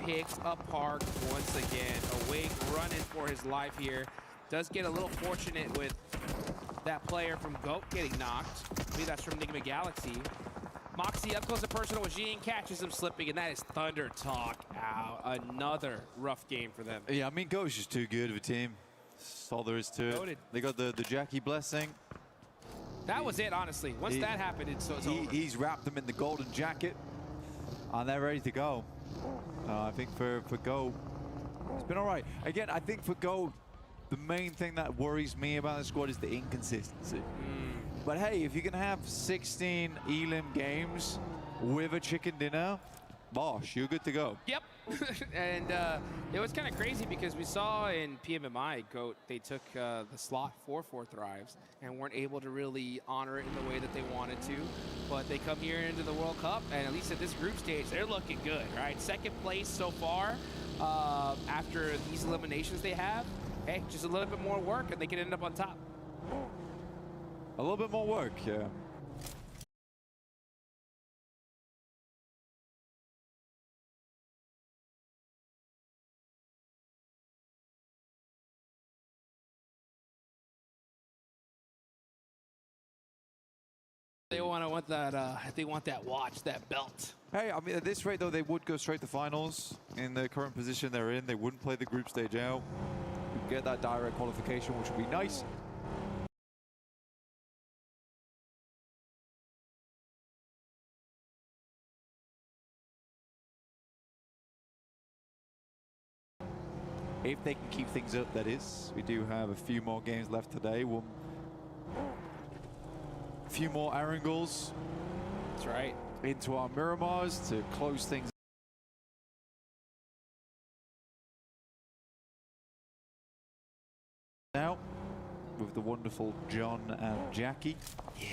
Speaker 8: picked apart once again. Awake running for his life here. Does get a little fortunate with that player from GOAT getting knocked. Maybe that's from Enigma Galaxy. Moxie up close and personal with Jean, catches him slipping, and that is Thunder Talk out. Another rough game for them.
Speaker 19: Yeah, I mean, GOAT's just too good of a team. That's all there is to it.
Speaker 8: Goated.
Speaker 19: They got the Jackie blessing.
Speaker 8: That was it, honestly. Once that happened, it's over.
Speaker 19: He's wrapped them in the golden jacket, and they're ready to go. I think for GOAT, it's been all right. Again, I think for GOAT, the main thing that worries me about the squad is the inconsistency. But hey, if you can have 16 Elim games with a chicken dinner, bosh, you're good to go.
Speaker 8: Yep. And it was kind of crazy because we saw in PMMI, GOAT, they took the slot for 4 Thrives and weren't able to really honor it in the way that they wanted to. But they come here into the World Cup, and at least at this group stage, they're looking good, right? Second place so far after these eliminations they have. Hey, just a little bit more work and they can end up on top.
Speaker 19: A little bit more work, yeah.
Speaker 8: They want that. They want that watch, that belt.
Speaker 19: Hey, I mean, at this rate though, they would go straight to finals in the current position they're in. They wouldn't play the group stage out. Get that direct qualification, which would be nice. If they can keep things up, that is. We do have a few more games left today. A few more Arangles.
Speaker 8: That's right.
Speaker 19: Into our Miramars to close things. Now, with the wonderful John and Jackie.
Speaker 8: Yeah,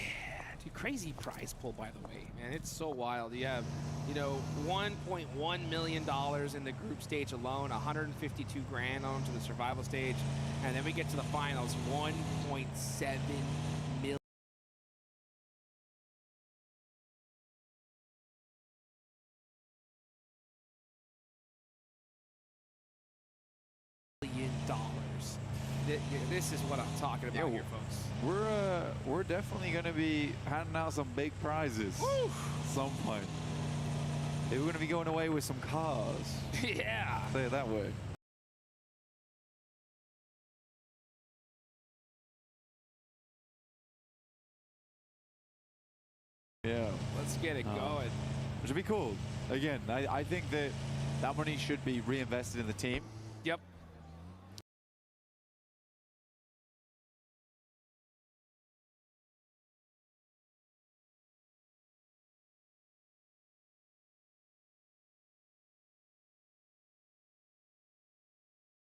Speaker 8: dude, crazy prize pool, by the way, man. It's so wild. You have, you know, $1.1 million in the group stage alone, 152 grand onto the survival stage, and then we get to the finals, 1.7 million. This is what I'm talking about here, folks.
Speaker 19: We're definitely going to be handing out some big prizes at some point. We're going to be going away with some cars.
Speaker 8: Yeah.
Speaker 19: Say it that way. Yeah.
Speaker 8: Let's get it going.
Speaker 19: Which would be cool. Again, I think that money should be reinvested in the team.
Speaker 8: Yep.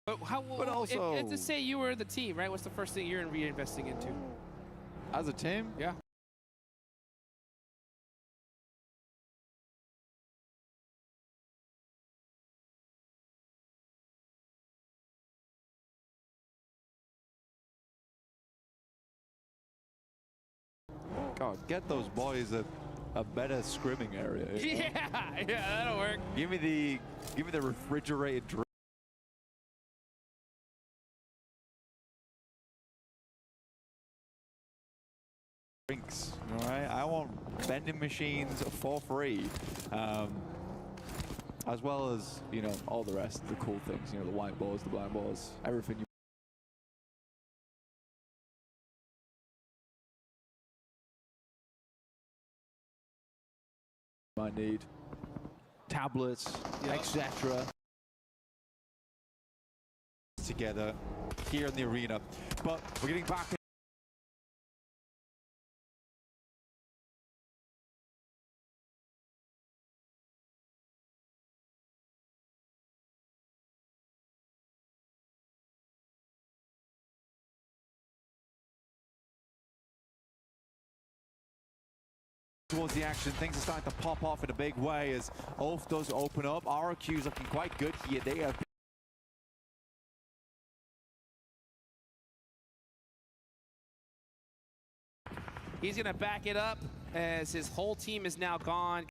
Speaker 8: But also, if to say you were the team, right? What's the first thing you're reinvesting into?
Speaker 19: As a team?
Speaker 8: Yeah.
Speaker 19: God, get those boys a better scrimming area. You know?
Speaker 8: Yeah, that'll work.
Speaker 19: Give me the refrigerated drinks. All right, I want vending machines for free, as well as all the rest of the cool things. The white balls, the blind balls, everything. I need tablets, etc. together here in the arena, but we're getting back. Towards the action, things are starting to pop off in a big way as Ulf does open up. RQ is looking quite good here. They have
Speaker 8: He's going to back it up as his whole team is now gone.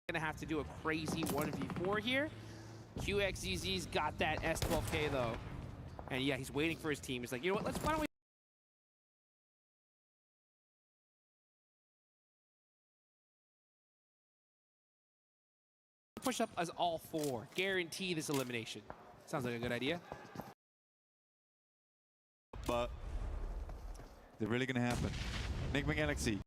Speaker 8: Going to have to do a crazy 1v4 here. QXZZ's got that S12K though. And yeah, he's waiting for his team. He's like, you know what, why don't we push up as all four? Guarantee this elimination. Sounds like a good idea.
Speaker 19: But is it really going to happen? Enigma Galaxy.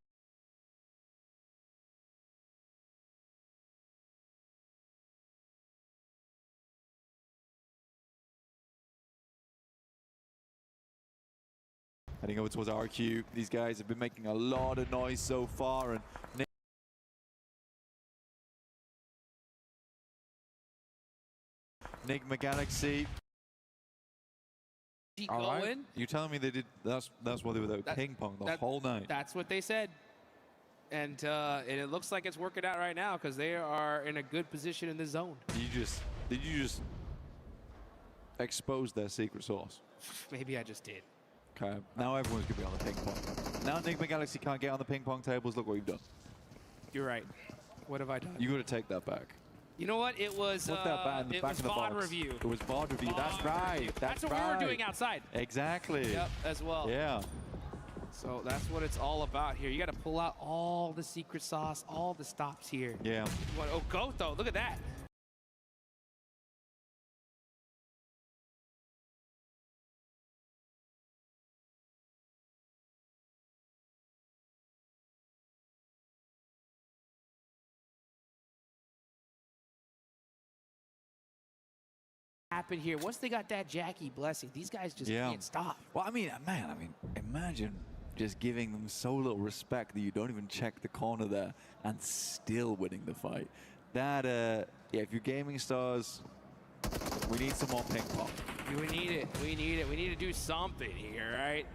Speaker 19: Heading over towards RQ. These guys have been making a lot of noise so far, and Enigma Galaxy. All right. You telling me they did? That's why they were there ping pong the whole night.
Speaker 8: That's what they said, and it looks like it's working out right now because they are in a good position in the zone.
Speaker 19: Did you just expose their secret sauce?
Speaker 8: Maybe I just did.
Speaker 19: Okay, now everyone's going to be on the ping pong. Now Enigma Galaxy can't get on the ping pong tables. Look what you've done.
Speaker 8: You're right. What have I done?
Speaker 19: You got to take that back.
Speaker 8: You know what? It was
Speaker 19: Put that back in the back of the
Speaker 8: VOD
Speaker 19: box.
Speaker 8: review.
Speaker 19: It was VOD review. That's right.
Speaker 8: That's what we were doing outside.
Speaker 19: Exactly.
Speaker 8: Yep, as well.
Speaker 19: Yeah.
Speaker 8: So that's what it's all about here. You got to pull out all the secret sauce, all the stops here.
Speaker 19: Yeah.
Speaker 8: Oh, GOAT though. Look at that. Happen here once they got that Jackie blessing, these guys just can't stop.
Speaker 19: Well, I mean, man, imagine just giving them so little respect that you don't even check the corner there and still winning the fight. That yeah, if you're gaming stars, we need some more ping pong.
Speaker 8: We need it. We need it. We need to do something here, right?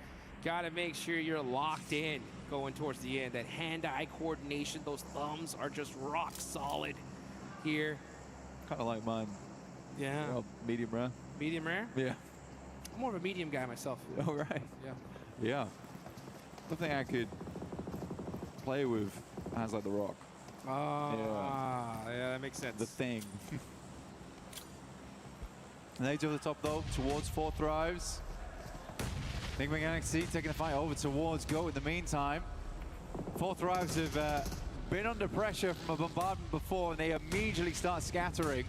Speaker 8: Got to make sure you're locked in going towards the end. That hand-eye coordination, those thumbs are just rock solid here.
Speaker 19: Kind of like mine.
Speaker 8: Yeah.
Speaker 19: Well, medium rare.
Speaker 8: Medium rare?
Speaker 19: Yeah.
Speaker 8: I'm more of a medium guy myself.
Speaker 19: All right.
Speaker 8: Yeah.
Speaker 19: Yeah. I think I could play with hands like the Rock.
Speaker 8: Yeah, that makes sense.
Speaker 19: The Thing. And they to the top though, towards 4 Thrives. Enigma Galaxy taking the fight over towards GOAT in the meantime. 4 Thrives have been under pressure from a bombardment before, and they immediately start scattering.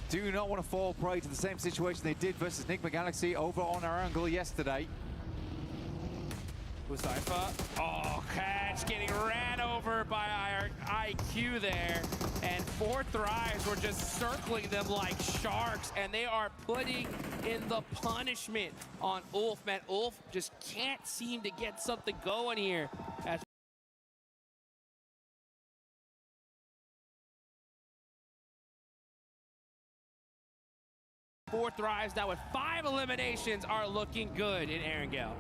Speaker 19: Do not want to fall prey to the same situation they did versus Enigma Galaxy over on our angle yesterday.
Speaker 8: Uzaifa. Oh, catch getting ran over by our IQ there. And 4 Thrives were just circling them like sharks, and they are putting in the punishment on Ulf. Man, Ulf just can't seem to get something going here. As 4 Thrives now with 5 eliminations are looking good in Erangel.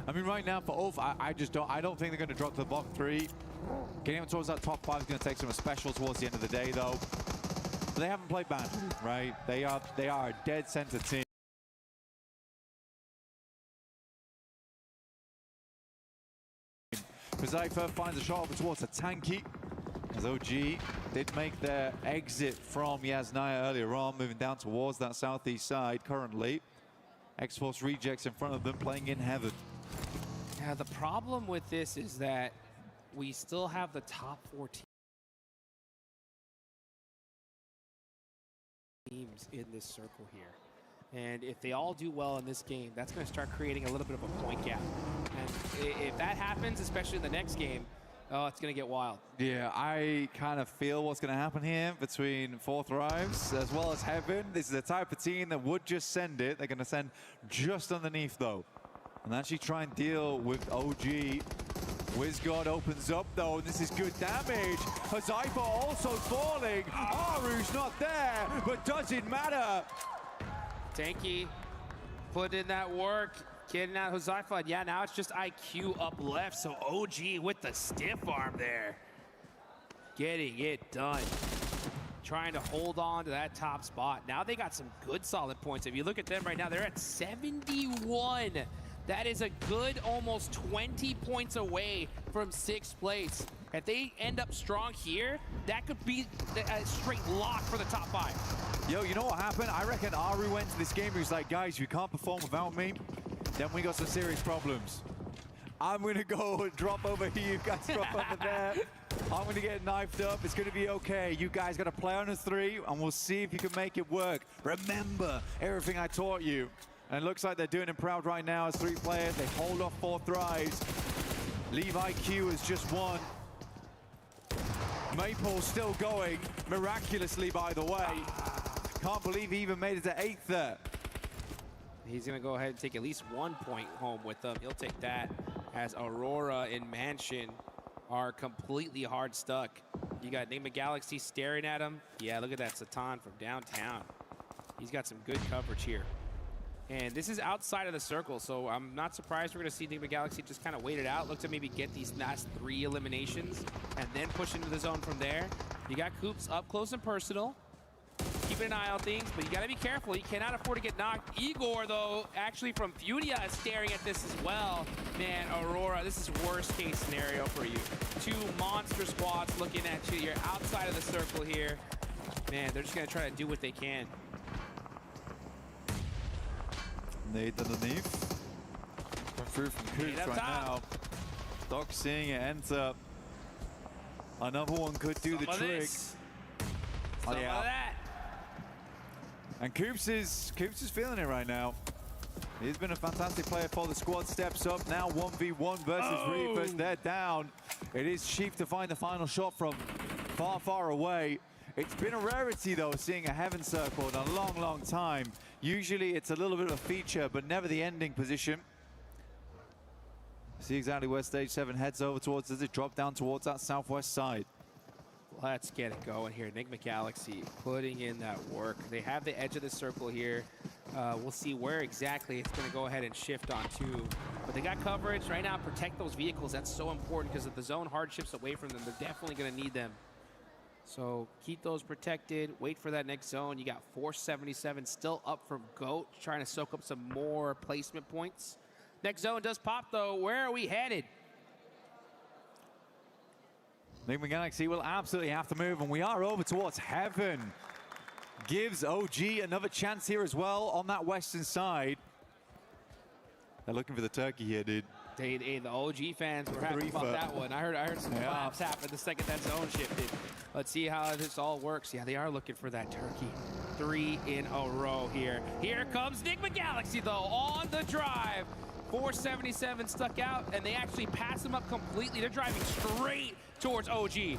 Speaker 19: I mean, right now for Ulf, I don't think they're going to drop to the bottom 3. Getting them towards that top 5 is going to take some special towards the end of the day, though. But they haven't played bad, right? They are a dead center team. Zypher finds a shot over towards a tanky. As OG did make their exit from Yasnaya earlier on, moving down towards that southeast side currently. X-Force rejects in front of them, playing in heaven.
Speaker 8: Yeah, the problem with this is that we still have the top 4 teams in this circle here. And if they all do well in this game, that's going to start creating a little bit of a point gap. And if that happens, especially in the next game, oh, it's going to get wild.
Speaker 19: Yeah, I kind of feel what's going to happen here between 4 Thrives as well as Heaven. This is the type of team that would just send it. They're going to send just underneath, though, and actually try and deal with OG. WizGod opens up, though, and this is good damage. Zypher also falling. Aru's not there, but doesn't matter.
Speaker 8: Tanky put in that work, getting out Zypher. Yeah, now it's just IQ up left, so OG with the stiff arm there. Getting it done. Trying to hold on to that top spot. Now they got some good solid points. If you look at them right now, they're at 71. That is a good almost 20 points away from 6th place. If they end up strong here, that could be a straight lock for the top 5.
Speaker 19: Yo, you know what happened? I reckon Aru went to this game. He was like, guys, you can't perform without me. Then we got some serious problems. I'm going to go and drop over here. You guys drop over there. I'm going to get knifed up. It's going to be okay. You guys got to play on a 3, and we'll see if you can make it work. Remember everything I taught you. And it looks like they're doing it proud right now as 3 players. They hold off 4 Thrives. Leave IQ as just 1. Maple still going miraculously, by the way. Can't believe he even made it to 8th there.
Speaker 8: He's going to go ahead and take at least 1 point home with them. He'll take that as Aurora and Mansion are completely hard stuck. You got Enigma Galaxy staring at him. Yeah, look at that Satan from downtown. He's got some good coverage here. And this is outside of the circle, so I'm not surprised we're going to see Enigma Galaxy just kind of wait it out, look to maybe get these last 3 eliminations, and then push into the zone from there. You got Coops up close and personal. Keeping an eye on things, but you got to be careful. You cannot afford to get knocked. Igor, though, actually from Furia is staring at this as well. Man, Aurora, this is worst case scenario for you. 2 monster squads looking at you. You're outside of the circle here. Man, they're just going to try to do what they can.
Speaker 19: Nade underneath. Come through from Coops right now. Doc seeing it enter. Another one could do the trick.
Speaker 8: Some of that.
Speaker 19: And Coops is feeling it right now. He's been a fantastic player for the squad. Steps up now, 1v1 versus Reapers. They're down. It is Chief to find the final shot from far, far away. It's been a rarity, though, seeing a Heaven Circle in a long, long time. Usually it's a little bit of a feature, but never the ending position. See exactly where Stage 7 heads over towards. Does it drop down towards that southwest side?
Speaker 8: Let's get it going here. Enigma Galaxy putting in that work. They have the edge of the circle here. We'll see where exactly it's going to go ahead and shift onto. But they got coverage right now. Protect those vehicles. That's so important because if the zone hard shifts away from them, they're definitely going to need them. So keep those protected. Wait for that next zone. You got 477 still up from GOAT, trying to soak up some more placement points. Next zone does pop, though. Where are we headed?
Speaker 19: Enigma Galaxy will absolutely have to move, and we are over towards Heaven. Gives OG another chance here as well on that western side. They're looking for the turkey here, dude.
Speaker 8: The OG fans were happy about that one. I heard some claps happen the second that zone shifted. Let's see how this all works. Yeah, they are looking for that turkey. 3 in a row here. Here comes Enigma Galaxy, though, on the drive. 477 stuck out, and they actually pass him up completely. They're driving straight towards OG.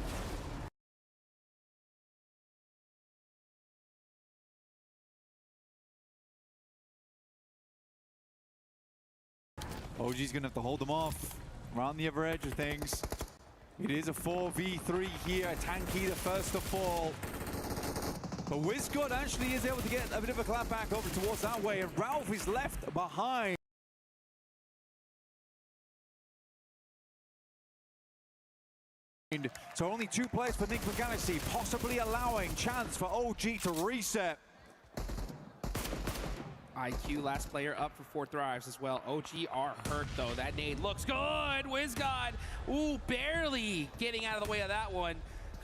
Speaker 19: OG's gonna have to hold them off around the other edge of things. It is a 4v3 here. Tanky the first to fall.
Speaker 7: But WizGod actually is able to get a bit of a clap back over towards that way, and Ralph is left behind. So only 2 players for Enigma Galaxy, possibly allowing chance for OG to reset.
Speaker 8: IQ, last player up for 4 thrives as well. OG are hurt though. That nade looks good. WizGod, ooh, barely getting out of the way of that one.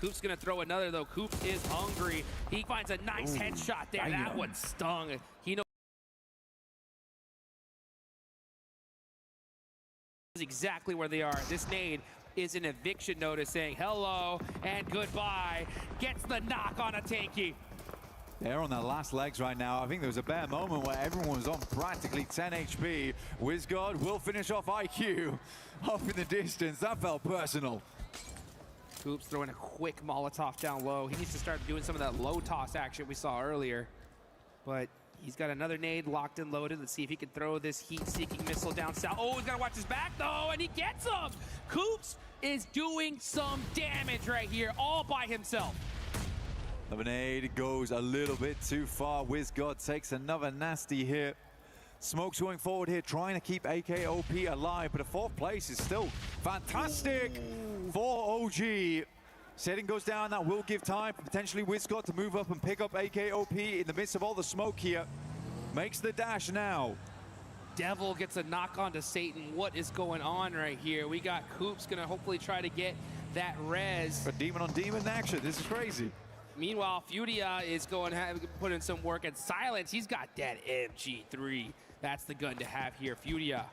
Speaker 8: Coop's gonna throw another though. Coop is hungry. He finds a nice headshot there. That one stung. He knows exactly where they are. This nade is an eviction notice saying hello and goodbye. Gets the knock on a tanky.
Speaker 7: They're on their last legs right now. I think there was a bare moment where everyone was on practically 10 HP. WizGod will finish off IQ off in the distance. That felt personal.
Speaker 8: Coop's throwing a quick Molotov down low. He needs to start doing some of that low toss action we saw earlier. But he's got another nade locked and loaded. Let's see if he can throw this heat-seeking missile down south. Oh, he's got to watch his back, though, and he gets him! Coops is doing some damage right here, all by himself.
Speaker 7: Lemonade goes a little bit too far. WizGod takes another nasty hit. Smoke's going forward here, trying to keep AKOP alive, but a 4th place is still fantastic for OG. Setting goes down, that will give time for potentially WizGod to move up and pick up AKOP in the midst of all the smoke here. Makes the dash now.
Speaker 8: Devil gets a knock onto Satan. What is going on right here? We got Coops gonna hopefully try to get that res.
Speaker 7: But demon on demon action, this is crazy.
Speaker 8: Meanwhile, Furia is going to put in some work, and Silence, he's got that MG3. That's the gun to have here. Furia,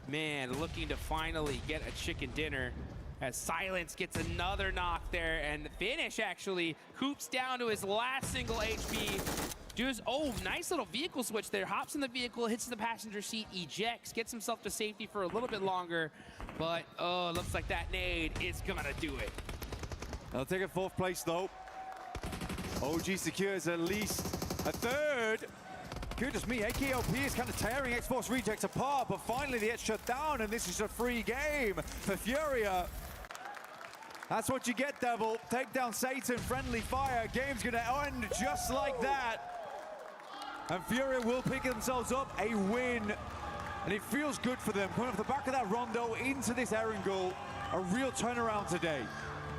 Speaker 8: man, looking to finally get a chicken dinner as Silence gets another knock there, and the finish actually. Coops down to his last single HP. Does, oh, nice little vehicle switch there. Hops in the vehicle, hits the passenger seat, ejects, gets himself to safety for a little bit longer. But, oh, looks like that nade is gonna do it.
Speaker 7: They'll take a 4th place though. OG secures at least a 3rd. Goodness me, AKOP is kind of tearing X-Force Rejects apart, but finally they get shut down, and this is a free game for Furia. That's what you get, Devil. Take down Satan, friendly fire. Game's gonna end just like that. And Furia will pick themselves up a win. And it feels good for them. Coming off the back of that Rondo into this Erangel. A real turnaround today.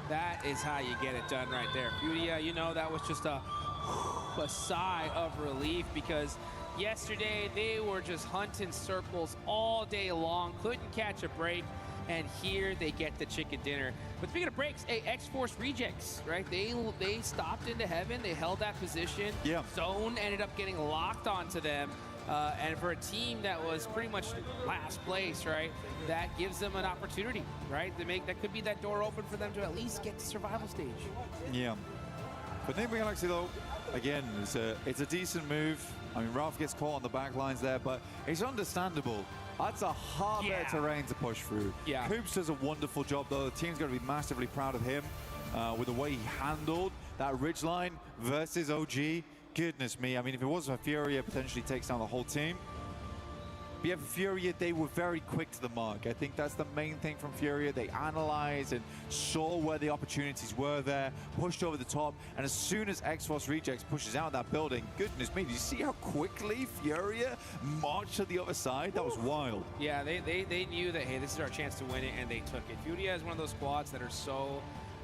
Speaker 8: That is how you get it done right there. Furia, you know, that was just a sigh of relief, because yesterday they were just hunting circles all day long, couldn't catch a break, and here they get the chicken dinner. But speaking of breaks, X-Force Rejects, right? They stopped into heaven, they held that position.
Speaker 7: Yeah.
Speaker 8: Zone ended up getting locked onto them. And for a team that was pretty much last place, right, that gives them an opportunity, right? That could be that door open for them to at least get to survival stage.
Speaker 7: Yeah. But Enigma Galaxy, though, again, it's a decent move. I mean, Ralph gets caught on the back lines there, but it's understandable. That's a hard bit of terrain to push through.
Speaker 8: Yeah.
Speaker 7: Coops does a wonderful job, though. The team's going to be massively proud of him with the way he handled that ridgeline versus OG. Goodness me, I mean, if it wasn't for Furia, potentially takes down the whole team. But yeah, for Furia, they were very quick to the mark. I think that's the main thing from Furia. They analyzed and saw where the opportunities were there, pushed over the top, and as soon as X-Force Rejects pushes out that building, goodness me, did you see how quickly Furia marched to the other side? That was wild.
Speaker 8: Yeah, they knew that, hey, this is our chance to win it, and they took it. Furia is one of those squads that are so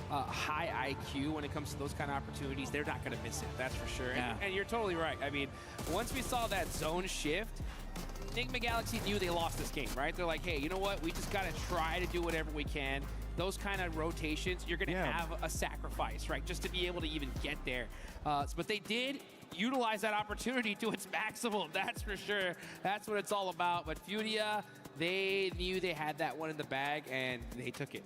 Speaker 8: high IQ when it comes to those kind of opportunities. They're not going to miss it, that's for sure.
Speaker 7: Yeah.
Speaker 8: And you're totally right. I mean, once we saw that zone shift, Enigma Galaxy knew they lost this game, right? They're like, hey, you know what? We just got to try to do whatever we can. Those kind of rotations, you're going to have a sacrifice, right? Just to be able to even get there. But they did utilize that opportunity to its maximum, that's for sure. That's what it's all about. But Furia, they knew they had that one in the bag, and they took it.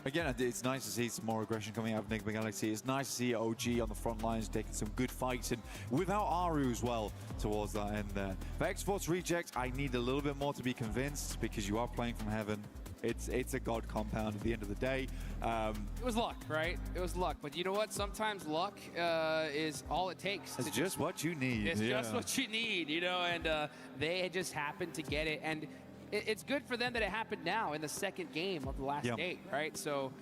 Speaker 7: Again, it's nice to see some more aggression coming out of Enigma Galaxy. It's nice to see OG on the front lines taking some good fights, and without Aru as well towards that end there. For X-Force Rejects, I need a little bit more to be convinced, because you are playing from heaven. It's a god compound at the end of the day.
Speaker 8: It was luck, right? It was luck. But you know what? Sometimes luck is all it takes.
Speaker 7: It's just what you need.
Speaker 8: It's just what you need, you know, and they just happened to get it. And it's good for them that it happened now in the second game of the last 8, right? So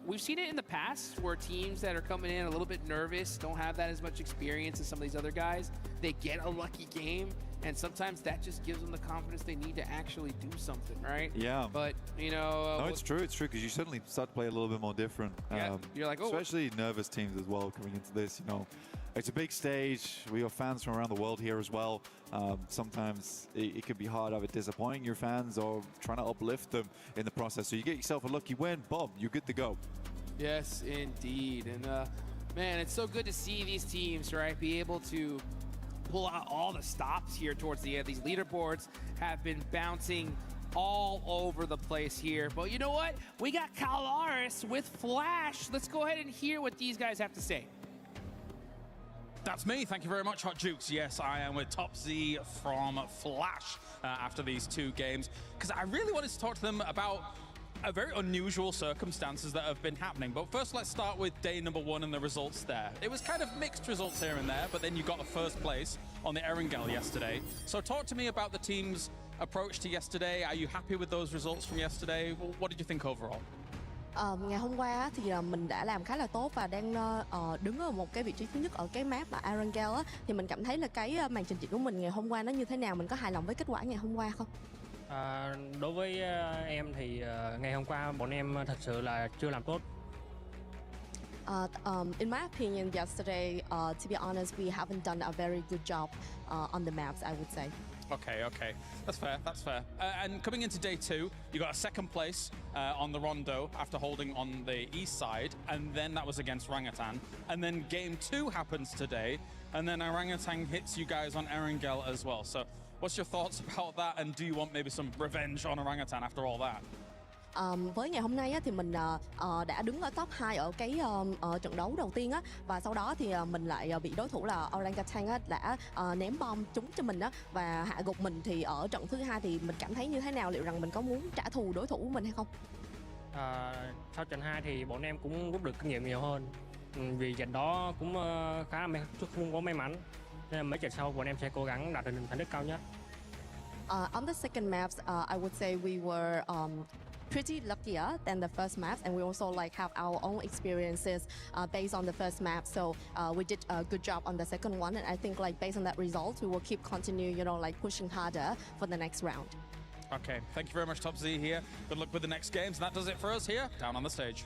Speaker 8: We've seen it in the past where teams that are coming in a little bit nervous, don't have that as much experience as some of these other guys, they get a lucky game, and sometimes that just gives them the confidence they need to actually do something, right?
Speaker 19: Yeah.
Speaker 8: But, you know...
Speaker 19: no, it's true, because you certainly start to play a little bit more different.
Speaker 8: Yeah, you're like, oh...
Speaker 19: Especially nervous teams as well coming into this, you know. It's a big stage. We have fans from around the world here as well. Sometimes it can be hard either disappointing your fans or trying to uplift them in the process. So you get yourself a lucky win, boom, you're good to go.
Speaker 8: Yes, indeed. And, man, it's so good to see these teams, right, be able to pull out all the stops here towards the end. These leaderboards have been bouncing all over the place here. But you know what? We got Calaris with Flash. Let's go ahead and hear what these guys have to say.
Speaker 3: That's me. Thank you very much, Hot Jukes. Yes, I am with Top Z from Flash after these 2 games, because I really wanted to talk to them about very unusual circumstances that have been happening. But first, let's start with day number 1 and the results there. It was kind of mixed results here and there, but then you got a first place on the Erangel yesterday. So talk to me about the team's approach to yesterday. Are you happy with those results from yesterday? What did you think overall?
Speaker 14: Ngày hôm qua thì mình đã làm khá là tốt và đang đứng ở một cái vị trí thứ nhất ở cái map là Erangel á, thì mình cảm thấy là cái màn trình diễn của mình ngày hôm qua nó như thế nào, mình có hài lòng với kết quả ngày hôm qua không?
Speaker 11: Đối với em thì ngày hôm qua bọn em thật sự là chưa làm tốt.
Speaker 14: In my opinion, yesterday, to be honest, we haven't done a very good job on the maps, I would say.
Speaker 3: Okay. That's fair, and coming into day 2, you got a second place on the Rondo after holding on the east side, and then that was against Orangutan. And then game 2 happens today, and then Orangutan hits you guys on Erangel as well. So what's your thoughts about that, and do you want maybe some revenge on Orangutan after all that?
Speaker 14: Với ngày hôm nay á, thì mình đã đứng ở top 2 ở cái trận đấu đầu tiên á, và sau đó thì mình lại bị đối thủ là Orangutan á, đã ném bom trúng cho mình á, và hạ gục mình. Thì ở trận thứ 2 thì mình cảm thấy như thế nào, liệu rằng mình có muốn trả thù đối thủ của mình hay không?
Speaker 11: Sau trận 2 thì bọn em cũng rút được kinh nghiệm nhiều hơn, vì trận đó cũng khá là không có may mắn, nên là mấy trận sau bọn em sẽ cố gắng đạt được thành tích cao nhất.
Speaker 14: On the second maps, I would say we were pretty luckier than the first maps, and we also like have our own experiences based on the first map. So we did a good job on the second one, and I think like based on that result, we will keep continue, like pushing harder for the next round.
Speaker 3: Okay, thank you very much, Top Z here. Good luck with the next games. And that does it for us here, down on the stage.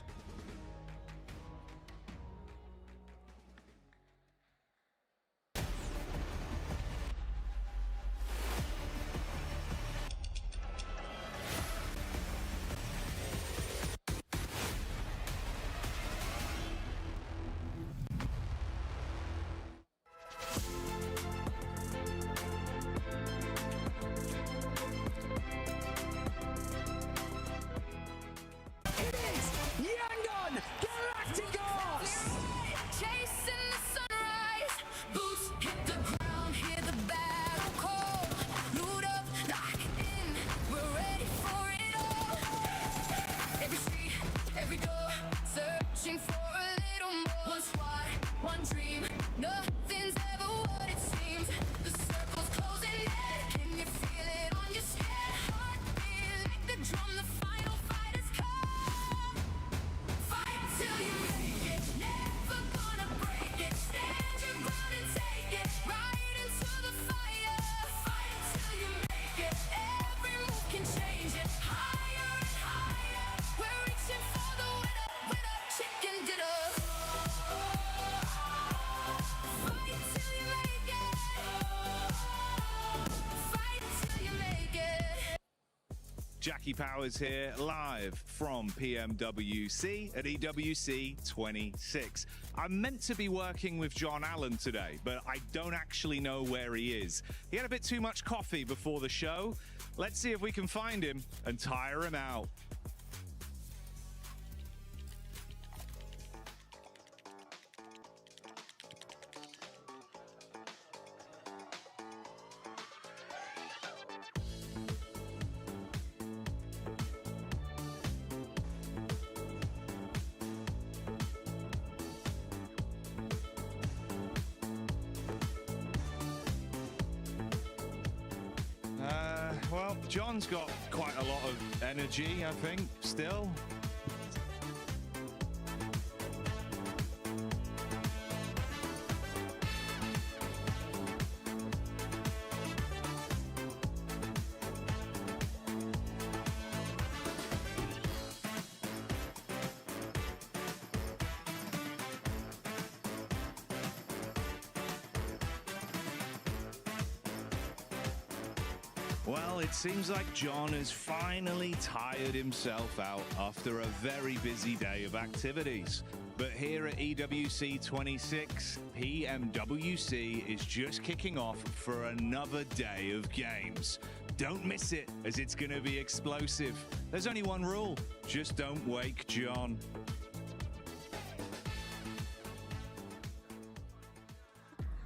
Speaker 10: Jackie Powers here, live from Pmwc at EWC 26. I'm meant to be working with John Allen today, but I don't actually know where he is. He had a bit too much coffee before the show. Let's see if we can find him and tire him out. Well, John's got quite a lot of energy, I think, still. Well, it seems like John has finally tired himself out after a very busy day of activities. But here at EWC 26, Pmwc is just kicking off for another day of games. Don't miss it, as it's going to be explosive. There's only one rule: just don't wake John.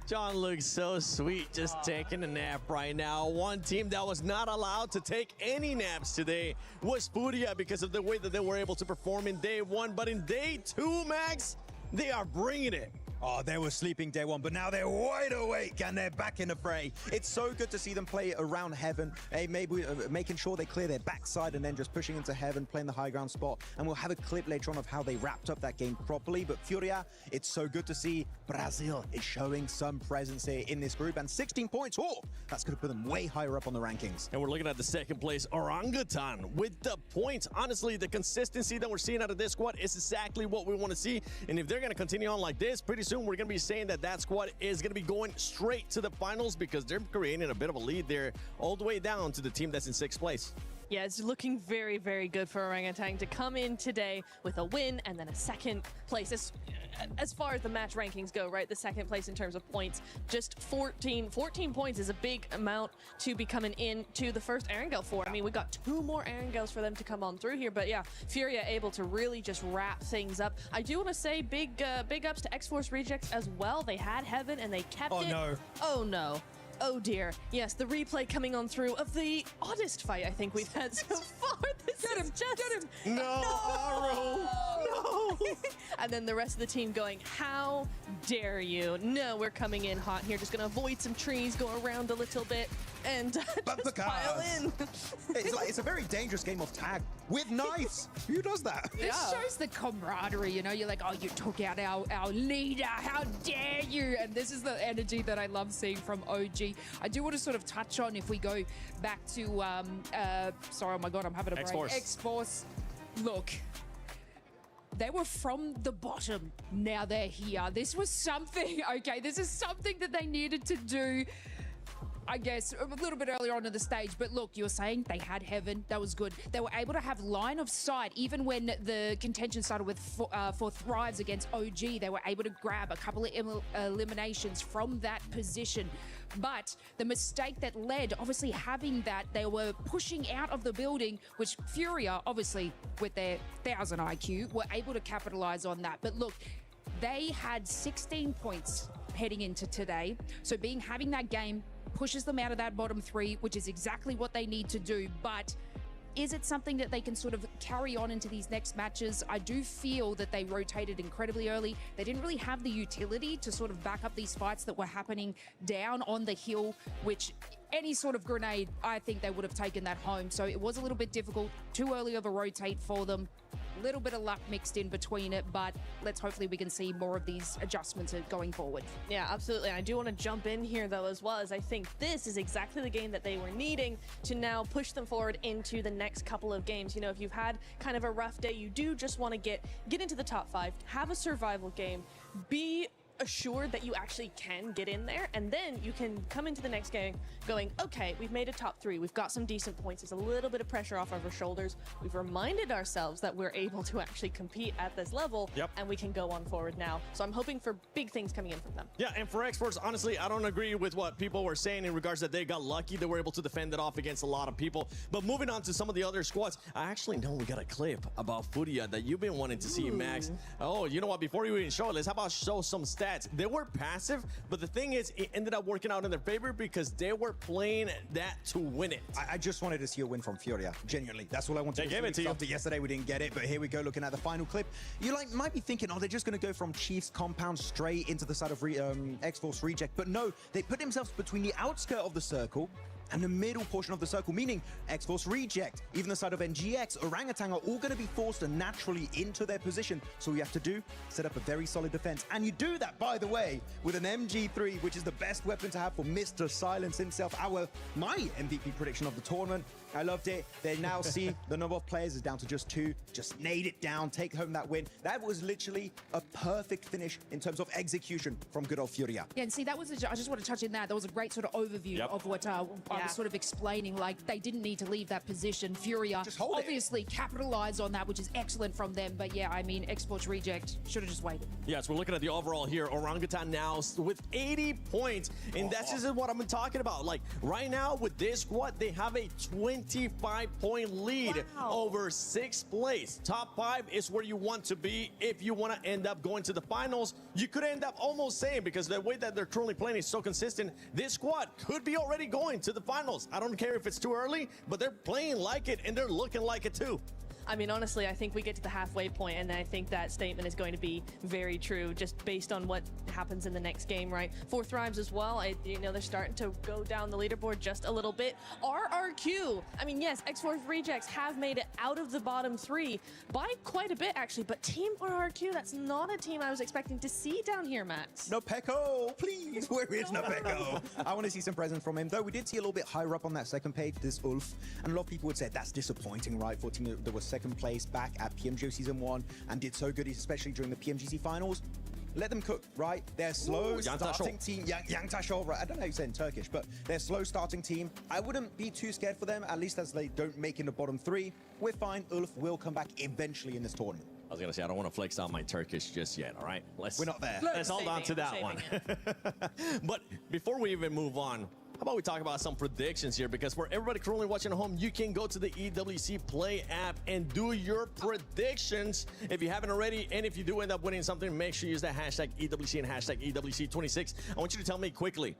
Speaker 17: John looks so sweet just taking a nap right now. One team that was not allowed to take any naps today was Furia because of the way that they were able to perform in day one. But in day two, Max, they are bringing it.
Speaker 18: Oh, they were sleeping day one, but now they're wide awake and they're back in the fray. It's so good to see them play around heaven, maybe making sure they clear their backside and then just pushing into heaven, playing the high ground spot. And we'll have a clip later on of how they wrapped up that game properly. But Furia, it's so good to see Brazil is showing some presence here in this group. And 16 points, oh, that's going to put them way higher up on the rankings.
Speaker 17: And we're looking at the second place Orangutan with the points. Honestly, the consistency that we're seeing out of this squad is exactly what we want to see. And if they're going to continue on like this, pretty soon we're going to be saying that squad is going to be going straight to the finals because they're creating a bit of a lead there all the way down to the team that's in 6th place.
Speaker 14: Yeah, it's looking very, very good for Orangutan to come in today with a win and then a second place. As far as the match rankings go, right? The second place in terms of points, just 14 points is a big amount to be coming in to the first Erangel for. I mean, we got 2 more Erangels for them to come on through here, but yeah, Furia able to really just wrap things up. I do want to say big ups to X-Force Rejects as well. They had Heaven and they kept it.
Speaker 18: Oh no.
Speaker 14: Oh no. Oh dear. Yes, the replay coming on through of the oddest fight I think we've had so far. Get him!
Speaker 17: No!
Speaker 14: And then the rest of the team going, how dare you? No, we're coming in hot here. Just going to avoid some trees, go around a little bit, and just pile in.
Speaker 18: It's a very dangerous game of tag with knives. Who does that?
Speaker 2: This shows the camaraderie, you know? You're like, oh, you took out our leader. How dare you? And this is the energy that I love seeing from OG. I do want to sort of touch on, if we go back to, sorry, oh my God, I'm having a break. X-Force. Look, they were from the bottom. Now they're here. This was something, okay, this is something that they needed to do, I guess, a little bit earlier on in the stage. But look, you were saying they had Heaven. That was good. They were able to have line of sight. Even when the contention started with for Thrives against OG, they were able to grab a couple of eliminations from that position. But the mistake that led, obviously having that, they were pushing out of the building, which Furia, obviously with their 1000 IQ, were able to capitalize on that. But look, they had 16 points heading into today. So having that game pushes them out of that bottom 3, which is exactly what they need to do. But is it something that they can sort of carry on into these next matches? I do feel that they rotated incredibly early. They didn't really have the utility to sort of back up these fights that were happening down on the hill, which any sort of grenade, I think they would have taken that home. So it was a little bit difficult, too early of a rotate for them. A little bit of luck mixed in between it, but hopefully we can see more of these adjustments going forward.
Speaker 14: Yeah, absolutely. I do want to jump in here though as well, as I think this is exactly the game that they were needing to now push them forward into the next couple of games. You know, if you've had kind of a rough day, you do just want to get into the top 5, have a survival game, be assured that you actually can get in there, and then you can come into the next game going, okay, we've made a top 3, we've got some decent points, there's a little bit of pressure off of our shoulders, we've reminded ourselves that we're able to actually compete at this level, and we can go on forward now. So I'm hoping for big things coming in from them.
Speaker 17: Yeah, and for X-Force, honestly, I don't agree with what people were saying in regards that they got lucky. They were able to defend it off against a lot of people. But moving on to some of the other squads, I actually know we got a clip about Furia that you've been wanting to see, Max. Oh, you know what? Before you even show it, let's how about show some stats. They were passive, but the thing is, it ended up working out in their favor because they were playing that to win it.
Speaker 18: I just wanted to see a win from Furia, genuinely. That's all I wanted
Speaker 17: to see. They gave it to you.
Speaker 18: After yesterday, we didn't get it, but here we go, looking at the final clip. You might be thinking, oh, they're just going to go from Chief's compound straight into the side of X-Force Reject, but no, they put themselves between the outskirt of the circle and the middle portion of the circle, meaning X-Force Reject, even the side of NGX, Orangutan are all going to be forced naturally into their position. So all you have to do, set up a very solid defense. And you do that, by the way, with an MG3, which is the best weapon to have for Mr. Silence himself, my MVP prediction of the tournament. I loved it. They now see the number of players is down to just 2. Just nail it down, take home that win. That was literally a perfect finish in terms of execution from good old Furia.
Speaker 2: Yeah, and see, that was I just want to touch in that. That was a great sort of overview of what I was sort of explaining. Like, they didn't need to leave that position. Furia obviously capitalized on that, which is excellent from them. But yeah, I mean, Exports Reject should have just waited.
Speaker 17: Yes, we're looking at the overall here. Orangutan now with 80 points. And that's just what I'm talking about. Like, right now with this squad, they have a 25-point lead over 6th place. Top 5 is where you want to be if you want to end up going to the finals. You could end up almost saying, because the way that they're currently playing is so consistent, this squad could be already going to the finals. I don't care if it's too early, but they're playing like it and they're looking like it too.
Speaker 14: I mean, honestly, I think we get to the halfway point, and I think that statement is going to be very true, just based on what happens in the next game, right? 4th Rhymes as well, you know, they're starting to go down the leaderboard just a little bit. RRQ, I mean, yes, X-Force Rejects have made it out of the bottom 3 by quite a bit, actually, but Team RRQ, that's not a team I was expecting to see down here, Max.
Speaker 18: No Peko, please, where is No Peko? I want to see some presence from him, though we did see a little bit higher up on that second page, this Ulf, and a lot of people would say that's disappointing, right, for a team that was second place back at PMGO Season 1 and did so good, especially during the PMGC finals. Let them cook, right? They're slow starting team. Yangtaşol, right? I don't know how you say it in Turkish, but they're slow starting team. I wouldn't be too scared for them, at least as they don't make in the bottom 3. We're fine. Ulf will come back eventually in this tournament.
Speaker 17: I was going to say, I don't want to flex out my Turkish just yet, all right?
Speaker 18: We're not there.
Speaker 17: Let's hold on to that one. But before we even move on, how about we talk about some predictions here? Because for everybody currently watching at home, you can go to the EWC Play app and do your predictions if you haven't already. And if you do end up winning something, make sure you use that hashtag EWC and hashtag EWC26. I want you to tell me quickly,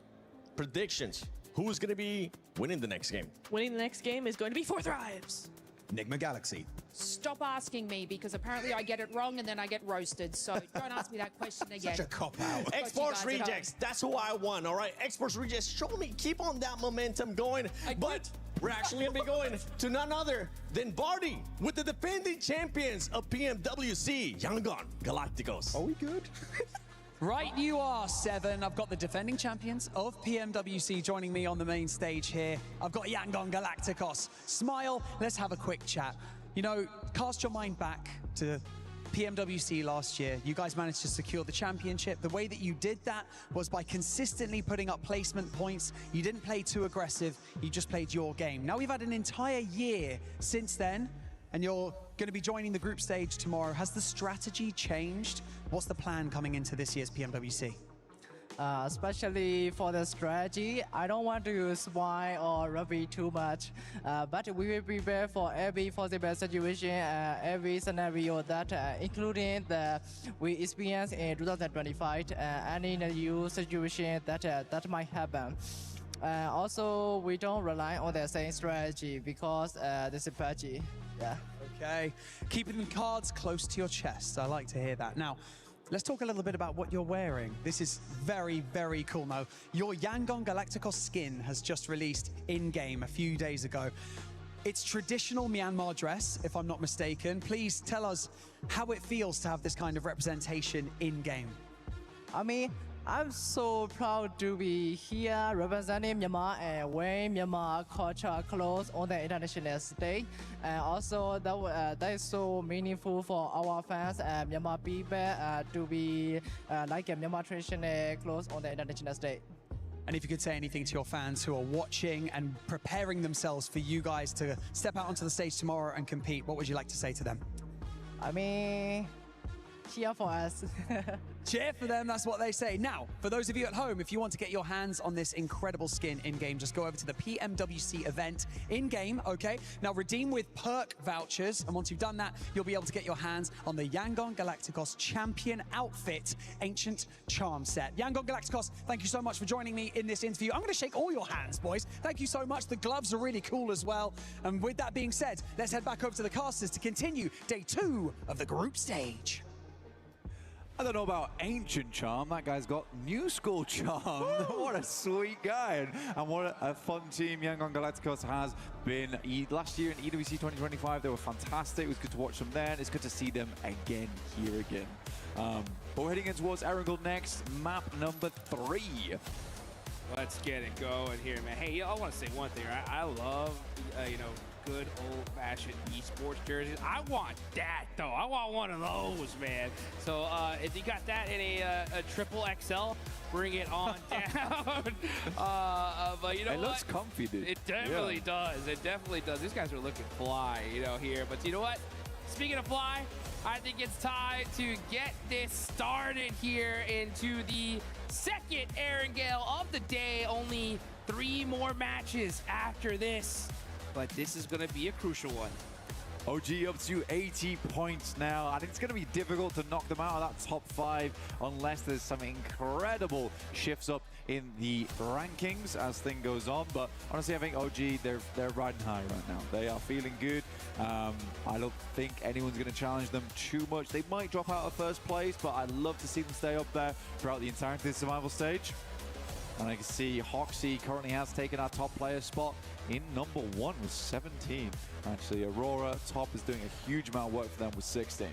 Speaker 17: predictions. Who's going to be winning the next game?
Speaker 14: Winning the next game is going to be 4th Rhymes.
Speaker 18: Enigma Galaxy.
Speaker 2: Stop asking me, because apparently I get it wrong and then I get roasted. So don't ask me that question again.
Speaker 18: Such a cop-out.
Speaker 17: Exports Rejects, that's who I won, all right? Exports Rejects, show me, keep on that momentum going. But we're actually going to be going to none other than Barty with the defending champions of PMWC, Yangon Galacticos.
Speaker 18: Are we good?
Speaker 5: Right you are, Seven. I've got the defending champions of PMWC joining me on the main stage here. I've got Yangon Galacticos. Smile, let's have a quick chat. You know, cast your mind back to PMWC last year. You guys managed to secure the championship. The way that you did that was by consistently putting up placement points. You didn't play too aggressive. You just played your game. Now we've had an entire year since then, and you're going to be joining the group stage tomorrow. Has the strategy changed? What's the plan coming into this year's PMWC?
Speaker 4: Especially for the strategy, I don't want to use wine or rugby too much, but we will prepare for every possible situation, every scenario that, including the we experience in 2025, any new situation that might happen. Also, we don't rely on the same strategy because this is strategy. Yeah.
Speaker 5: Okay. Keeping the cards close to your chest. I like to hear that. Now, let's talk a little bit about what you're wearing. This is very, very cool. Now, your Yangon Galacticos skin has just released in-game a few days ago. It's traditional Myanmar dress, if I'm not mistaken. Please tell us how it feels to have this kind of representation in-game.
Speaker 4: I mean, I'm so proud to be here representing Myanmar and wearing Myanmar culture clothes on the international stage. And also that is so meaningful for our fans and Myanmar people to be like a Myanmar traditional clothes on the international stage.
Speaker 5: And if you could say anything to your fans who are watching and preparing themselves for you guys to step out onto the stage tomorrow and compete, what would you like to say to them?
Speaker 4: I mean, cheer for us.
Speaker 5: Cheer for them, that's what they say. Now, for those of you at home, if you want to get your hands on this incredible skin in-game, just go over to the PMWC event in-game, okay? Now, redeem with perk vouchers, and once you've done that, you'll be able to get your hands on the Yangon Galacticos Champion Outfit Ancient Charm Set. Yangon Galacticos, thank you so much for joining me in this interview. I'm going to shake all your hands, boys. Thank you so much. The gloves are really cool as well. And with that being said, let's head back over to the casters to continue day 2 of the group stage.
Speaker 19: I don't know about ancient charm. That guy's got new school charm. What a sweet guy. And what a fun team Yangon Galacticos has been. Last year in EWC 2025, they were fantastic. It was good to watch them then. It's good to see them again here again. But we're heading in towards Erangel next. Map number 3.
Speaker 8: Let's get it going here, man. Hey, I want to say one thing, right? I love you know, good old-fashioned esports jerseys. I want that, though. I want one of those, man. So if you got that in a triple XL, bring it on down. But you know what?
Speaker 13: It looks comfy, dude.
Speaker 8: It definitely does. It definitely does. These guys are looking fly, you know, here. But you know what? Speaking of fly, I think it's time to get this started here into the second Erangel of the day. Only 3 more matches after this, but this is going to be a crucial one.
Speaker 19: OG up to 80 points now. I think it's going to be difficult to knock them out of that top 5 unless there's some incredible shifts up in the rankings as thing goes on. But honestly, I think OG, they're riding high right now. They are feeling good. I don't think anyone's going to challenge them too much. They might drop out of first place, but I'd love to see them stay up there throughout the entirety of the survival stage. And I can see Hoxie currently has taken our top player spot in number 1 with 17. Actually, Aurora top is doing a huge amount of work for them with 16.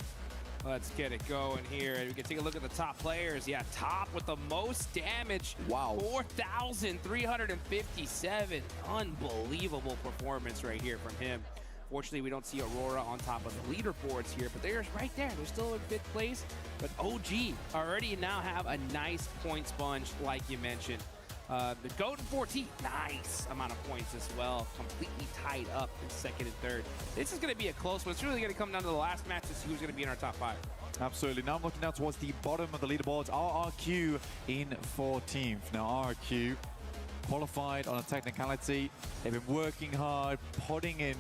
Speaker 8: Let's get it going here. And we can take a look at the top players. Yeah, top with the most damage.
Speaker 19: Wow.
Speaker 8: 4,357. Unbelievable performance right here from him. Fortunately, we don't see Aurora on top of the leaderboards here, but they're right there. They're still in 5th place. But OG already now have a nice point sponge, like you mentioned. The Golden 14, nice amount of points as well. Completely tied up in 2nd and 3rd. This is going to be a close one. It's really going to come down to the last match to see who's going to be in our top 5.
Speaker 19: Absolutely. Now I'm looking down towards the bottom of the leaderboards. RRQ in 14th. Now RRQ qualified on a technicality. They've been working hard, putting in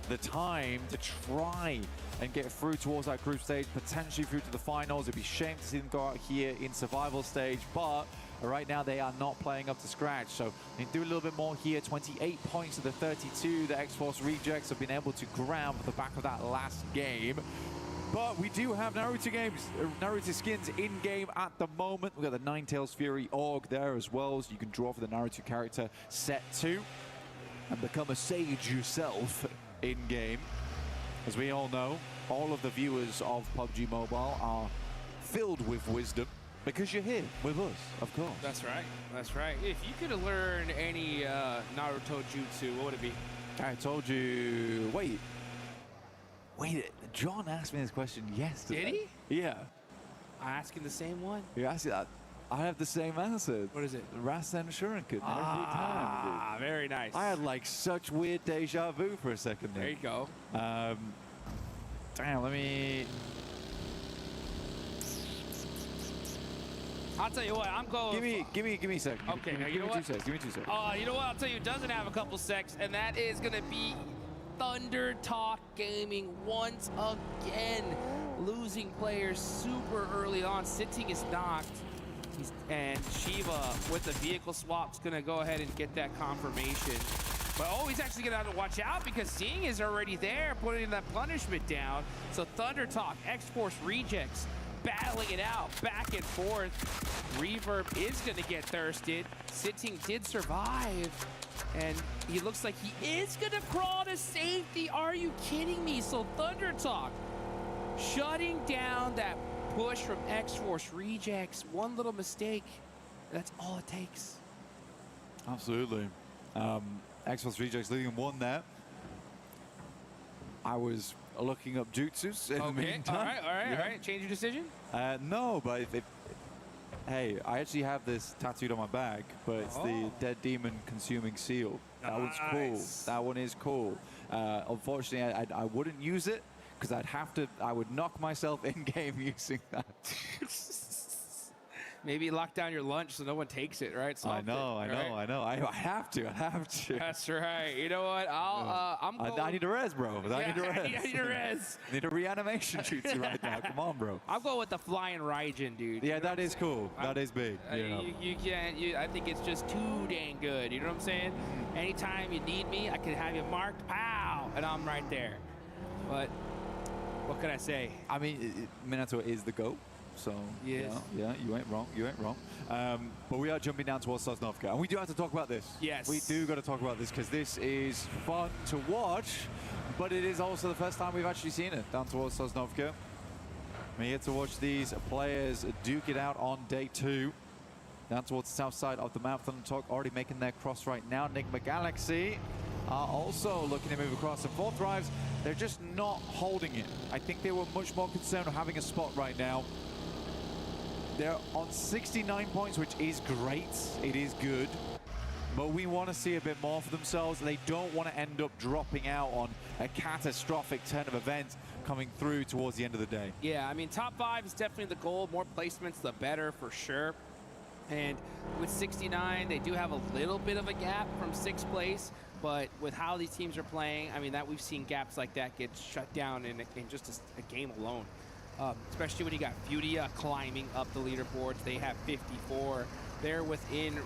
Speaker 19: the time to try and get through towards that group stage, potentially through to the finals. It'd be a shame to see them go out here in survival stage, but right now they are not playing up to scratch. So they do a little bit more here. 28 points to the 32. The X-Force Rejects have been able to grab the back of that last game. But we do have Naruto skins in-game at the moment. We've got the Ninetales Fury Org there as well, so you can draw for the Naruto character set 2 and become a sage yourself in-game. As we all know, all of the viewers of PUBG Mobile are filled with wisdom because you're here with us, of course.
Speaker 8: That's right. That's right. If you could have learned any Naruto jutsu, what would it be?
Speaker 19: I told you... Wait, John asked me this question yesterday.
Speaker 8: Did he?
Speaker 19: Yeah.
Speaker 8: I asked him the same one.
Speaker 19: You asked that. I have the same answer.
Speaker 8: What is it?
Speaker 19: Rasen Shuriken every time. Dude.
Speaker 8: Very nice.
Speaker 19: I had like such weird deja vu for a second there.
Speaker 8: There you go.
Speaker 19: Damn, let me...
Speaker 8: I'll tell you what, I'm going...
Speaker 19: Give me a second.
Speaker 8: Okay,
Speaker 19: give
Speaker 8: now
Speaker 19: me,
Speaker 8: you know what?
Speaker 19: 2 seconds. Give me 2 seconds.
Speaker 8: You know what? I'll tell you, doesn't have a couple secs, and that is going to be Thunder Talk Gaming once again. Losing players super early on. Sitting is knocked. And Shiva with the vehicle swap is going to go ahead and get that confirmation. But he's actually going to have to watch out because Sing is already there putting that punishment down. So Thunder Talk, X-Force Rejects battling it out back and forth. Reverb is going to get thirsted. Sitting did survive. And he looks like he is going to crawl to safety. Are you kidding me? So Thunder Talk shutting down that push from X-Force Rejects. One little mistake, that's all it takes.
Speaker 19: Absolutely. X-Force Rejects leading 1 there. I was looking up jutsus in the meantime.
Speaker 8: All right. Change your decision?
Speaker 19: No, but hey, I actually have this tattooed on my back, but it's the Dead Demon Consuming Seal. That one's cool. That one is cool. Unfortunately, I wouldn't use it because I would knock myself in game using that.
Speaker 8: Maybe lock down your lunch so no one takes it, right?
Speaker 19: I know. I have to.
Speaker 8: That's right. You know what? I'm going...
Speaker 19: I need a res, bro. I need a res.
Speaker 8: I need a res.
Speaker 19: I need a reanimation jutsu right now. Come on, bro.
Speaker 8: I'm going with the flying Raijin, dude.
Speaker 19: Yeah, that is cool. That is big.
Speaker 8: You can't. I think it's just too dang good. You know what I'm saying? Anytime you need me, I can have you marked, pow, and I'm right there. But what can I say?
Speaker 19: I mean, Minato is the GOAT. So,
Speaker 8: yes.
Speaker 19: yeah, you ain't wrong. But we are jumping down towards Sosnovka. And we do have to talk about this.
Speaker 8: Yes.
Speaker 19: We do got to talk about this because this is fun to watch, but it is also the first time we've actually seen it down towards Sosnovka. We're here to watch these players duke it out on day 2. Down towards the south side of the map. Thunder Talk already making their cross right now. Enigma Galaxy are also looking to move across. And Fourth Drives, they're just not holding it. I think they were much more concerned with having a spot right now. They're on 69 points, which is great. It is good. But we want to see a bit more for themselves. They don't want to end up dropping out on a catastrophic turn of events coming through towards the end of the day.
Speaker 8: Yeah, I mean, top 5 is definitely the goal. More placements, the better for sure. And with 69, they do have a little bit of a gap from 6th place. But with how these teams are playing, I mean, that we've seen gaps like that get shut down in just a game alone. Especially when you got Fudia climbing up the leaderboards. They have 54. They're within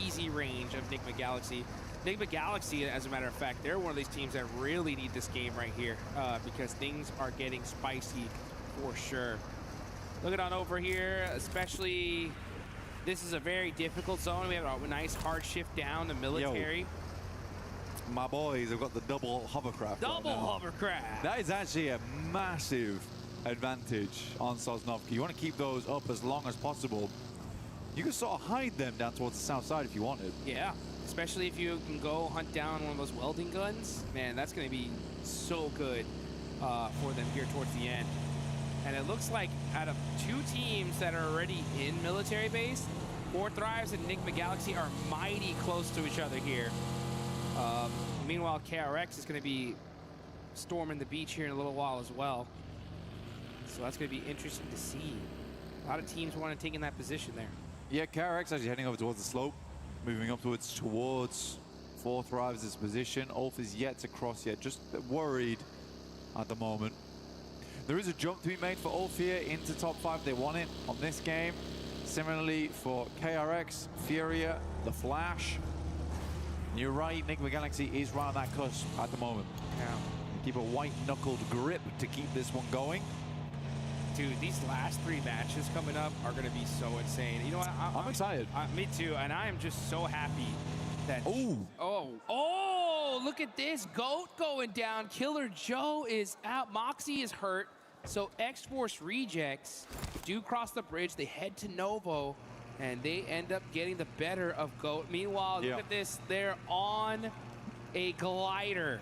Speaker 8: easy range of Nigma Galaxy. Nigma Galaxy, as a matter of fact, they're one of these teams that really need this game right here because things are getting spicy for sure. Looking on over here, especially, this is a very difficult zone. We have a nice hard shift down the military.
Speaker 19: Yo, my boys have got the double hovercraft.
Speaker 8: Double hovercraft.
Speaker 19: That is actually a massive advantage on Sosnovka. You want to keep those up as long as possible. You can sort of hide them down towards the south side if you wanted.
Speaker 8: Yeah, especially if you can go hunt down one of those welding guns. Man, that's going to be so good for them here towards the end. And it looks like out of 2 teams that are already in military base, Fourth Drives and Nigma Galaxy are mighty close to each other here. Meanwhile, KRX is going to be storming the beach here in a little while as well. So that's going to be interesting to see. A lot of teams want to take in that position there.
Speaker 19: Yeah, KRX actually heading over towards the slope, moving upwards towards Fourth Drives' position. Ulf is yet to cross yet, just worried at the moment. There is a jump to be made for Ulf here into top 5. They want it on this game. Similarly for KRX, Furia, The Flash. And you're right, Nigma Galaxy is right on that cusp at the moment.
Speaker 8: Yeah.
Speaker 19: Keep a white-knuckled grip to keep this one going.
Speaker 8: Dude, these last 3 matches coming up are going to be so insane. You know what?
Speaker 19: I'm excited.
Speaker 8: Me too, and I am just so happy that... Look at this. GOAT going down. Killer Joe is out. Moxie is hurt. So X-Force Rejects do cross the bridge. They head to Novo, and they end up getting the better of GOAT. Meanwhile, look at this. They're on a glider,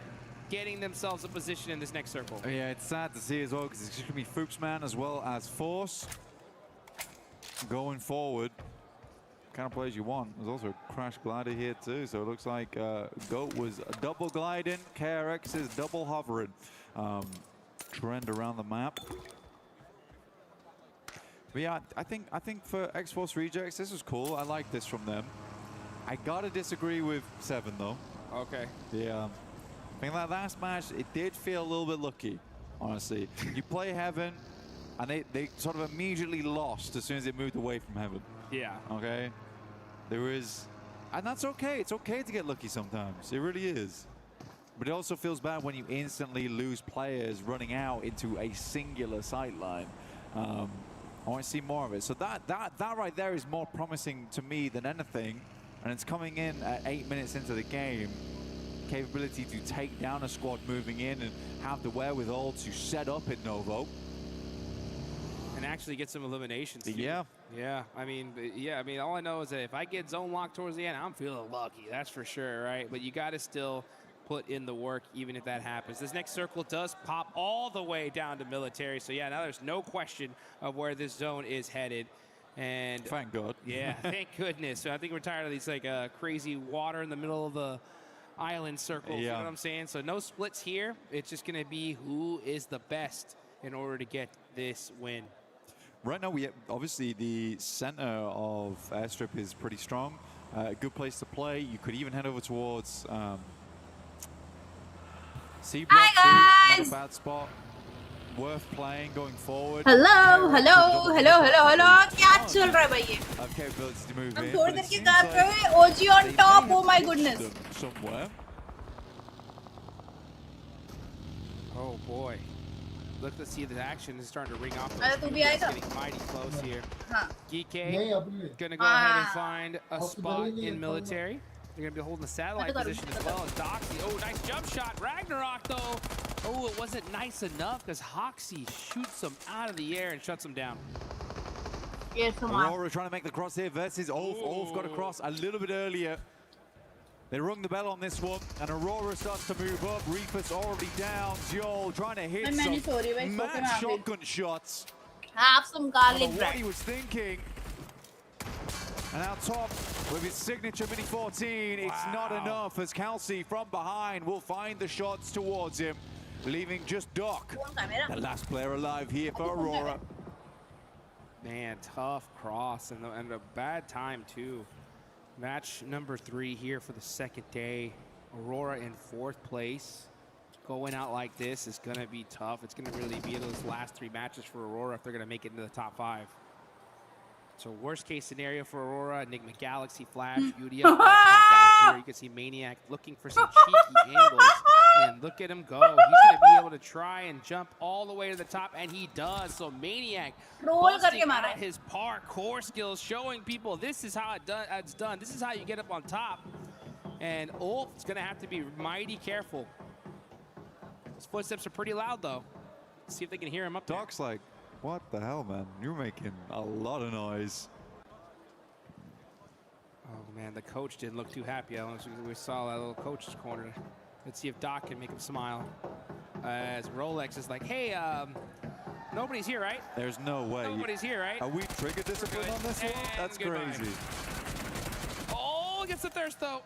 Speaker 8: getting themselves a position in this next circle.
Speaker 19: Yeah, it's sad to see as well because it's going to be Foopsman as well as Force going forward. Kind of players you want. There's also a crash glider here too, so it looks like GOAT was double gliding, KRX is double hovering. Trend around the map. But yeah, I think for X-Force Rejects, this was cool. I like this from them. I gotta disagree with 7 though.
Speaker 8: Okay.
Speaker 19: Yeah. I think that last match, it did feel a little bit lucky, honestly. You play Heaven, and they sort of immediately lost as soon as it moved away from Heaven.
Speaker 8: Yeah.
Speaker 19: Okay? There is, and that's okay. It's okay to get lucky sometimes. It really is. But it also feels bad when you instantly lose players running out into a singular sightline. I want to see more of it. So that right there is more promising to me than anything. And it's coming in at 8 minutes into the game. Capability to take down a squad moving in and have the wherewithal to set up in Novo.
Speaker 8: And actually get some eliminations.
Speaker 19: Yeah.
Speaker 8: Yeah, I mean, all I know is that if I get zone locked towards the end, I'm feeling lucky, that's for sure, right? But you got to still put in the work, even if that happens. This next circle does pop all the way down to military, so yeah, now there's no question of where this zone is headed. And
Speaker 19: thank God.
Speaker 8: Yeah, thank goodness. So I think we're tired of these like crazy water in the middle of the island circle. You know what I'm saying? So no splits here. It's just going to be who is the best in order to get this win.
Speaker 19: Right now, obviously the center of Airstrip is pretty strong. Good place to play. You could even head over towards C block.
Speaker 16: Hi guys.
Speaker 19: Not a bad spot. Worth playing going forward.
Speaker 16: Hello. क्या चल रहा है भाई ये?
Speaker 19: Capability to move
Speaker 16: हम
Speaker 19: in.
Speaker 16: थोड़ी देर के car पे हुए. OG on top. Oh my goodness.
Speaker 19: Somewhere.
Speaker 8: Oh boy. Look to see the action is starting to ring off.
Speaker 16: तू भी आएगा?
Speaker 8: Getting mighty close here.
Speaker 16: हाँ.
Speaker 8: GK gonna go ahead and find a spot in military. They're gonna be holding the satellite position as well as Doxy. Oh, nice jump shot. Ragnarok though. Oh, it wasn't nice enough because Hoxie shoots him out of the air and shuts him down.
Speaker 16: Yes, come on.
Speaker 19: Aurora trying to make the cross here versus Ulf. Ulf got across a little bit earlier.
Speaker 13: They rung the bell on this one, and Aurora starts to move up. Reaper's already down. Zhol trying to hit some mad shotgun shots.
Speaker 16: Have some garlic
Speaker 13: What
Speaker 16: bread.
Speaker 13: he was thinking. And out top with his signature Mini 14, it's not enough as Kelsey from behind will find the shots towards him, leaving just Doc, the last player alive here for Aurora.
Speaker 8: Man, tough cross and a bad time too. Match number 3 here for the second day. Aurora in 4th place. Going out like this is going to be tough. It's going to really be those last 3 matches for Aurora if they're going to make it into the top 5. So worst case scenario for Aurora, Enigma Galaxy, Flash, Udia. Here you can see Maniac looking for some cheeky angles. And look at him go. He's going to be able to try and jump all the way to the top, and he does. So Maniac busting out his parkour skills, showing people this is how it's done. This is how you get up on top. And Ulf is going to have to be mighty careful. His footsteps are pretty loud, though. Let's see if they can hear him up there.
Speaker 13: Doc's like, what the hell, man? You're making a lot of noise.
Speaker 8: Oh, man, the coach didn't look too happy. We saw that little coach's corner. Let's see if Doc can make him smile. As Rolex is like, hey, nobody's here, right?
Speaker 13: There's no way.
Speaker 8: Nobody's here, right?
Speaker 13: Are we trigger discipline on this one? That's crazy.
Speaker 8: Oh, gets the thirst, though.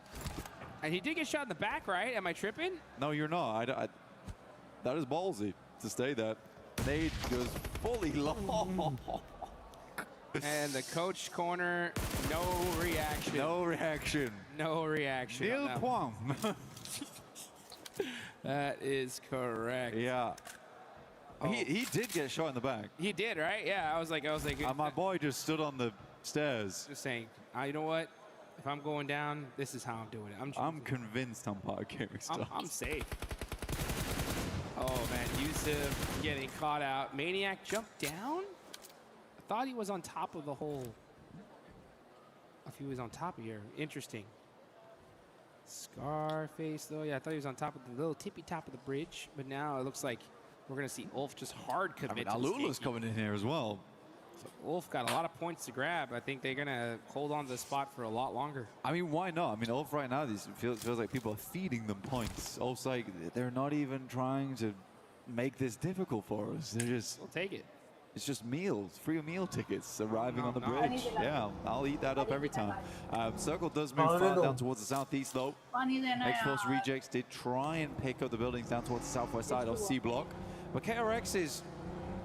Speaker 8: And he did get shot in the back, right? Am I tripping?
Speaker 13: No, you're not. That is ballsy to stay that. Nade goes fully long.
Speaker 8: And the coach corner, no reaction.
Speaker 13: No reaction.
Speaker 8: No reaction.
Speaker 13: Nil point.
Speaker 8: That is correct.
Speaker 13: Yeah.
Speaker 8: Oh.
Speaker 13: He did get shot in the back.
Speaker 8: He did, right? Yeah, I was like.
Speaker 13: My boy just stood on the stairs.
Speaker 8: Just saying, you know what? If I'm going down, this is how I'm doing it.
Speaker 13: I'm convinced I'm parkouring stuff.
Speaker 8: I'm safe. Oh, man, Yusuf getting caught out. Maniac jumped down? I thought he was on top of the hole. If he was on top of here. Interesting. Scarface, though. Yeah, I thought he was on top of the little tippy top of the bridge. But now it looks like we're going to see Ulf just hard commit.
Speaker 13: Alula's coming in here as well.
Speaker 8: So Ulf got a lot of points to grab. I think they're going to hold on to the spot for a lot longer.
Speaker 13: I mean, why not? I mean, Ulf right now, it feels like people are feeding them points. Ulf's like, they're not even trying to make this difficult for us. They're just...
Speaker 8: We'll take it.
Speaker 13: It's just meals, free meal tickets arriving on the bridge. Yeah, I'll eat that up every time. Circle does move far down towards the southeast, though. X-Force Rejects did try and pick up the buildings down towards the southwest side of C block. But KRX is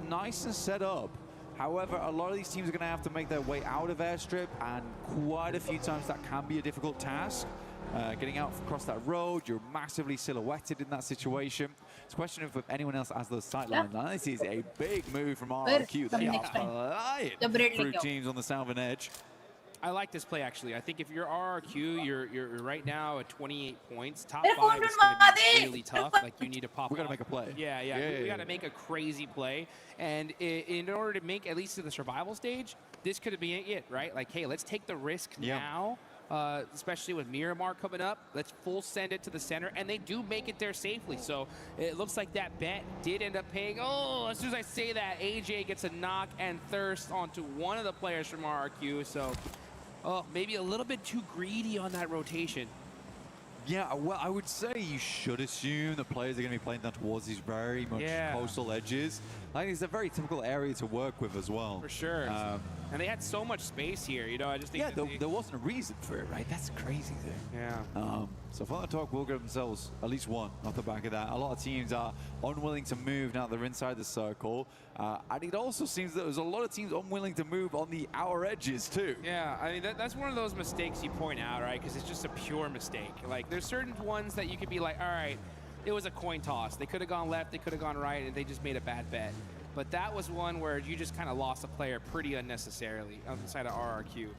Speaker 13: nice and set up. However, a lot of these teams are going to have to make their way out of airstrip, and quite a few times that can be a difficult task. Getting out across that road, you're massively silhouetted in that situation. It's a question of if anyone else has those sight lines. Now, this is a big move from RRQ. They are flying through teams on the southern edge.
Speaker 8: I like this play, actually. I think if you're RRQ, you're right now at 28 points. Top 5 is going to be really tough. Like, you need to pop.
Speaker 13: We got to make a play.
Speaker 8: Yeah. We got to make a crazy play. And in order to make at least to the survival stage, this could be it, right? Like, hey, let's take the risk now. Especially with Miramar coming up. Let's full send it to the center, and they do make it there safely. So it looks like that bet did end up paying. Oh, as soon as I say that, AJ gets a knock and thirst onto one of the players from RRQ. So maybe a little bit too greedy on that rotation.
Speaker 13: Yeah, well, I would say you should assume the players are going to be playing down towards these very much coastal edges. I think it's a very typical area to work with as well.
Speaker 8: For sure. And they had so much space here, you know, I just think...
Speaker 13: Yeah, there wasn't a reason for it, right? That's crazy there.
Speaker 8: Yeah.
Speaker 13: So Fun Talk will give themselves at least one off the back of that. A lot of teams are unwilling to move now they're inside the circle. And it also seems that there's a lot of teams unwilling to move on the outer edges too.
Speaker 8: Yeah, I mean, that's one of those mistakes you point out, right? Because it's just a pure mistake. Like, there's certain ones that you could be like, all right, it was a coin toss. They could have gone left, they could have gone right, and they just made a bad bet. But that was one where you just kind of lost a player pretty unnecessarily on the side of RRQ.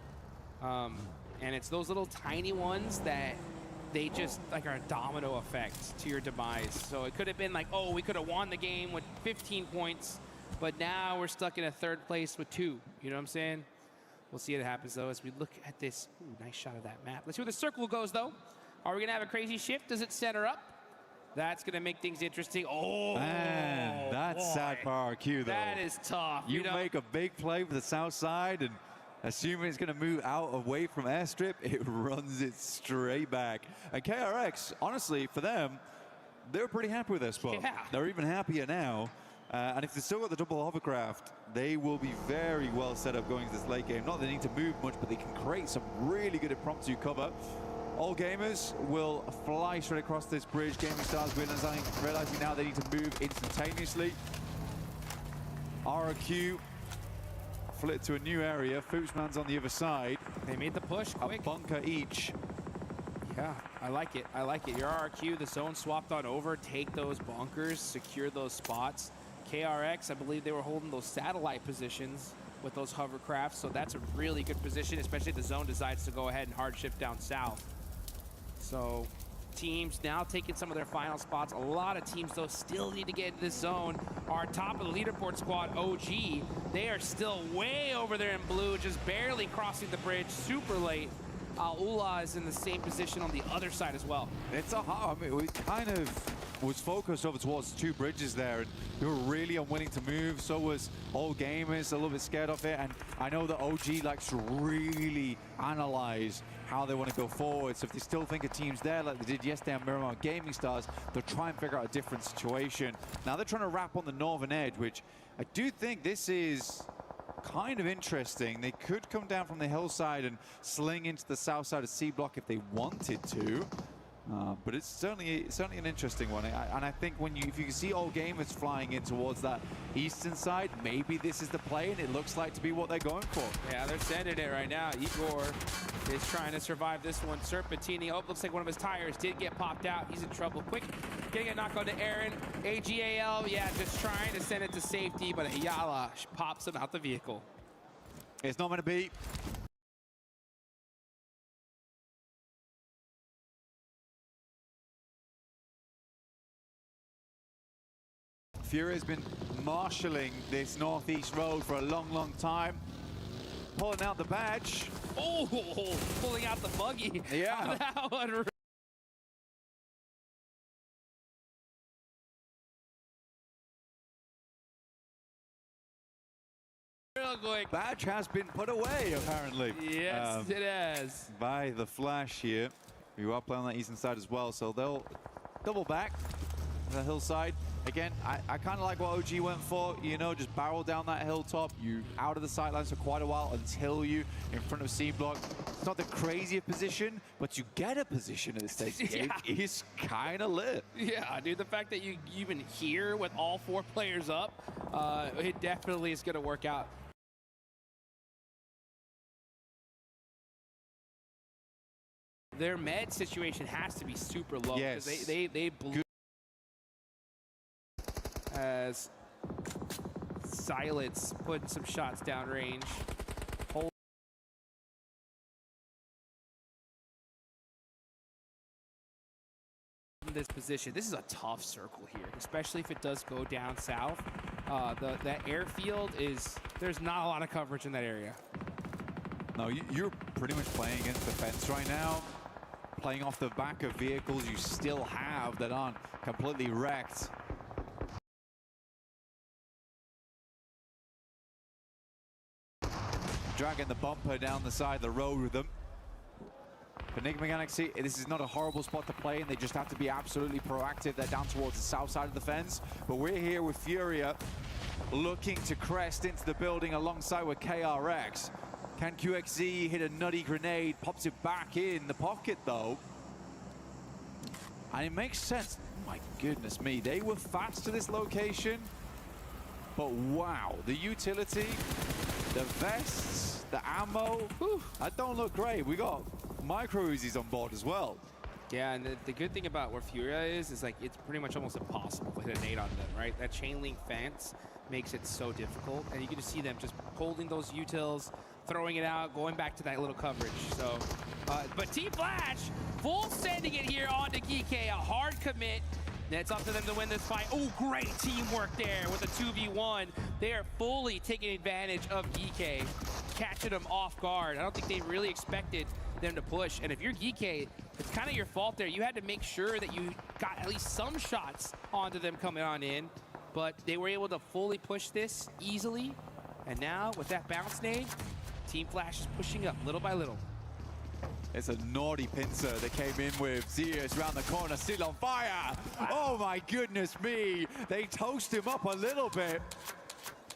Speaker 8: And it's those little tiny ones that they just like are a domino effect to your demise. So it could have been like, oh, we could have won the game with 15 points, but now we're stuck in a 3rd place with 2. You know what I'm saying? We'll see what happens, though, as we look at this. Ooh, nice shot of that map. Let's see where the circle goes, though. Are we going to have a crazy shift? Does it center up? That's going to make things interesting. Oh,
Speaker 13: man, that's sad for RRQ, though.
Speaker 8: That is tough.
Speaker 13: You make a big play for the south side, and Assuming it's going to move out away from airstrip, it runs it straight back. And KRX, honestly, for them, they're pretty happy with their spot.
Speaker 8: Yeah.
Speaker 13: They're even happier now. And if they still got the double hovercraft, they will be very well set up going into this late game. Not that they need to move much, but they can create some really good impromptu cover. All gamers will fly straight across this bridge. Gaming Stars realizing now they need to move instantaneously. RQ flip to a new area. Fuchsman's on the other side.
Speaker 8: They made the push quick.
Speaker 13: A bunker each.
Speaker 8: Yeah, I like it. I like it. Your RQ, the zone swapped on over. Take those bunkers, secure those spots. KRX, I believe they were holding those satellite positions with those hovercrafts, so that's a really good position, especially if the zone decides to go ahead and hard shift down south. So teams now taking some of their final spots. A lot of teams, though, still need to get into this zone. Our top of the leaderboard squad, OG, they are still way over there in blue, just barely crossing the bridge, super late. Ula is in the same position on the other side as well.
Speaker 13: It's a hard, I mean, we kind of was focused over towards the two bridges there, and we were really unwilling to move. So was All Gamers, a little bit scared of it. And I know that OG likes to really analyze how they want to go forward. So if they still think a team's there like they did yesterday on Miramar Gaming Stars, they'll try and figure out a different situation. Now they're trying to wrap on the northern edge, which I do think this is kind of interesting. They could come down from the hillside and sling into the south side of C block if they wanted to. But it's certainly an interesting one. And I think if you can see All Gamers flying in towards that eastern side, maybe this is the play, and it looks like to be what they're going for.
Speaker 8: Yeah, they're sending it right now. Igor is trying to survive this one. Serpentini, oh, looks like one of his tires did get popped out. He's in trouble. Quick, getting a knock on to Aaron. AGAL, yeah, just trying to send it to safety, but Ayala pops him out the vehicle.
Speaker 13: It's not going to be. Fury has been marshalling this northeast road for a long, long time. Pulling out the badge.
Speaker 8: Oh, pulling out the buggy.
Speaker 13: Yeah.
Speaker 8: That one. Real quick.
Speaker 13: Badge has been put away, apparently.
Speaker 8: Yes, it has.
Speaker 13: By the Flash here. You are playing on that eastern side as well, so they'll double back the hillside. Again, I kind of like what OG went for, you know, just barrel down that hilltop. You out of the sightlines for quite a while until you in front of C block. It's not the craziest position, but you get a position at this stage.
Speaker 8: Yeah.
Speaker 13: It is kind of lit.
Speaker 8: Yeah, dude, the fact that you even here with all four players up, it definitely is going to work out. Their med situation has to be super low.
Speaker 13: Yes.
Speaker 8: They blew. As Silence putting some shots downrange. This position. This is a tough circle here, especially if it does go down south. That airfield there's not a lot of coverage in that area.
Speaker 13: No, you're pretty much playing against the fence right now. Playing off the back of vehicles you still have that aren't completely wrecked. Dragging the bumper down the side of the road with them. For Enigma Galaxy, this is not a horrible spot to play, and they just have to be absolutely proactive. They're down towards the south side of the fence. But we're here with Furia, looking to crest into the building alongside with KRX. Can QXZ hit a nutty grenade? Pops it back in the pocket, though. And it makes sense. My goodness me, they were fast to this location. But wow, the utility, the vests, the ammo, that don't look great. We got micro Uzis on board as well.
Speaker 8: Yeah, and the good thing about where Furia is like it's pretty much almost impossible to hit a nade on them, right? That chain link fence makes it so difficult, and you can just see them just holding those utils, throwing it out, going back to that little coverage. So, but Team Flash, full sending it here onto Geekay, a hard commit. It's up to them to win this fight. Oh, great teamwork there with a 2v1. They are fully taking advantage of Geekay, catching them off guard. I don't think they really expected them to push. And if you're Geekay, it's kind of your fault there. You had to make sure that you got at least some shots onto them coming on in, but they were able to fully push this easily. And now with that bounce nade, Team Flash is pushing up little by little.
Speaker 13: It's a naughty pincer they came in with. Zeus around the corner, still on fire. Oh my goodness me. They toast him up a little bit,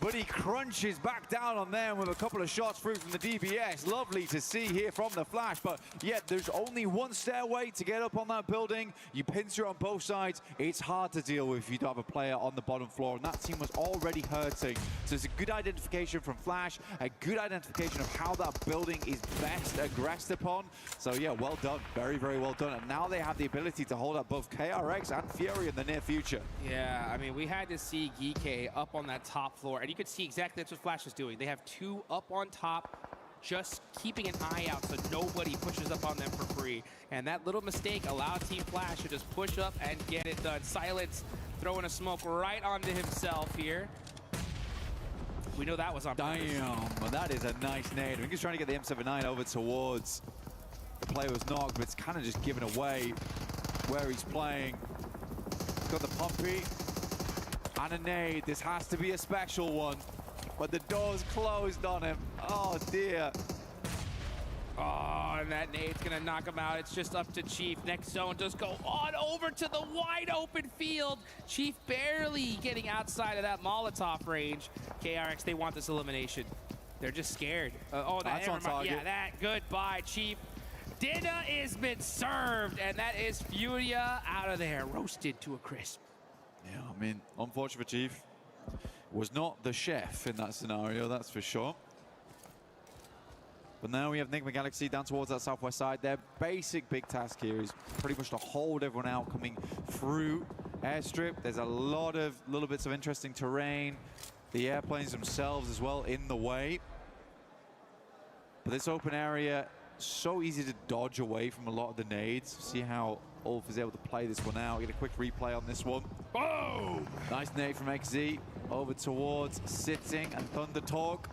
Speaker 13: but he crunches back down on them with a couple of shots through from the DBS. Lovely to see here from the Flash, but yet there's only one stairway to get up on that building. You pincer on both sides. It's hard to deal with if you don't have a player on the bottom floor, and that team was already hurting. So it's a good identification from Flash, a good identification of how that building is best aggressed upon. So yeah, well done. Very, very well done. And now they have the ability to hold up both KRX and Fury in the near future.
Speaker 8: Yeah, I mean, we had to see Geeky up on that top floor, and you could see exactly that's what Flash is doing. They have two up on top, just keeping an eye out so nobody pushes up on them for free. And that little mistake allowed Team Flash to just push up and get it done. Silence throwing a smoke right onto himself here. We know that was on purpose.
Speaker 13: Damn, well, that is a nice nade. I think he's trying to get the M79 over towards the player who was knocked, but it's kind of just given away where he's playing. He's got the pumpy and a nade. This has to be a special one, but the door's closed on him. Oh dear.
Speaker 8: Oh, and that nade's gonna knock him out. It's just up to Chief. Next zone just go on over to the wide open field. Chief barely getting outside of that Molotov range. KRX, they want this elimination. They're just scared. Oh,
Speaker 13: that's on target.
Speaker 8: Yeah, that. Goodbye, Chief. Dinner has been served, and that is Furia out of there, roasted to a crisp.
Speaker 13: Yeah, I mean, unfortunate for Chief. Was not the chef in that scenario, that's for sure. But now we have Enigma Galaxy down towards that southwest side. Their basic big task here is pretty much to hold everyone out coming through airstrip. There's a lot of little bits of interesting terrain. The airplanes themselves as well in the way. But this open area, so easy to dodge away from a lot of the nades. See how Ulf is able to play this one out. Get a quick replay on this one.
Speaker 8: Oh!
Speaker 13: Nice nade from XZ over towards Sitting and Thunder Talk.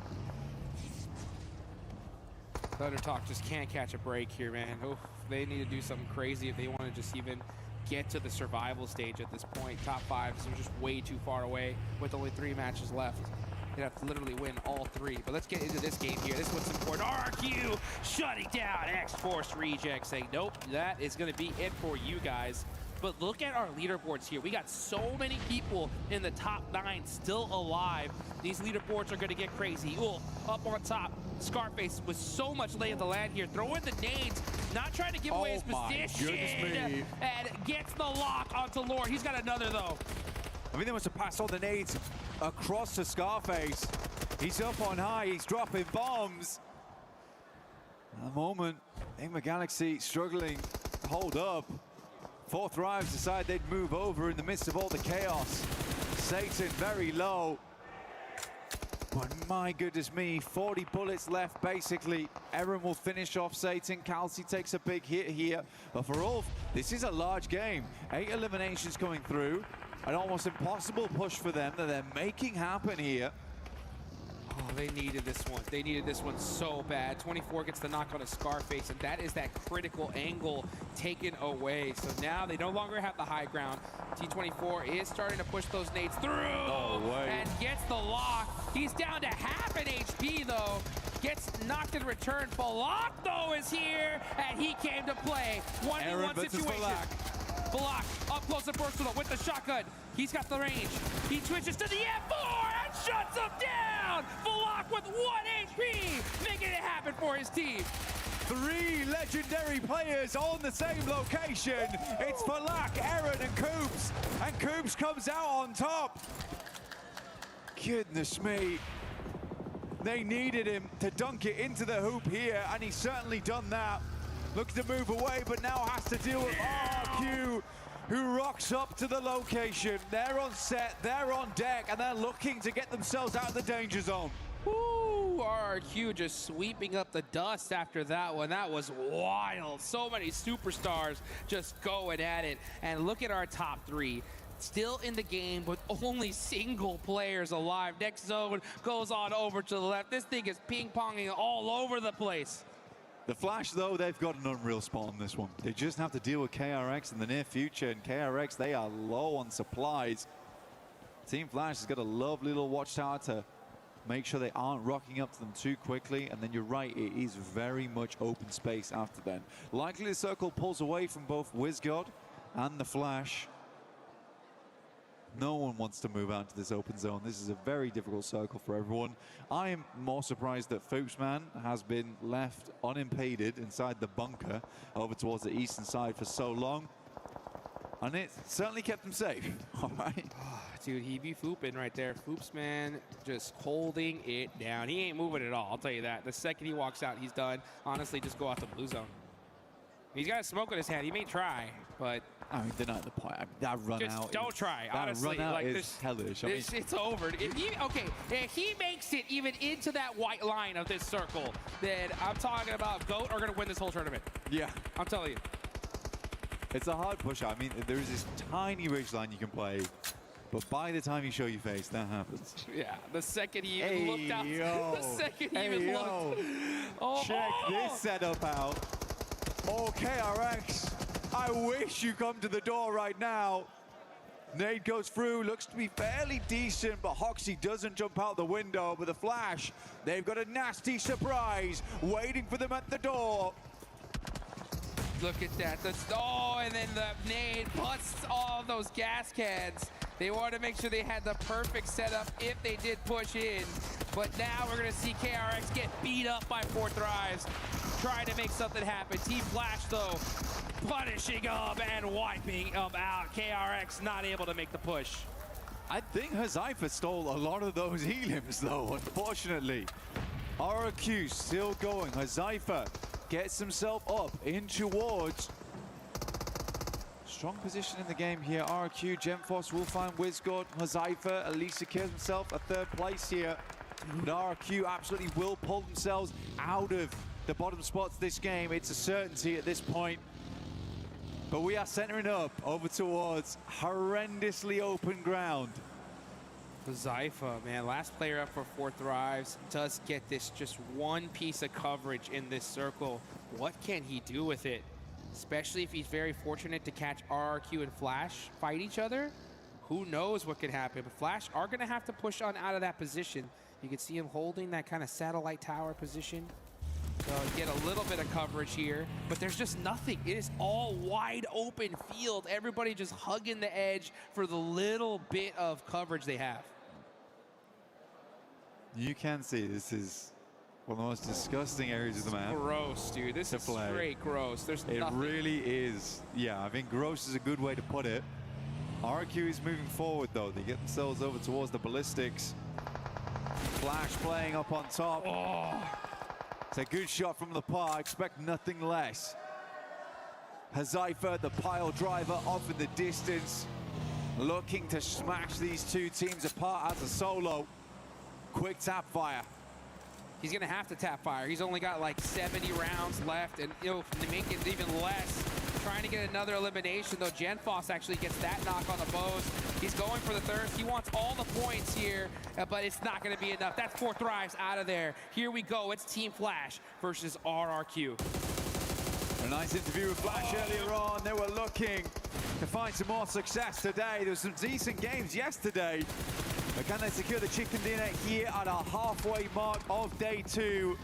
Speaker 8: Thunder Talk just can't catch a break here, man. Oh, they need to do something crazy if they want to just even get to the survival stage at this point. Top 5 is just way too far away with only 3 matches left. They'd have to literally win all 3. But let's get into this game here. This is what's important. RQ shutting down X-Force Reject, saying, nope, that is going to be it for you guys. But look at our leaderboards here. We got so many people in the top 9 still alive. These leaderboards are going to get crazy. Ulf up on top. Scarface with so much lay of the land here. Throwing the nades, not trying to give away his position. And gets the lock onto Lord. He's got another, though.
Speaker 13: I mean, they must have passed all the nades across to Scarface. He's up on high. He's dropping bombs. At the moment, Enigma Galaxy struggling to hold up. Fourth Thrives decide they'd move over in the midst of all the chaos. Satan very low. But my goodness me, 40 bullets left basically. Eren will finish off Satan. Kelsey takes a big hit here. But for Ulf, this is a large game. 8 eliminations coming through. An almost impossible push for them that they're making happen here.
Speaker 8: Oh, they needed this one. They needed this one so bad. 24 gets the knock on a Scarface, and that is that critical angle taken away. So now they no longer have the high ground. T24 is starting to push those nades through and gets the lock. He's down to half an HP, though. Gets knocked in return. Balak, though, is here, and he came to play. 1v1 situation. Balak up close and personal with the shotgun. He's got the range. He switches to the M4 and shuts him down. Balak with 1 HP, making it happen for his team.
Speaker 13: 3 legendary players on the same location. It's Balak, Eren, and Coops. And Coops comes out on top. Goodness me. They needed him to dunk it into the hoop here, and he's certainly done that. Looks to move away, but now has to deal with RQ, who rocks up to the location. They're on set, they're on deck, and they're looking to get themselves out of the danger zone.
Speaker 8: Woo! RQ just sweeping up the dust after that one. That was wild. So many superstars just going at it. And look at our top 3. Still in the game with only single players alive. Next zone goes on over to the left. This thing is ping-ponging all over the place.
Speaker 13: The Flash, though, they've got an unreal spot on this one. They just have to deal with KRX in the near future, and KRX, they are low on supplies. Team Flash has got a lovely little watchtower to Make sure they aren't rocking up to them too quickly, and then you're right, it is very much open space after then. Likely the circle pulls away from both WizGod and the Flash. No one wants to move out to this open zone. This is a very difficult circle for everyone. I am more surprised that Foopsman has been left unimpeded inside the bunker over towards the eastern side for so long. And it certainly kept him safe. All right.
Speaker 8: Dude, he be fooping right there. Foopsman just holding it down. He ain't moving at all, I'll tell you that. The second he walks out, he's done. Honestly, just go out to blue zone. He's got a smoke in his hand. He may try, but...
Speaker 13: I mean, they're not at the point. I mean, that run
Speaker 8: just
Speaker 13: out.
Speaker 8: Don't try, honestly.
Speaker 13: That run out
Speaker 8: like,
Speaker 13: is hellish. I mean,
Speaker 8: it's over. If he makes it even into that white line of this circle, then I'm talking about GOAT are going to win this whole tournament.
Speaker 13: Yeah.
Speaker 8: I'm telling you.
Speaker 13: It's a hard push out. I mean, there is this tiny ridge line you can play, but by the time you show your face, that happens.
Speaker 8: Yeah, the second he even looked out. The second he even looked. Oh,
Speaker 13: check this setup out. Oh, KRX. I wish you come to the door right now. Nade goes through, looks to be fairly decent, but Hoxie doesn't jump out the window. But the Flash, they've got a nasty surprise waiting for them at the door.
Speaker 8: Look at that. And then the nade busts all of those gas cans. They wanted to make sure they had the perfect setup if they did push in. But now we're going to see KRX get beat up by 4 Thrives, trying to make something happen. Team Flash, though, punishing them and wiping them out. KRX not able to make the push.
Speaker 13: I think Hazaifa stole a lot of those heliums, though, unfortunately. RRQ still going. Hazaifa gets himself up in towards. Strong position in the game here. RRQ, Gemforce will find WizGod. Hazaifa at least secures himself a 3rd place here. But RRQ absolutely will pull themselves out of the bottom spots this game. It's a certainty at this point. But we are centering up over towards horrendously open ground.
Speaker 8: Zypha, man, last player up for 4 Thrives, does get this just one piece of coverage in this circle. What can he do with it? Especially if he's very fortunate to catch RRQ and Flash fight each other. Who knows what could happen? But Flash are going to have to push on out of that position. You can see him holding that kind of satellite tower position. So get a little bit of coverage here, but there's just nothing. It is all wide open field. Everybody just hugging the edge for the little bit of coverage they have.
Speaker 13: You can see this is one of the most disgusting areas of the map.
Speaker 8: Gross, dude. This is straight gross. There's nothing.
Speaker 13: It really is. Yeah, I think gross is a good way to put it. RQ is moving forward, though. They get themselves over towards the ballistics. Flash playing up on top.
Speaker 8: Oh.
Speaker 13: It's a good shot from the par. Expect nothing less. Hazaifa, the pile driver, off in the distance, looking to smash these two teams apart as a solo. Quick tap fire.
Speaker 8: He's going to have to tap fire. He's only got like 70 rounds left, and to make it even less. Trying to get another elimination, though. Genfoss actually gets that knock on the bows. He's going for the thirst. He wants all the points here, but it's not going to be enough. That's 4 Thrives out of there. Here we go. It's Team Flash versus RRQ.
Speaker 13: A nice interview with Flash earlier on. They were looking to find some more success today. There were some decent games yesterday. But can they secure the chicken dinner here at our halfway mark of day 2?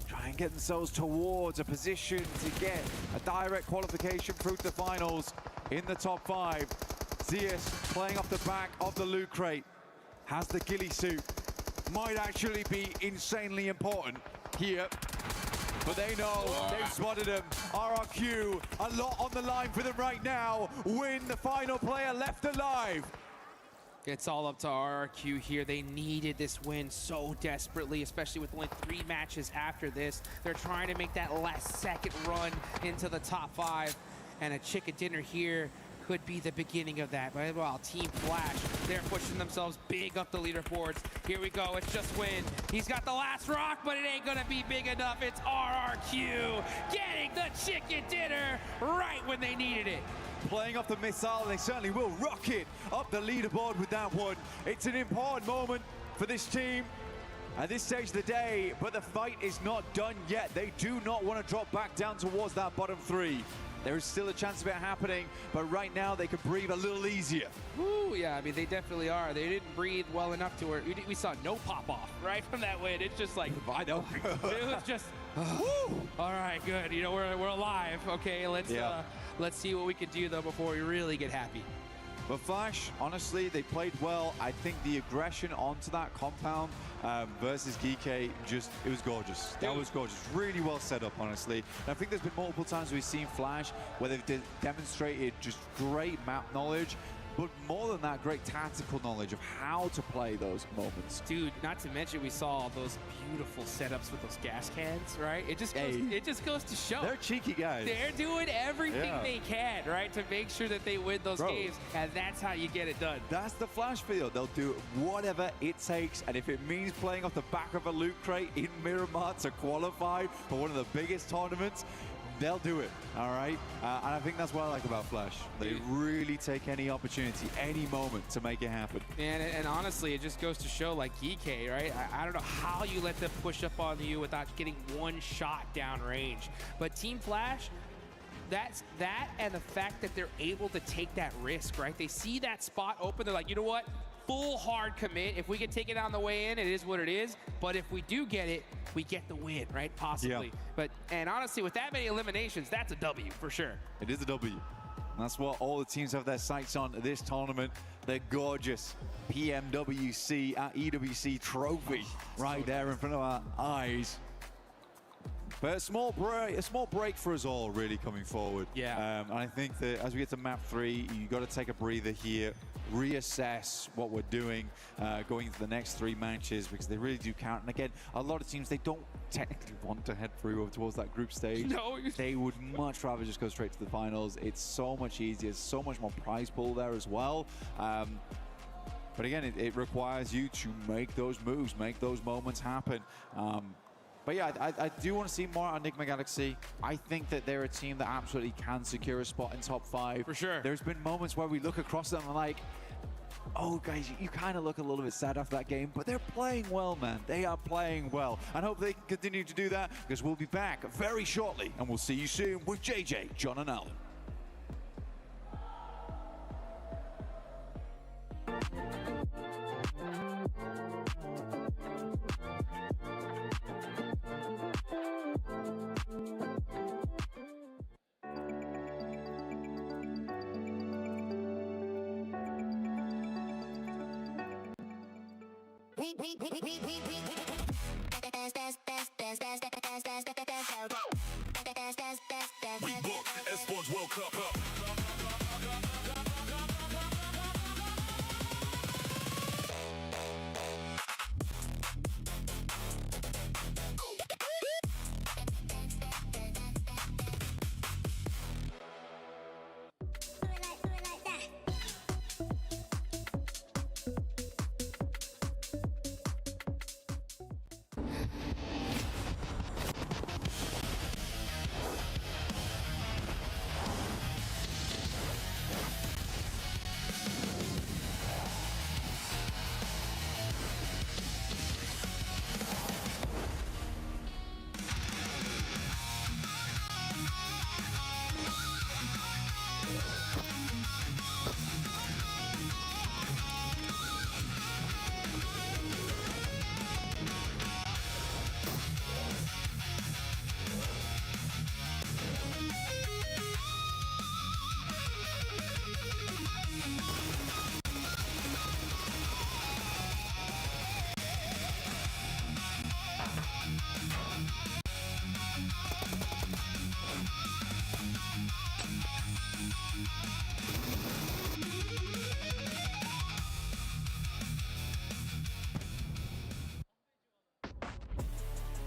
Speaker 13: Try and get themselves towards a position to get a direct qualification through to the finals in the top 5. Zeus playing off the back of the loot crate. Has the ghillie suit. Might actually be insanely important here. But they know they've spotted him. RRQ, a lot on the line for them right now. Win the final player left alive.
Speaker 8: It's all up to RRQ here. They needed this win so desperately, especially with only 3 matches after this. They're trying to make that last second run into the top 5. And a chicken dinner here could be the beginning of that. But well, Team Flash, they're pushing themselves big up the leaderboards. Here we go, it's just win. He's got the last rock, but it ain't gonna be big enough. It's RRQ getting the chicken dinner right when they needed it.
Speaker 13: Playing off the missile, they certainly will rocket up the leaderboard with that one. It's an important moment for this team at this stage of the day, but the fight is not done yet. They do not want to drop back down towards that bottom 3. There is still a chance of it happening, but right now they could breathe a little easier.
Speaker 8: Ooh, yeah, I mean, they definitely are. They didn't breathe well enough to where we saw no pop-off, right, from that win. It's just like,
Speaker 13: I know.
Speaker 8: It was just, all right, good. You know, we're alive. Okay, let's see what we can do, though, before we really get happy.
Speaker 13: But Flash, honestly, they played well. I think the aggression onto that compound versus Geeky, it was gorgeous. That was gorgeous. Really well set up, honestly. And I think there's been multiple times we've seen Flash where they've demonstrated just great map knowledge, but more than that, great tactical knowledge of how to play those moments.
Speaker 8: Dude, not to mention we saw those beautiful setups with those gas cans, right? It just goes to show.
Speaker 13: They're cheeky guys.
Speaker 8: They're doing everything they can, right, to make sure that they win those games, and that's how you get it done.
Speaker 13: That's the Flash feel. They'll do whatever it takes, and if it means playing off the back of a loot crate in Miramar to qualify for one of the biggest tournaments, they'll do it, all right? And I think that's what I like about Flash. They really take any opportunity, any moment to make it happen.
Speaker 8: And honestly, it just goes to show, like Geeky, right? I don't know how you let them push up on you without getting one shot downrange. But Team Flash, that and the fact that they're able to take that risk, right? They see that spot open, they're like, you know what? Full hard commit. If we can take it on the way in, it is what it is. But if we do get it, we get the win, right? Possibly.
Speaker 13: Yeah.
Speaker 8: And honestly, with that many eliminations, that's a W for sure.
Speaker 13: It is a W. And that's what all the teams have their sights on this tournament. The gorgeous Pmwc at EWC trophy right there in front of our eyes. But a small break for us all, really, coming forward.
Speaker 8: Yeah.
Speaker 13: And I think that as we get to map 3, you got to take a breather here, reassess what we're doing going into the next 3 matches, because they really do count. And again, a lot of teams, they don't technically want to head through towards that group stage.
Speaker 8: No.
Speaker 13: They would much rather just go straight to the finals. It's so much easier, so much more prize pool there as well. But again, it requires you to make those moves, make those moments happen. But yeah, I do want to see more on Enigma Galaxy. I think that they're a team that absolutely can secure a spot in top 5.
Speaker 8: For sure.
Speaker 13: There's been moments where we look across them and like, oh, guys, you kind of look a little bit sad after that game, but they're playing well, man. They are playing well. And hope they can continue to do that, because we'll be back very shortly, and we'll see you soon with JJ, John, and Alan.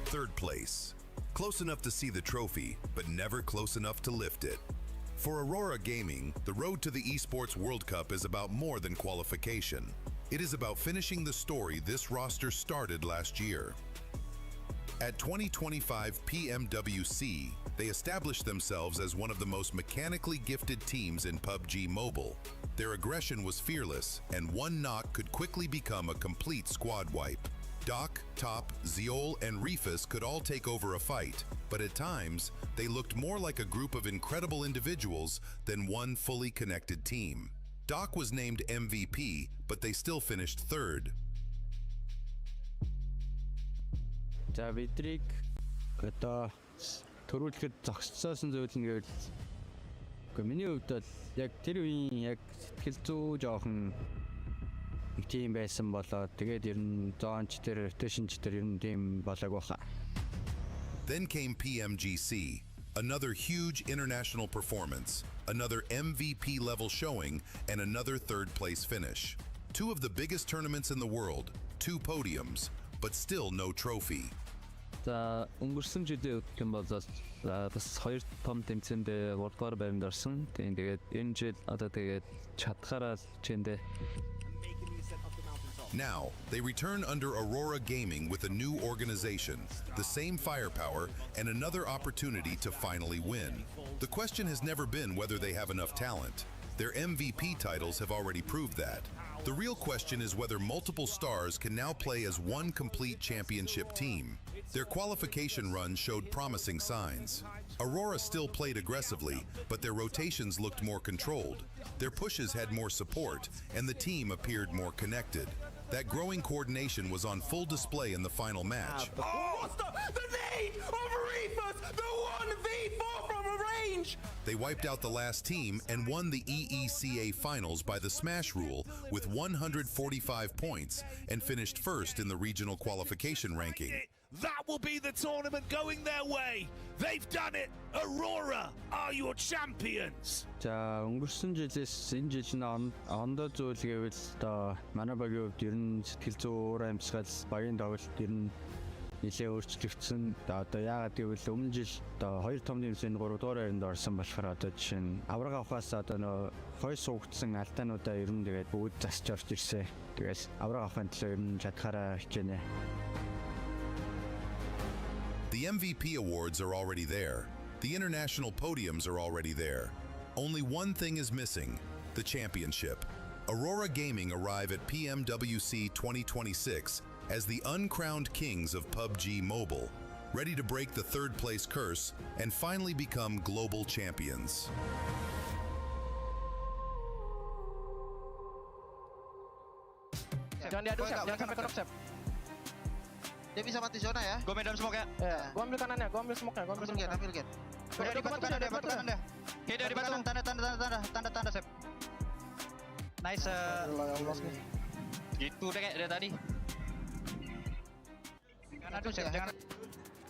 Speaker 15: Third place. Close enough to see the trophy, but never close enough to lift it. For Aurora Gaming, the road to the Esports World Cup is about more than qualification. It is about finishing the story this roster started last year. At 2025 Pmwc, they established themselves as one of the most mechanically gifted teams in PUBG Mobile. Their aggression was fearless, and one knock could quickly become a complete squad wipe. Doc, Top, Zeol, and Refus could all take over a fight, but at times, they looked more like a group of incredible individuals than one fully connected team. Doc was named MVP, but they still finished third.
Speaker 20: За бидрийг одоо төрүүлэхэд зогсцоосон зүйл нь гэвэл үгүй миний хувьд бол яг тэр үеийн яг сэтгэл зүй жоохон нэг тийм байсан болоо тэгээд ер нь зоонч тэр rotationч тэр ер нь тийм болоог баха.
Speaker 15: Then came Pmwc, another huge international performance, another MVP level showing, and another third place finish. Two of the biggest tournaments in the world, 2 podiums, but still no trophy.
Speaker 20: За өнгөрсөн жилийн үтгэн бол бас 2 том тэмцээнд 3 дугаар байранд орсон. Тэгээд энэ жил одоо тэгээд чадхаараа чэндэ.
Speaker 15: Now, they return under Aurora Gaming with a new organization, the same firepower, and another opportunity to finally win. The question has never been whether they have enough talent. Their MVP titles have already proved that. The real question is whether multiple stars can now play as one complete championship team. Their qualification run showed promising signs. Aurora still played aggressively, but their rotations looked more controlled. Their pushes had more support, and the team appeared more connected. That growing coordination was on full display in the final match.
Speaker 7: Oh, what's the name of Refus, the 1v4 from a range?
Speaker 15: They wiped out the last team and won the EECA finals by the smash rule with 145 points and finished first in the regional qualification ranking.
Speaker 7: That will be the tournament going their way. They've done it. Aurora are your champions.
Speaker 20: За өнгөрсөн жилээс энэ жил нь ондоо зүйл гэвэл одоо манай багийн хувьд ер нь сэтгэл зүй уур амьсгал багийн тоглолт ер нь нэлээд өөрчлөгдсөн. Одоо яагаад гэвэл өмнө жил одоо 2 том тэмцээнд 3 дугаар байранд орсон болохоор одоо жишээ нь авраг авахаас одоо нөө хой суугдсан алдаануудаа ер нь тэгээд бүгд засч орж ирсэн. Тэгээс авраг авахын төлөө ер нь чадхаараа хичээнэ.
Speaker 15: The MVP awards are already there. The international podiums are already there. Only one thing is missing, the championship. Aurora Gaming arrive at Pmwc 2026 as the uncrowned kings of PUBG Mobile, ready to break the third place curse and finally become global champions.
Speaker 21: Jangan diadu, Sep. Jangan sampai kenok, Sep. Dia bisa mati zona ya. Gue main dalam smoke ya. Gue ambil kanannya, gue ambil smoke-nya, gue ambil smoke. Ambil gen. Udah di batu kanan deh, batu kanan deh. Oke, dia di batu. Tanda, Sep. Nice. Gitu deh kayak dari tadi. Aduh, Sep, jangan.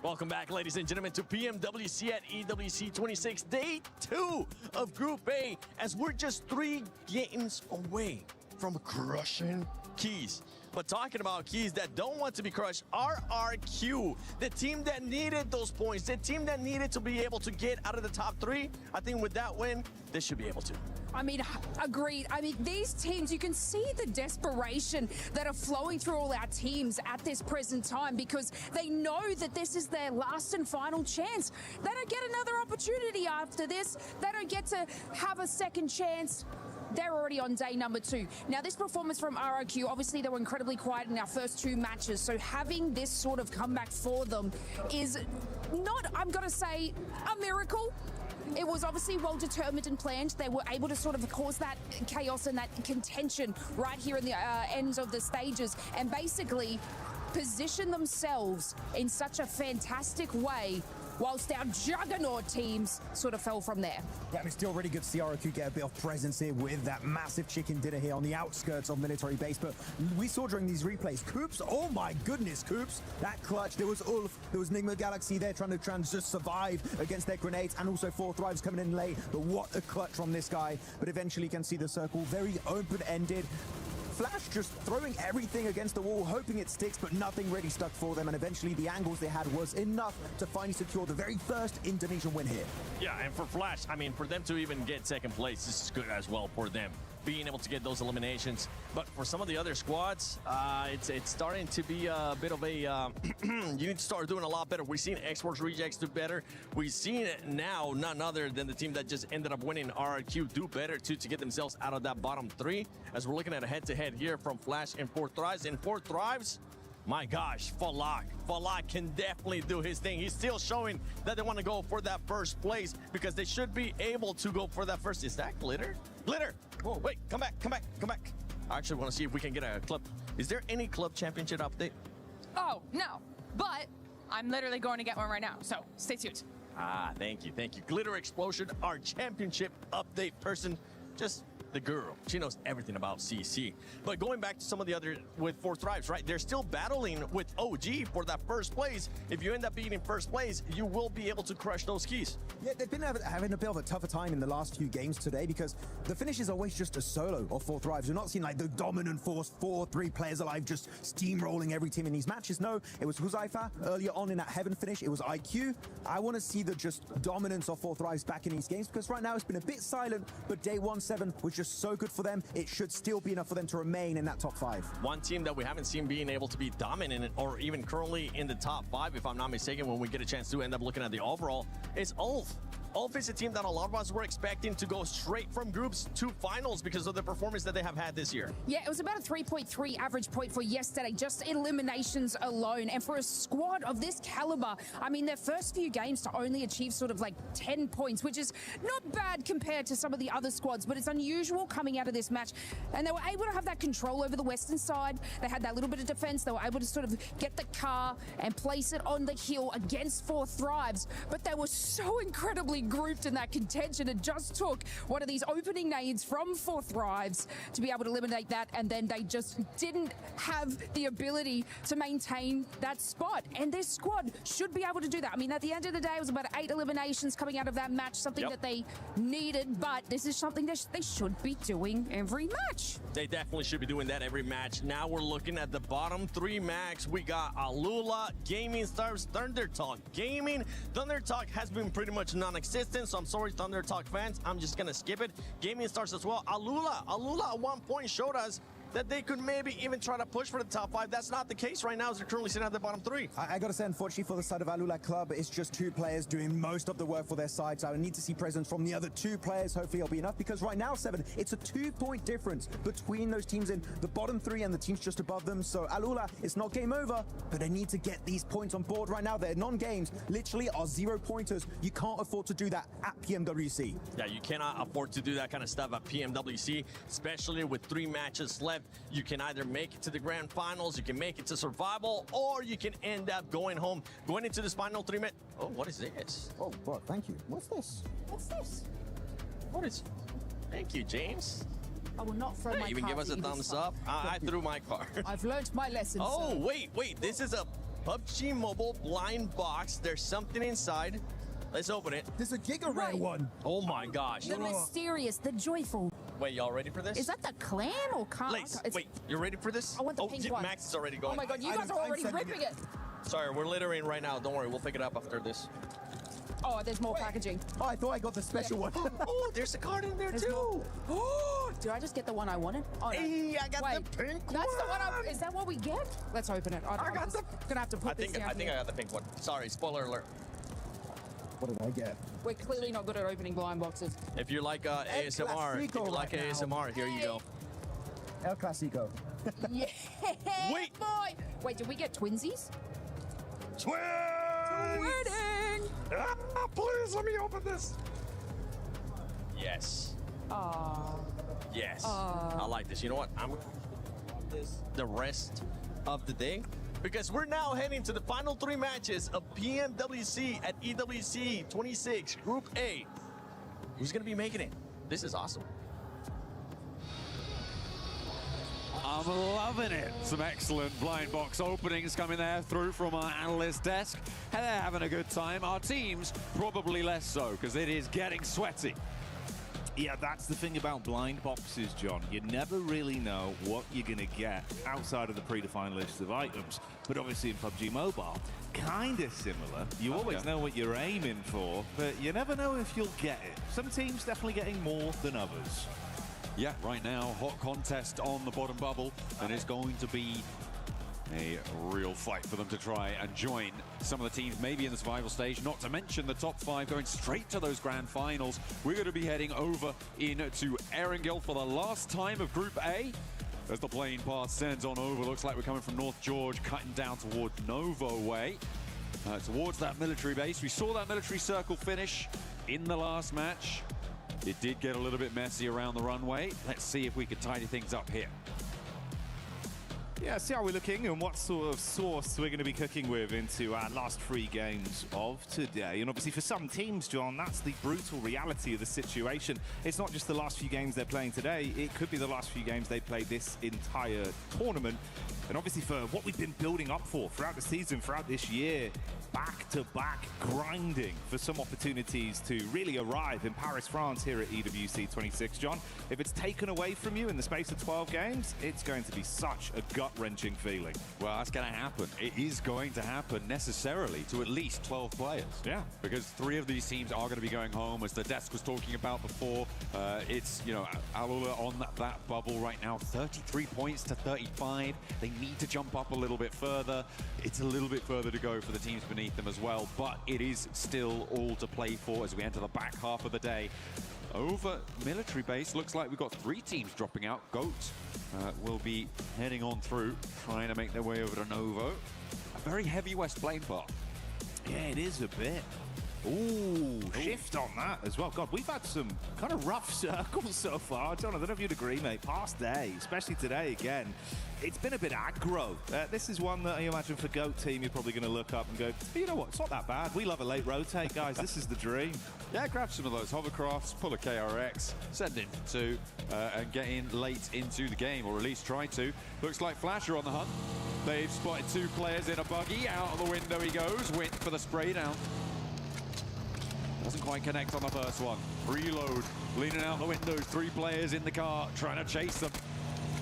Speaker 17: Welcome back, ladies and gentlemen, to Pmwc at EWC 26, day 2 of Group A, as we're just 3 games away from crushing Keys. But talking about Keys that don't want to be crushed, RRQ, the team that needed those points, the team that needed to be able to get out of the top 3, I think with that win, they should be able to.
Speaker 2: I mean, agreed. I mean, these teams, you can see the desperation that are flowing through all our teams at this present time because they know that this is their last and final chance. They don't get another opportunity after this. They don't get to have a second chance. They're already on day number 2. Now, this performance from RRQ, obviously they were incredibly quiet in our first 2 matches, so having this sort of comeback for them is not, I'm going to say, a miracle. It was obviously well determined and planned. They were able to sort of cause that chaos and that contention right here in the ends of the stages and basically position themselves in such a fantastic way whilst our juggernaut teams sort of fell from there.
Speaker 18: Yeah, I mean, still really good to see RRQ get a bit of presence here with that massive chicken dinner here on the outskirts of military base. But we saw during these replays, Coops, oh my goodness, Coops, that clutch. There was Ulf, there was Nigma Galaxy there trying to just survive against their grenades, and also 4 Thrives coming in late. But what a clutch from this guy. But eventually can see the circle very open-ended. Flash just throwing everything against the wall, hoping it sticks, but nothing really stuck for them. And eventually the angles they had was enough to finally secure the very first Indonesian win here.
Speaker 17: Yeah, and for Flash, I mean, for them to even get second place, this is good as well for them, being able to get those eliminations. But for some of the other squads, it's starting to be a bit of a, you need to start doing a lot better. We've seen Exports Rejects do better. We've seen it now, none other than the team that just ended up winning, RRQ, do better too to get themselves out of that bottom 3. As we're looking at a head-to-head here from Flash and 4 Thrives. And 4 Thrives, My gosh, Falak can definitely do his thing. He's still showing that they want to go for that first place because they should be able to go for that first. Is that Glitter? Glitter! Whoa, wait, come back. I actually want to see if we can get a club. Is there any club championship update?
Speaker 2: Oh, no. But I'm literally going to get one right now, so stay tuned.
Speaker 17: Thank you. Glitter Explosion, our championship update person. Just the guru. She knows everything about CC. But going back to some of the other with 4Thrives, right? They're still battling with OG for that first place. If you end up being in first place, you will be able to crush those keys.
Speaker 18: Yeah, they've been having a bit of a tougher time in the last few games today because the finish is always just a solo of 4Thrives. You're not seeing like the dominant force, 4-3 players alive just steamrolling every team in these matches. No, it was Huzaifa earlier on in that Heaven finish. It was IQ. I want to see the just dominance of 4Thrives back in these games because right now it's been a bit silent, but day 1-7 was just so good for them. It should still be enough for them to remain in that top 5.
Speaker 17: One team that we haven't seen being able to be dominant or even currently in the top 5, if I'm not mistaken, when we get a chance to end up looking at the overall, is Ulf. Ulf is a team that a lot of us were expecting to go straight from groups to finals because of the performance that they have had this year.
Speaker 2: Yeah, it was about a 3.3 average point for yesterday, just eliminations alone. And for a squad of this caliber, I mean, their first few games to only achieve sort of like 10 points, which is not bad compared to some of the other squads, but it's unusual coming out of this match. And they were able to have that control over the western side. They had that little bit of defense. They were able to sort of get the car and place it on the hill against 4Thrives. But they were so incredibly grouped in that contention. It just took one of these opening nades from 4Thrives to be able to eliminate that, and then they just didn't have the ability to maintain that spot. And this squad should be able to do that. I mean, at the end of the day, it was about 8 eliminations coming out of that match, something that they needed, but this is something that they should be doing every match.
Speaker 17: They definitely should be doing that every match. Now we're looking at the bottom 3 max. We got Alula, Gaming Stars, Thunder Talk Gaming. Thunder Talk has been pretty much non-existent, so I'm sorry, Thunder Talk fans. I'm just gonna skip it. Gaming Stars as well. Alula at one point showed us that they could maybe even try to push for the top 5. That's not the case right now, as they're currently sitting at the bottom 3.
Speaker 18: I gotta say, unfortunately for the side of Alula Club, it's just 2 players doing most of the work for their side. So I need to see presence from the other 2 players. Hopefully it'll be enough, because right now, 7, it's a 2-point difference between those teams in the bottom 3 and the teams just above them. So Alula, it's not game over, but they need to get these points on board right now. Their non-games literally are 0-pointers. You can't afford to do that at Pmwc.
Speaker 17: Yeah, you cannot afford to do that kind of stuff at Pmwc, especially with 3 matches left. You can either make it to the grand finals, you can make it to survival, or you can end up going home, going into this final 3 minute. Oh, what is this?
Speaker 18: Oh, bro, thank you. What's this?
Speaker 2: What's this?
Speaker 17: What is? Thank you, James.
Speaker 2: I will not throw my
Speaker 17: even
Speaker 2: card
Speaker 17: give us a thumbs up. I threw my card.
Speaker 2: I've learned my lesson.
Speaker 17: Oh,
Speaker 2: sir.
Speaker 17: wait. This is a PUBG Mobile blind box. There's something inside. Let's open it.
Speaker 18: There's a Giga Rare one.
Speaker 17: Oh my gosh.
Speaker 2: The mysterious, the joyful.
Speaker 17: Wait, y'all ready for this?
Speaker 2: Is that the clan or can't?
Speaker 17: Lace, wait, you ready for this?
Speaker 2: I want the pink one.
Speaker 17: Max is already going.
Speaker 2: Oh my god, you guys are already ripping it.
Speaker 17: Sorry, we're littering right now. Don't worry, we'll pick it up after this.
Speaker 2: Oh, there's more packaging.
Speaker 18: Oh, I thought I got the special one.
Speaker 17: Oh, there's a card in there too.
Speaker 2: Oh, did I just get the one I wanted? Oh, no.
Speaker 17: Hey, I got the pink one.
Speaker 2: That's the one. Is that what we get? Let's open it.
Speaker 17: I got the.
Speaker 2: Gonna have to put this down.
Speaker 17: I think I got the pink one. Sorry, spoiler alert.
Speaker 18: What did I get?
Speaker 2: We're clearly not good at opening blind boxes.
Speaker 17: If you like ASMR, here you go.
Speaker 18: El Clasico.
Speaker 2: Yeah.
Speaker 17: Wait.
Speaker 2: Boy. Wait, did we get twinsies?
Speaker 7: Wedding! Please let me open this.
Speaker 17: Yes.
Speaker 2: Aww.
Speaker 17: Yes. I like this. You know what? I'm going to this the rest of the day, because we're now heading to the final 3 matches of PMWC at EWC 26 Group A. Who's going to be making it? This is awesome.
Speaker 7: I'm loving it. Some excellent blind box openings coming there through from our analyst desk. And they're having a good time. Our teams probably less so, because it is getting sweaty.
Speaker 10: Yeah, that's the thing about blind boxes, John. You never really know what you're going to get outside of the predefined list of items. But obviously in PUBG Mobile, kind of similar. You always know what you're aiming for, but you never know if you'll get it. Some teams definitely getting more than others.
Speaker 7: Yeah, right now, hot contest on the bottom bubble, and it's going to be a real fight for them to try and join some of the teams maybe in the survival stage, not to mention the top 5 going straight to those grand finals. We're going to be heading over into Erangel for the last time of Group A.
Speaker 13: as the plane path sends on over. Looks like we're coming from North George, cutting down towards Novo way, towards that military base. We saw that military circle finish in the last match. It did get a little bit messy around the runway. Let's see if we can tidy things up here.
Speaker 10: Yeah, see how we're looking and what sort of sauce we're going to be cooking with into our last 3 games of today. And obviously for some teams, John, that's the brutal reality of the situation. It's not just the last few games they're playing today, it could be the last few games they play this entire tournament. And obviously for what we've been building up for throughout the season, throughout this year, back-to-back grinding for some opportunities to really arrive in Paris, France here at EWC 26, John. If it's taken away from you in the space of 12 games, it's going to be such a gut-wrenching feeling.
Speaker 13: Well, that's going to happen. It is going to happen necessarily to at least 12 players.
Speaker 10: Yeah.
Speaker 13: Because 3 of these teams are going to be going home, as the desk was talking about before. It's, you know, Alula on that bubble right now, 33 points to 35. They need to jump up a little bit further. It's a little bit further to go for the teams beneath them as well, but it is still all to play for as we enter the back half of the day. Over military base, looks like we've got 3 teams dropping out. GOAT will be heading on through, trying to make their way over to Novo. A very heavy west plane path.
Speaker 10: Yeah, it is a bit. Ooh, shift on that as well. God, we've had some kind of rough circles so far. John, I don't know if you'd agree, mate. Past day, especially today again, it's been a bit aggro. This is one that I imagine for GOAT team, you're probably going to look up and go, you know what, it's not that bad. We love a late rotate, guys. This is the dream.
Speaker 13: Yeah, grab some of those hovercrafts, pull a KRX, send in 2, and get in late into the game, or at least try to. Looks like Flasher on the hunt. They've spotted 2 players in a buggy. Out of the window he goes. Win for the spray down. Doesn't quite connect on the first one. Reload, leaning out the windows. 3 players in the car, trying to chase them.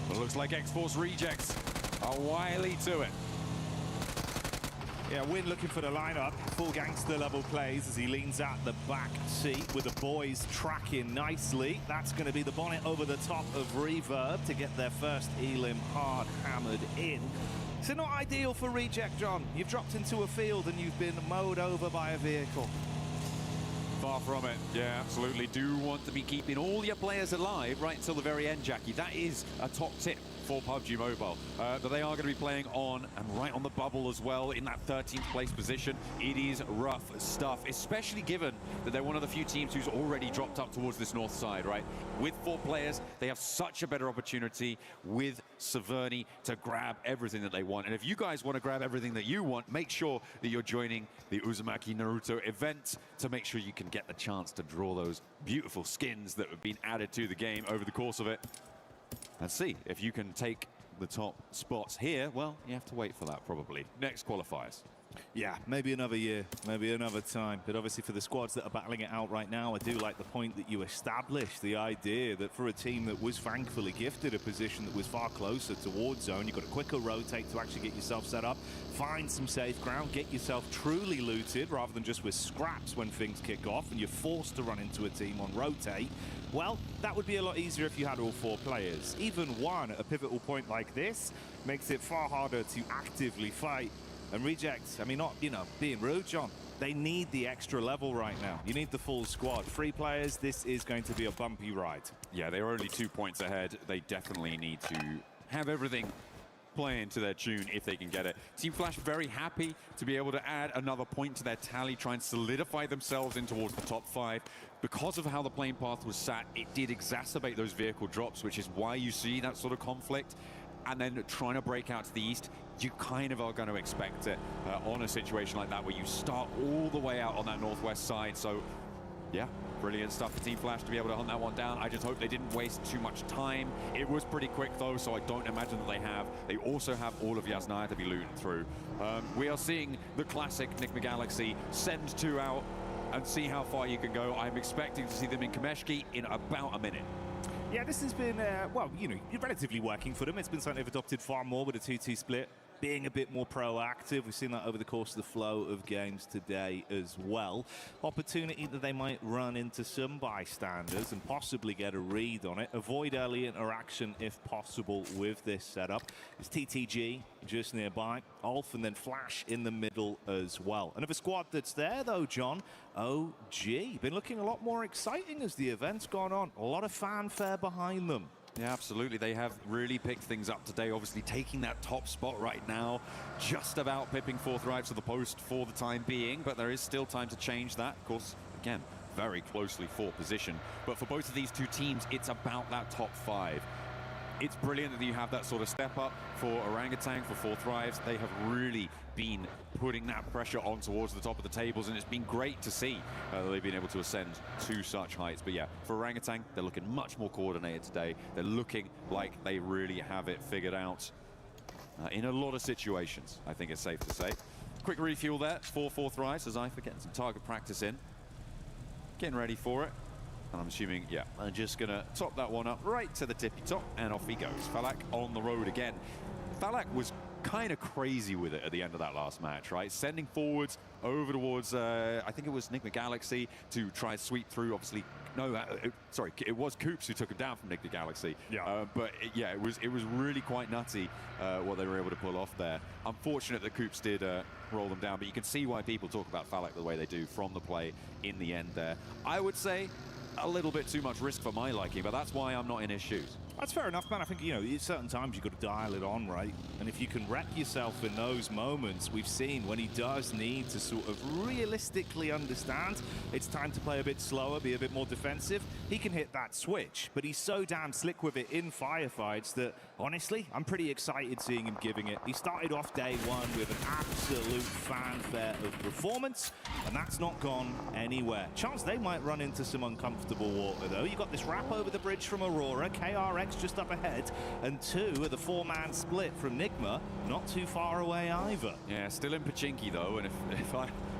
Speaker 13: But it looks like X-Force rejects are wily to it.
Speaker 10: Yeah, Win looking for the lineup. Full gangster level plays as he leans at the back seat with the boys tracking nicely. That's going to be the bonnet over the top of Reverb to get their first Elim hard hammered in. So not ideal for reject, John. You've dropped into a field and you've been mowed over by a vehicle.
Speaker 13: Far from it. Yeah, absolutely. Do want to be keeping all your players alive right until the very end, Jackie. That is a top tip for PUBG Mobile. But they are going to be playing on and right on the bubble as well in that 13th place position. It is rough stuff, especially given that they're one of the few teams who's already dropped up towards this north side, right? With 4 players, they have such a better opportunity with Severny to grab everything that they want. And if you guys want to grab everything that you want, make sure that you're joining the Uzumaki Naruto event to make sure you can get the chance to draw those beautiful skins that have been added to the game over the course of it. And see if you can take the top spots here. Well, you have to wait for that probably. Next qualifiers.
Speaker 10: Yeah, maybe another year, maybe another time. But obviously for the squads that are battling it out right now, I do like the point that you established, the idea that for a team that was thankfully gifted a position that was far closer towards zone, you've got a quicker rotate to actually get yourself set up, find some safe ground, get yourself truly looted rather than just with scraps when things kick off and you're forced to run into a team on rotate. Well, that would be a lot easier if you had all 4 players. Even one at a pivotal point like this makes it far harder to actively fight. And rejects, I mean, not, you know, being rude, John. They need the extra level right now. You need the full squad. 3 players, this is going to be a bumpy ride.
Speaker 13: Yeah, they're only 2 points ahead. They definitely need to have everything playing to their tune if they can get it. Team Flash very happy to be able to add another point to their tally, try and solidify themselves in towards the top 5. Because of how the plane path was sat, it did exacerbate those vehicle drops, which is why you see that sort of conflict. And then trying to break out to the east, you kind of are going to expect it on a situation like that where you start all the way out on that northwest side. So, yeah, brilliant stuff for Team Flash to be able to hunt that one down. I just hope they didn't waste too much time. It was pretty quick, though, so I don't imagine that they have. They also have all of Yasnaya to be looting through. We are seeing the classic Nick McGalaxy send 2 out and see how far you can go. I'm expecting to see them in Kameshki in about a minute.
Speaker 10: Yeah, this has been, well, you know, relatively working for them. It's been something they've adopted far more with a 2-2 split, being a bit more proactive. We've seen that over the course of the flow of games today as well. Opportunity that they might run into some bystanders and possibly get a read on it. Avoid early interaction if possible with this setup. It's TTG just nearby. Ulf and then Flash in the middle as well. Another squad that's there though, John. OG. Been looking a lot more exciting as the event's gone on. A lot of fanfare behind them.
Speaker 13: Yeah, absolutely. They have really picked things up today, obviously taking that top spot right now, just about pipping Forthright to the post for the time being, but there is still time to change that. Of course, again, very closely fought position. But for both of these two teams, it's about that top 5. It's brilliant that you have that sort of step up for Orangutan, for Forthright. They have really been putting that pressure on towards the top of the tables, and it's been great to see that they've been able to ascend to such heights. But yeah, for Orangutan, they're looking much more coordinated today. They're looking like they really have it figured out in a lot of situations, I think it's safe to say. Quick refuel there for Forthright as Ifa getting some target practice in. Getting ready for it. And I'm assuming, yeah, I'm just going to top that one up right to the tippy top, and off he goes. Falak on the road again. Falak was kind of crazy with it at the end of that last match, right? Sending forwards over towards, I think it was Nigma Galaxy to try and sweep through, obviously. No, sorry, it was Coops who took him down from Nigma Galaxy. Yeah. But yeah, it was really quite nutty what they were able to pull off there. Unfortunate that Coops did roll them down, but you can see why people talk about Falak the way they do from the play in the end there. I would say a little bit too much risk for my liking, but that's why I'm not in his shoes.
Speaker 12: That's fair enough, man. I think, you know, at certain times you've got to dial it on, right? And if you can wreck yourself in those moments, we've seen when he does need to sort of realistically understand it's time to play a bit slower, be a bit more defensive, he can hit that switch. But he's so damn slick with it in firefights that, honestly, I'm pretty excited seeing him giving it. He started off day one with an absolute fanfare of performance, and that's not gone anywhere. Chance they might run into some uncomfortable water, though. You got this wrap over the bridge from Aurora, KRX just up ahead, and 2 of the 4-man split from Nigma, not too far away either.
Speaker 13: Yeah, still in Pachinki though, and if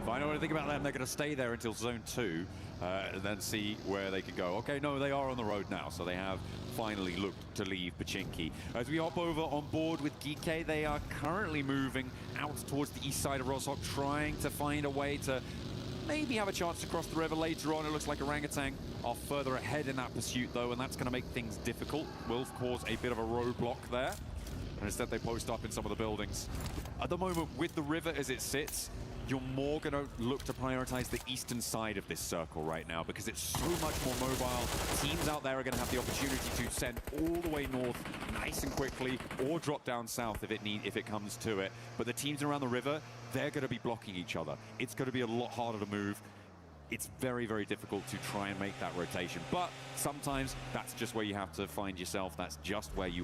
Speaker 13: I know anything about them, they're going to stay there until zone 2 and then see where they can go. Okay, no, they are on the road now, so they have finally looked to leave Pachinki. As we hop over on board with Geeke, they are currently moving out towards the east side of Roshok, trying to find a way to maybe have a chance to cross the river later on. It looks like Orangutan are further ahead in that pursuit, though, and that's going to make things difficult. Will cause a bit of a roadblock there. And instead, they post up in some of the buildings. At the moment, with the river as it sits, you're more going to look to prioritize the eastern side of this circle right now because it's so much more mobile. Teams out there are going to have the opportunity to send all the way north nice and quickly or drop down south if it comes to it. But the teams around the river, they're going to be blocking each other. It's going to be a lot harder to move. It's very, very difficult to try and make that rotation. But sometimes that's just where you have to find yourself. That's just where you